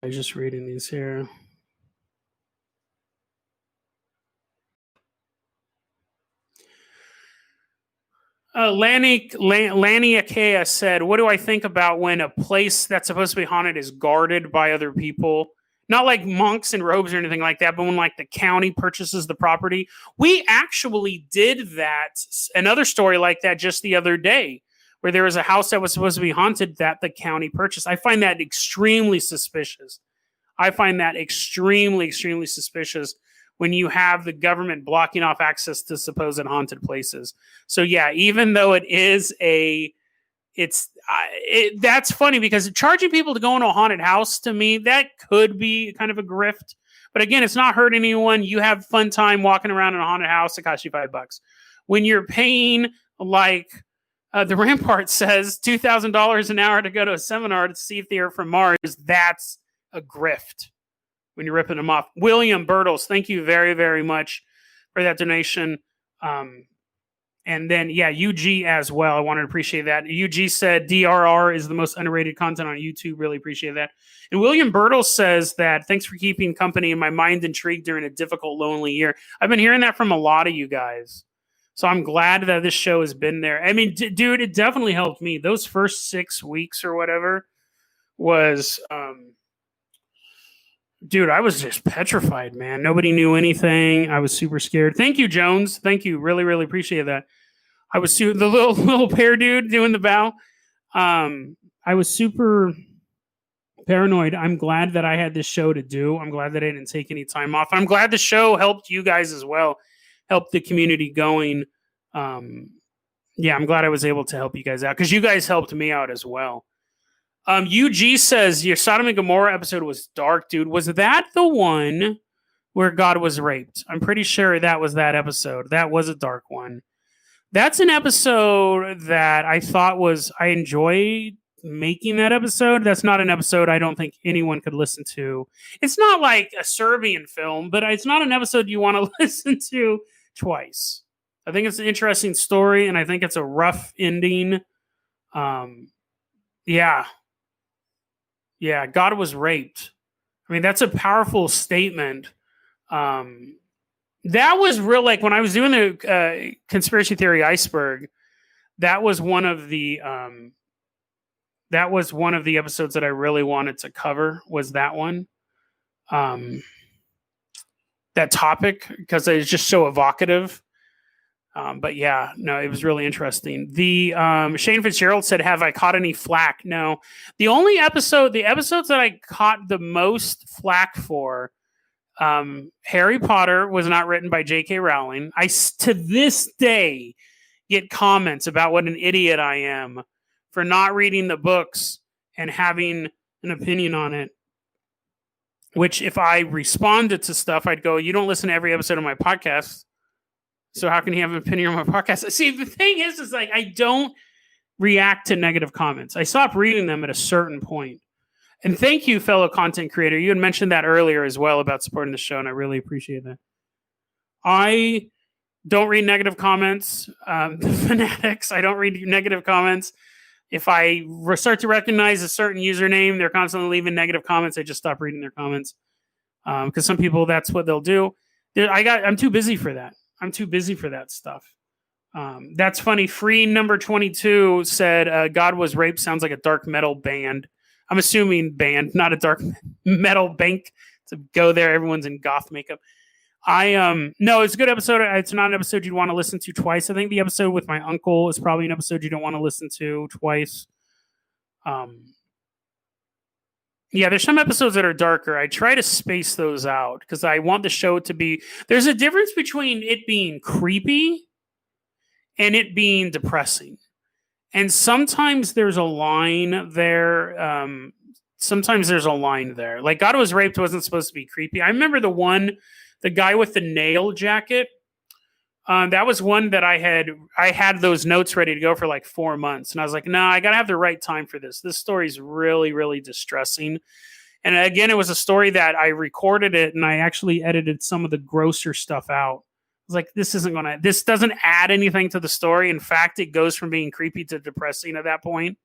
I'm just reading these here. Lanny Akea said, what do I think about when a place that's supposed to be haunted is guarded by other people? Not like monks in robes or anything like that, but when like the county purchases the property. We actually did that, another story like that just the other day, where there was a house that was supposed to be haunted that the county purchased. I find that extremely suspicious. Extremely suspicious when you have the government blocking off access to supposed haunted places. So yeah, even though it is that's funny, because charging people to go into a haunted house, to me, that could be kind of a grift. But again, it's not hurting anyone. You have fun time walking around in a haunted house. It costs you $5. When you're paying, like the Rampart says, $2,000 an hour to go to a seminar to see if they are from Mars, that's a grift when you're ripping them off. William Bertles, thank you very, very much for that donation. And then, yeah, UG as well. I wanted to appreciate that. UG said DRR is the most underrated content on YouTube. Really appreciate that. And William Bertles says that thanks for keeping company and my mind intrigued during a difficult, lonely year. I've been hearing that from a lot of you guys. So I'm glad that this show has been there. I mean, dude, it definitely helped me. Those first 6 weeks or whatever was... dude, I was just petrified, man. Nobody knew anything. I was super scared. Thank you, Jones. Thank you. Really, really appreciate that. I was the little pear dude doing the bow. I was super paranoid. I'm glad that I had this show to do. I'm glad that I didn't take any time off. I'm glad the show helped you guys as well, helped the community going. Yeah, I'm glad I was able to help you guys out, because you guys helped me out as well. UG says your Sodom and Gomorrah episode was dark, dude. Was that the one where God was raped? I'm pretty sure that was that episode. That was a dark one. That's an episode that I thought I enjoyed making that episode. That's not an episode I don't think anyone could listen to. It's not like a Serbian film, but it's not an episode you want to listen to twice. I think it's an interesting story, and I think it's a rough ending. Yeah, God was raped. I mean, that's a powerful statement. That was real. Like when I was doing the conspiracy theory iceberg, that was one of the episodes that I really wanted to cover. Was that one? That topic, because it's just so evocative. But yeah, no, it was really interesting. The Shane Fitzgerald said, have I caught any flack? No. The episodes that I caught the most flack for, Harry Potter was not written by J.K. Rowling. I, to this day, get comments about what an idiot I am for not reading the books and having an opinion on it. Which, if I responded to stuff, I'd go, you don't listen to every episode of my podcast, so how can you have an opinion on my podcast? See, the thing is like, I don't react to negative comments. I stop reading them at a certain point. And thank you, fellow content creator. You had mentioned that earlier as well about supporting the show, and I really appreciate that. I Don't read negative comments. The fanatics, I don't read negative comments. If I start to recognize a certain username, they're constantly leaving negative comments. I just stop reading their comments. Because some people, that's what they'll do. I'm too busy for that. I'm too busy for that stuff. That's funny. Free number 22 said, God Was Raped sounds like a dark metal band. I'm assuming band, not a dark metal bank. To go there, everyone's in goth makeup. No, it's a good episode. It's not an episode you'd want to listen to twice. I think the episode with my uncle is probably an episode you don't want to listen to twice. Yeah, there's some episodes that are darker. I try to space those out because I want the show to be... There's a difference between it being creepy and it being depressing. And sometimes there's a line there. Like God Was Raped wasn't supposed to be creepy. I remember the guy with the nail jacket. That was one that I had those notes ready to go for like 4 months. And I was like, no, I got to have the right time for this. This story's really, really distressing. And again, it was a story that I recorded it and I actually edited some of the grosser stuff out. I was like, this doesn't add anything to the story. In fact, it goes from being creepy to depressing at that point.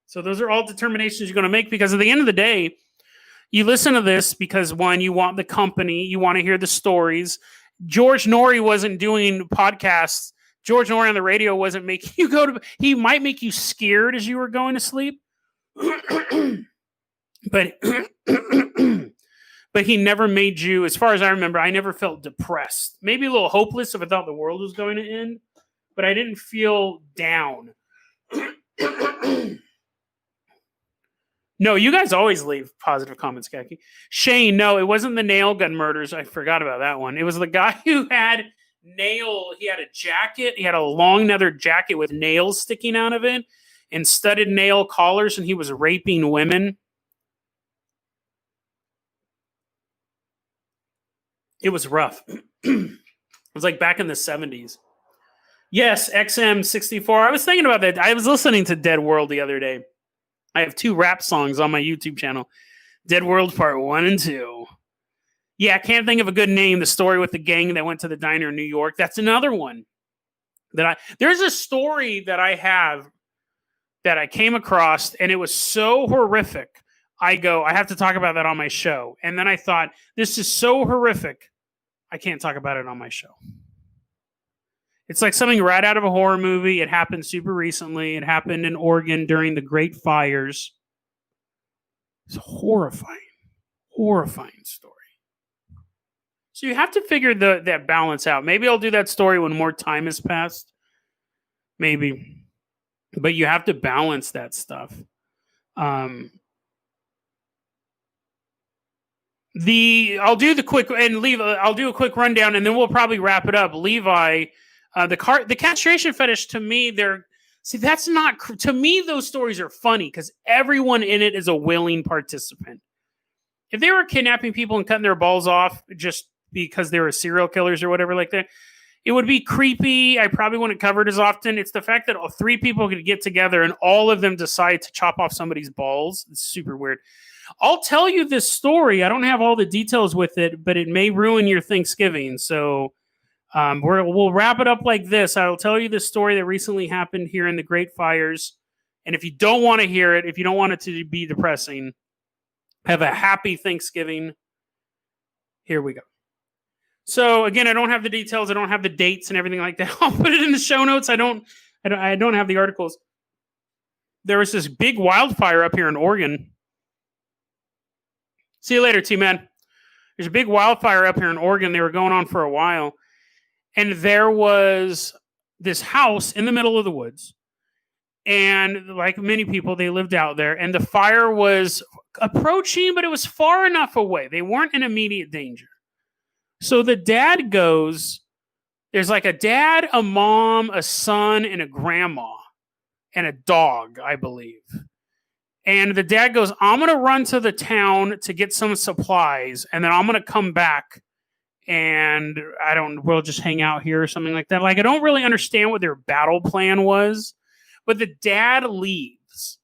So those are all determinations you're going to make, because at the end of the day, you listen to this because, one, you want the company, you want to hear the stories. George Norrie wasn't doing podcasts. George Norrie on the radio wasn't making you he might make you scared as you were going to sleep. But he never made you, as far as I remember, I never felt depressed. Maybe a little hopeless if I thought the world was going to end, but I didn't feel down. No, you guys always leave positive comments, Kaki. Shane, no, it wasn't the nail gun murders. I forgot about that one. It was the guy who had he had a jacket. He had a long leather jacket with nails sticking out of it and studded nail collars, and he was raping women. It was rough. It was like back in the 70s. Yes, XM64. I was thinking about that. I was listening to Dead World the other day. I have 2 rap songs on my YouTube channel. Dead World Part 1 and 2. Yeah, I can't think of a good name. The story with the gang that went to the diner in New York. That's another one. There's a story that I have that I came across, and it was so horrific. I have to talk about that on my show. And then I thought, this is so horrific, I can't talk about it on my show. It's like something right out of a horror movie. It happened super recently. It happened in Oregon during the Great Fires. It's a horrifying story. So you have to figure that balance out. Maybe I'll do that story when more time has passed. Maybe. But you have to balance that stuff. I'll do a quick rundown, and then we'll probably wrap it up. Levi, the castration fetish, to me, that's not, to me, those stories are funny because everyone in it is a willing participant. If they were kidnapping people and cutting their balls off just because they were serial killers or whatever like that, it would be creepy. I probably wouldn't cover it as often. It's the fact that 3 people could get together and all of them decide to chop off somebody's balls. It's super weird. I'll tell you this story. I don't have all the details with it, but it may ruin your Thanksgiving. So we'll wrap it up like this. I'll tell you this story that recently happened here in the Great Fires. And if you don't want to hear it, if you don't want it to be depressing, have a happy Thanksgiving. Here we go. So again, I don't have the details. I don't have the dates and everything like that. I'll put it in the show notes. I don't have the articles. There was this big wildfire up here in Oregon. See you later, T-Man. There's a big wildfire up here in Oregon. They were going on for a while. And there was this house in the middle of the woods. And like many people, they lived out there. And the fire was approaching, but it was far enough away. They weren't in immediate danger. So the dad goes, there's like a dad, a mom, a son, and a grandma. And a dog, I believe. And the dad goes, I'm going to run to the town to get some supplies, and then I'm going to come back, and we'll just hang out here or something like that. Like, I don't really understand what their battle plan was, but the dad leaves.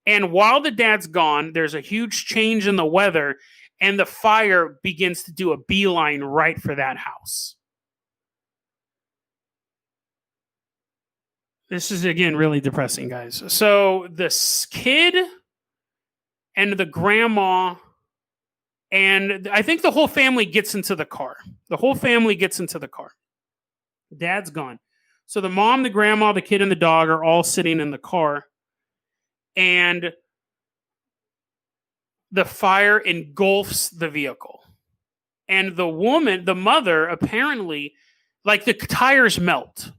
And while the dad's gone, there's a huge change in the weather, and the fire begins to do a beeline right for that house. This is, again, really depressing, guys. So this kid and the grandma, and I think the whole family gets into the car. The whole family gets into the car. Dad's gone. So the mom, the grandma, the kid, and the dog are all sitting in the car. And the fire engulfs the vehicle. And the woman, the mother, apparently, like, the tires melt.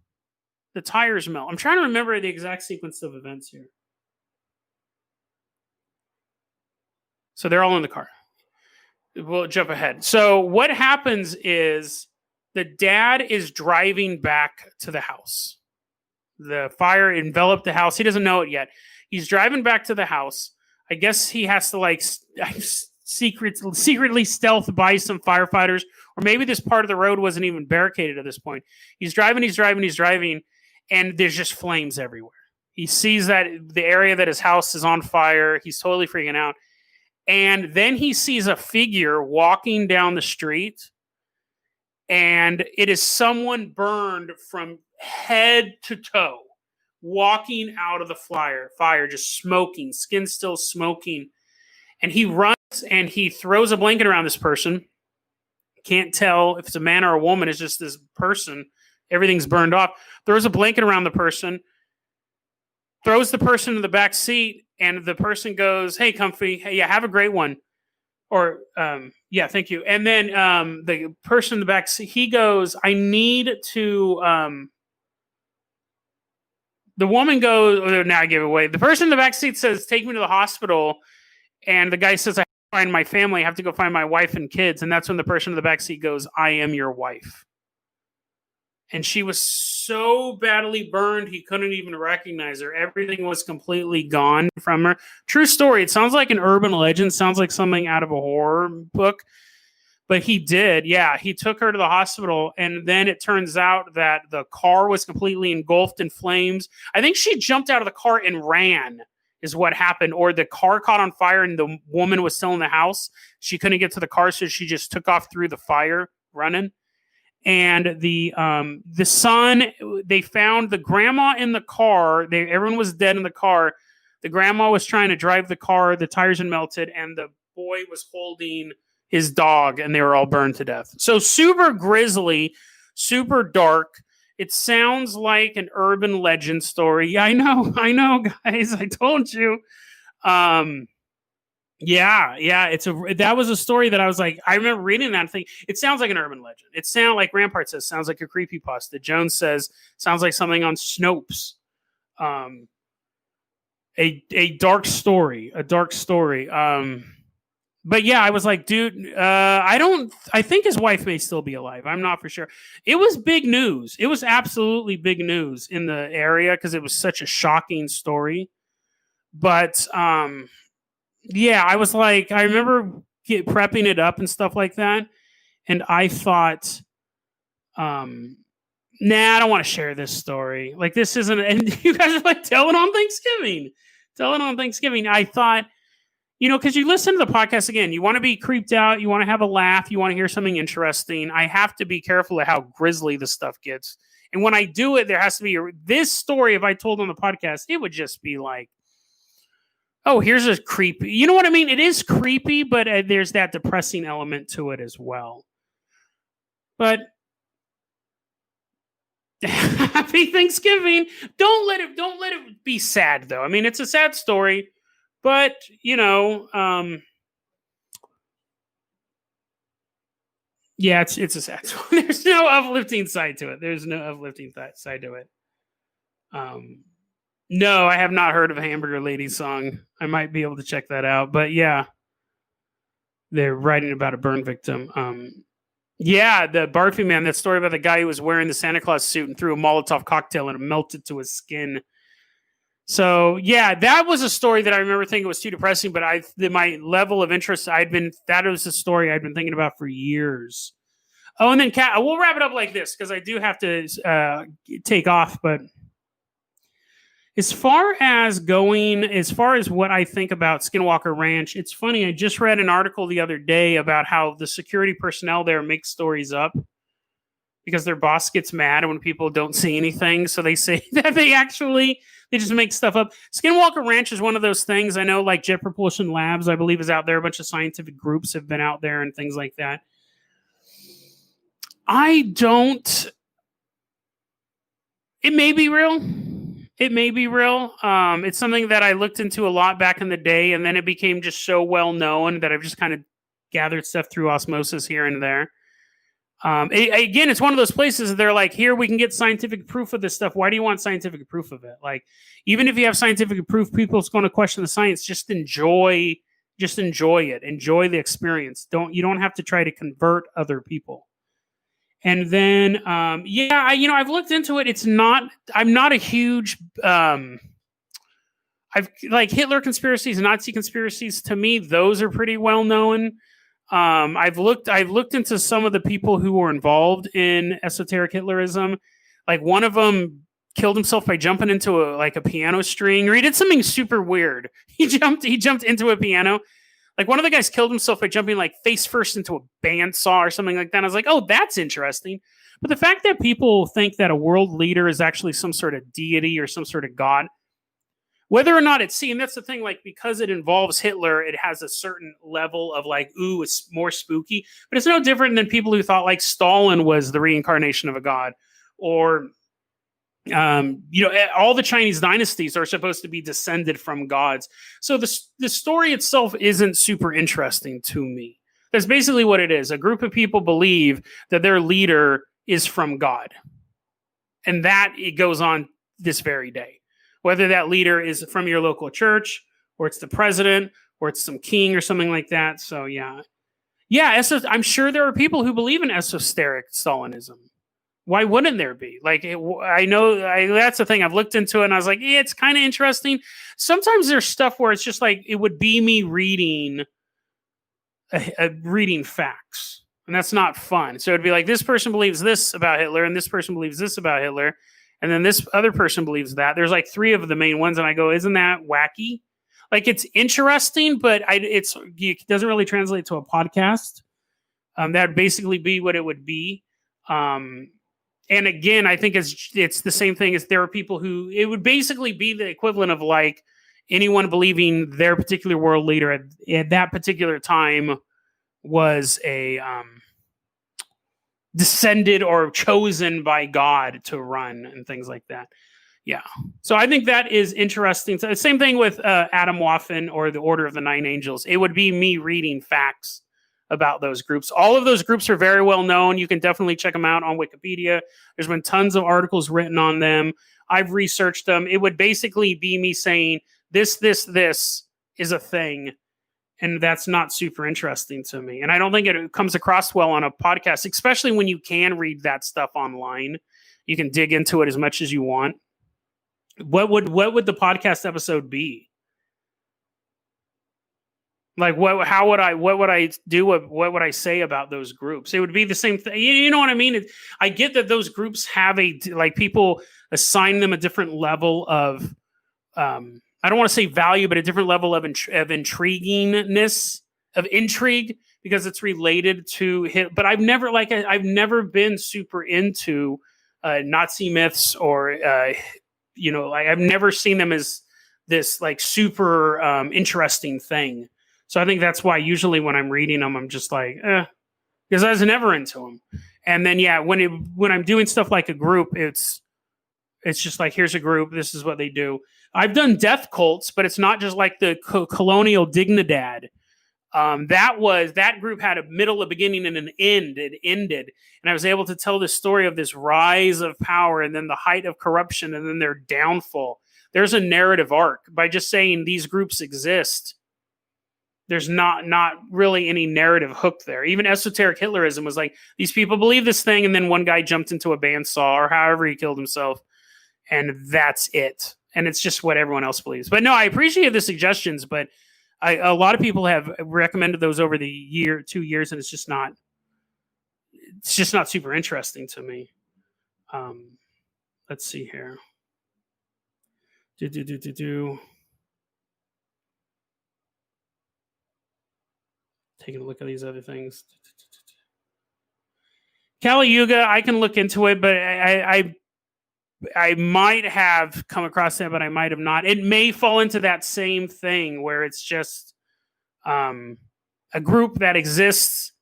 The tires melt. I'm trying to remember the exact sequence of events here. So they're all in the car. We'll jump ahead. So what happens is the dad is driving back to the house. The fire enveloped the house. He doesn't know it yet. He's driving back to the house. I guess he has to, like, secretly stealth by some firefighters, or maybe this part of the road wasn't even barricaded at this point. He's driving, and there's just flames everywhere. He sees that the area that his house is on fire. He's totally freaking out. And then he sees a figure walking down the street, and it is someone burned from head to toe, walking out of the fire, just smoking, skin still smoking. And he runs and he throws a blanket around this person. Can't tell if it's a man or a woman. It's just this person. Everything's burned off. Throws a blanket around the person, throws the person in the back seat, and the person goes, "Hey, comfy. Hey, yeah, have a great one." Or, yeah, thank you. And then the person in the back seat, he goes, "I need to..." The woman goes, oh, now I give it away. The person in the back seat says, "Take me to the hospital." And the guy says, "I have to find my family. I have to go find my wife and kids." And that's when the person in the back seat goes, "I am your wife." And she was so badly burned, he couldn't even recognize her. Everything was completely gone from her. True story. It sounds like an urban legend. Sounds like something out of a horror book. But he did. Yeah, he took her to the hospital. And then it turns out that the car was completely engulfed in flames. I think she jumped out of the car and ran is what happened. Or the car caught on fire and the woman was still in the house. She couldn't get to the car, so she just took off through the fire running. And the son, they found the grandma in the car. Everyone was dead in the car. The grandma was trying to drive the car. The tires had melted, and the boy was holding his dog, and they were all burned to death. So super grisly, super dark. It sounds like an urban legend story. Yeah, I know, guys. I told you. Yeah. That was a story that I was like, I remember reading that thing. It sounds like an urban legend. It sounds like Rampart says, sounds like a creepypasta. Jones says, sounds like something on Snopes. A dark story. But yeah, I was like, dude, I think his wife may still be alive. I'm not for sure. It was big news. It was absolutely big news in the area because it was such a shocking story. But, yeah, I was like, I remember prepping it up and stuff like that. And I thought, nah, I don't want to share this story. Like, this isn't, and you guys are like, tell it on Thanksgiving. I thought, because you listen to the podcast again, you want to be creeped out, you want to have a laugh, you want to hear something interesting. I have to be careful of how grisly this stuff gets. And when I do it, there has to be this story. If I told on the podcast, it would just be like, oh, here's a creepy. You know what I mean? It is creepy, but there's that depressing element to it as well. But happy Thanksgiving. Don't let it be sad, though. I mean, it's a sad story, but yeah, it's a sad story. There's no uplifting side to it. No, I have not heard of a Hamburger Lady song. I might be able to check that out. But yeah, they're writing about a burn victim. Yeah, the Barfy Man, that story about the guy who was wearing the Santa Claus suit and threw a Molotov cocktail and it melted to his skin. So yeah, that was a story that I remember thinking was too depressing, but my level of interest, that was a story I'd been thinking about for years. Oh, and then we'll wrap it up like this because I do have to take off, but as far as what I think about Skinwalker Ranch, it's funny. I just read an article the other day about how the security personnel there make stories up. because their boss gets mad when people don't see anything. So they say that they just make stuff up. Skinwalker Ranch is one of those things. I know, like Jet Propulsion Labs, I believe, is out there. A bunch of scientific groups have been out there and things like that. It may be real. It may be real. It's something that I looked into a lot back in the day, and then it became just so well known that I've just kind of gathered stuff through osmosis here and there. Again, it's one of those places that they're like, here, we can get scientific proof of this stuff. Why do you want scientific proof of it? Like, even if you have scientific proof, people's going to question the science. Just enjoy it. Enjoy the experience. You don't have to try to convert other people. And then, I've looked into it. I'm not a huge, I've like Hitler conspiracies, Nazi conspiracies. To me, those are pretty well known. I've looked into some of the people who were involved in esoteric Hitlerism. Like, one of them killed himself by jumping into a piano string, or he did something super weird. He jumped into a piano. Like, one of the guys killed himself by jumping like face first into a bandsaw or something like that. And I was like, oh, that's interesting. But the fact that people think that a world leader is actually some sort of deity or some sort of god, whether or not it's seen, that's the thing, like, because it involves Hitler, it has a certain level of like, ooh, it's more spooky. But it's no different than people who thought like Stalin was the reincarnation of a god, or all the Chinese dynasties are supposed to be descended from gods. So the story itself isn't super interesting to me. That's basically what it is. A group of people believe that their leader is from God. And that it goes on this very day. Whether that leader is from your local church, or it's the president, or it's some king or something like that. So yeah. Yeah, I'm sure there are people who believe in esoteric Stalinism. Why wouldn't there be? Like, that's the thing. I've looked into it and I was like, yeah, it's kind of interesting. Sometimes there's stuff where it's just like, it would be me reading reading facts, and that's not fun. So it'd be like, this person believes this about Hitler, and this person believes this about Hitler, and then this other person believes that. There's like three of the main ones, and I go, isn't that wacky? Like, it's interesting, but it doesn't really translate to a podcast. That would basically be what it would be. And again, I think it's the same thing as there are people who, it would basically be the equivalent of like anyone believing their particular world leader at that particular time was a descended or chosen by God to run and things like that. Yeah. So I think that is interesting. So same thing with Adam Waffen or the Order of the Nine Angels. It would be me reading facts about those groups. All of those groups are very well known. You can definitely check them out on Wikipedia. There's been tons of articles written on them. I've researched them. It would basically be me saying this is a thing, and that's not super interesting to me. And I don't think it comes across well on a podcast, especially when you can read that stuff online. You can dig into it as much as you want. What would the podcast episode be? Like, what would I do? What would I say about those groups? It would be the same thing. You know what I mean? I get that those groups have people assign them a different level of, I don't want to say value, but a different level of intriguingness, of intrigue, because it's related to him. But I've never been super into Nazi myths, or I've never seen them as this like super interesting thing. So I think that's why usually when I'm reading them, I'm just like, because I was never into them. And then, yeah, when I'm doing stuff like a group, it's just like, here's a group. This is what they do. I've done death cults, but it's not just like the colonial Dignidad. That group had a middle, a beginning, and an end. It ended. And I was able to tell the story of this rise of power and then the height of corruption and then their downfall. There's a narrative arc. By just saying these groups exist, there's not really any narrative hook there. Even esoteric Hitlerism was like, these people believe this thing, and then one guy jumped into a bandsaw or however he killed himself, and that's it. And it's just what everyone else believes. But no, I appreciate the suggestions, but a lot of people have recommended those over the 2 years, and it's just not super interesting to me. Let's see here. Taking a look at these other things. Kali Yuga, I can look into it, but I might have come across that, but I might have not. It may fall into that same thing where it's just a group that exists.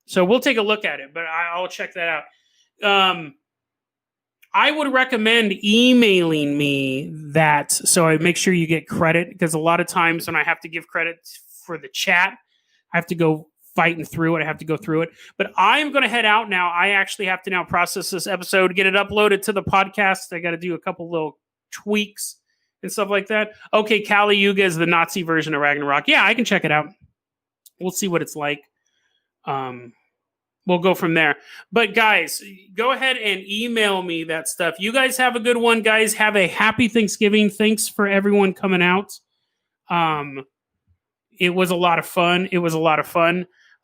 So we'll take a look at it, but I'll check that out. I would recommend emailing me that so I make sure you get credit, because a lot of times when I have to give credit for the chat, I have to go fighting through it. I have to go through it. But I'm going to head out now. I actually have to now process this episode, get it uploaded to the podcast. I got to do a couple little tweaks and stuff like that. Okay, Kali Yuga is the Nazi version of Ragnarok. Yeah, I can check it out. We'll see what it's like. We'll go from there. But guys, go ahead and email me that stuff. You guys have a good one, guys. Have a happy Thanksgiving. Thanks for everyone coming out. It was a lot of fun.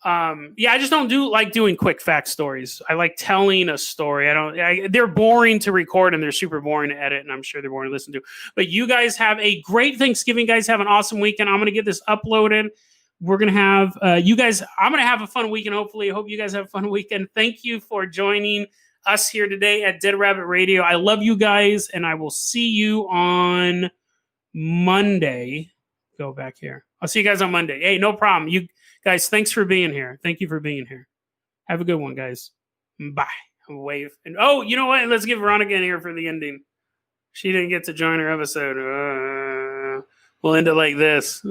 Yeah, I just don't like doing quick fact stories. I like telling a story. They're boring to record and they're super boring to edit, and I'm sure they're boring to listen to. But you guys have a great Thanksgiving, guys. Have an awesome weekend. I'm going to get this uploaded. We're going to have I'm going to have a fun weekend, hopefully. I hope you guys have a fun weekend. Thank you for joining us here today at Dead Rabbit Radio. I love you guys, and I will see you on Monday. Go back here. I'll see you guys on Monday. Hey, no problem. You guys, thanks for being here. Thank you for being here. Have a good one, guys. Bye. Wave. And oh, you know what? Let's get Veronica in here for the ending. She didn't get to join her episode. We'll end it like this.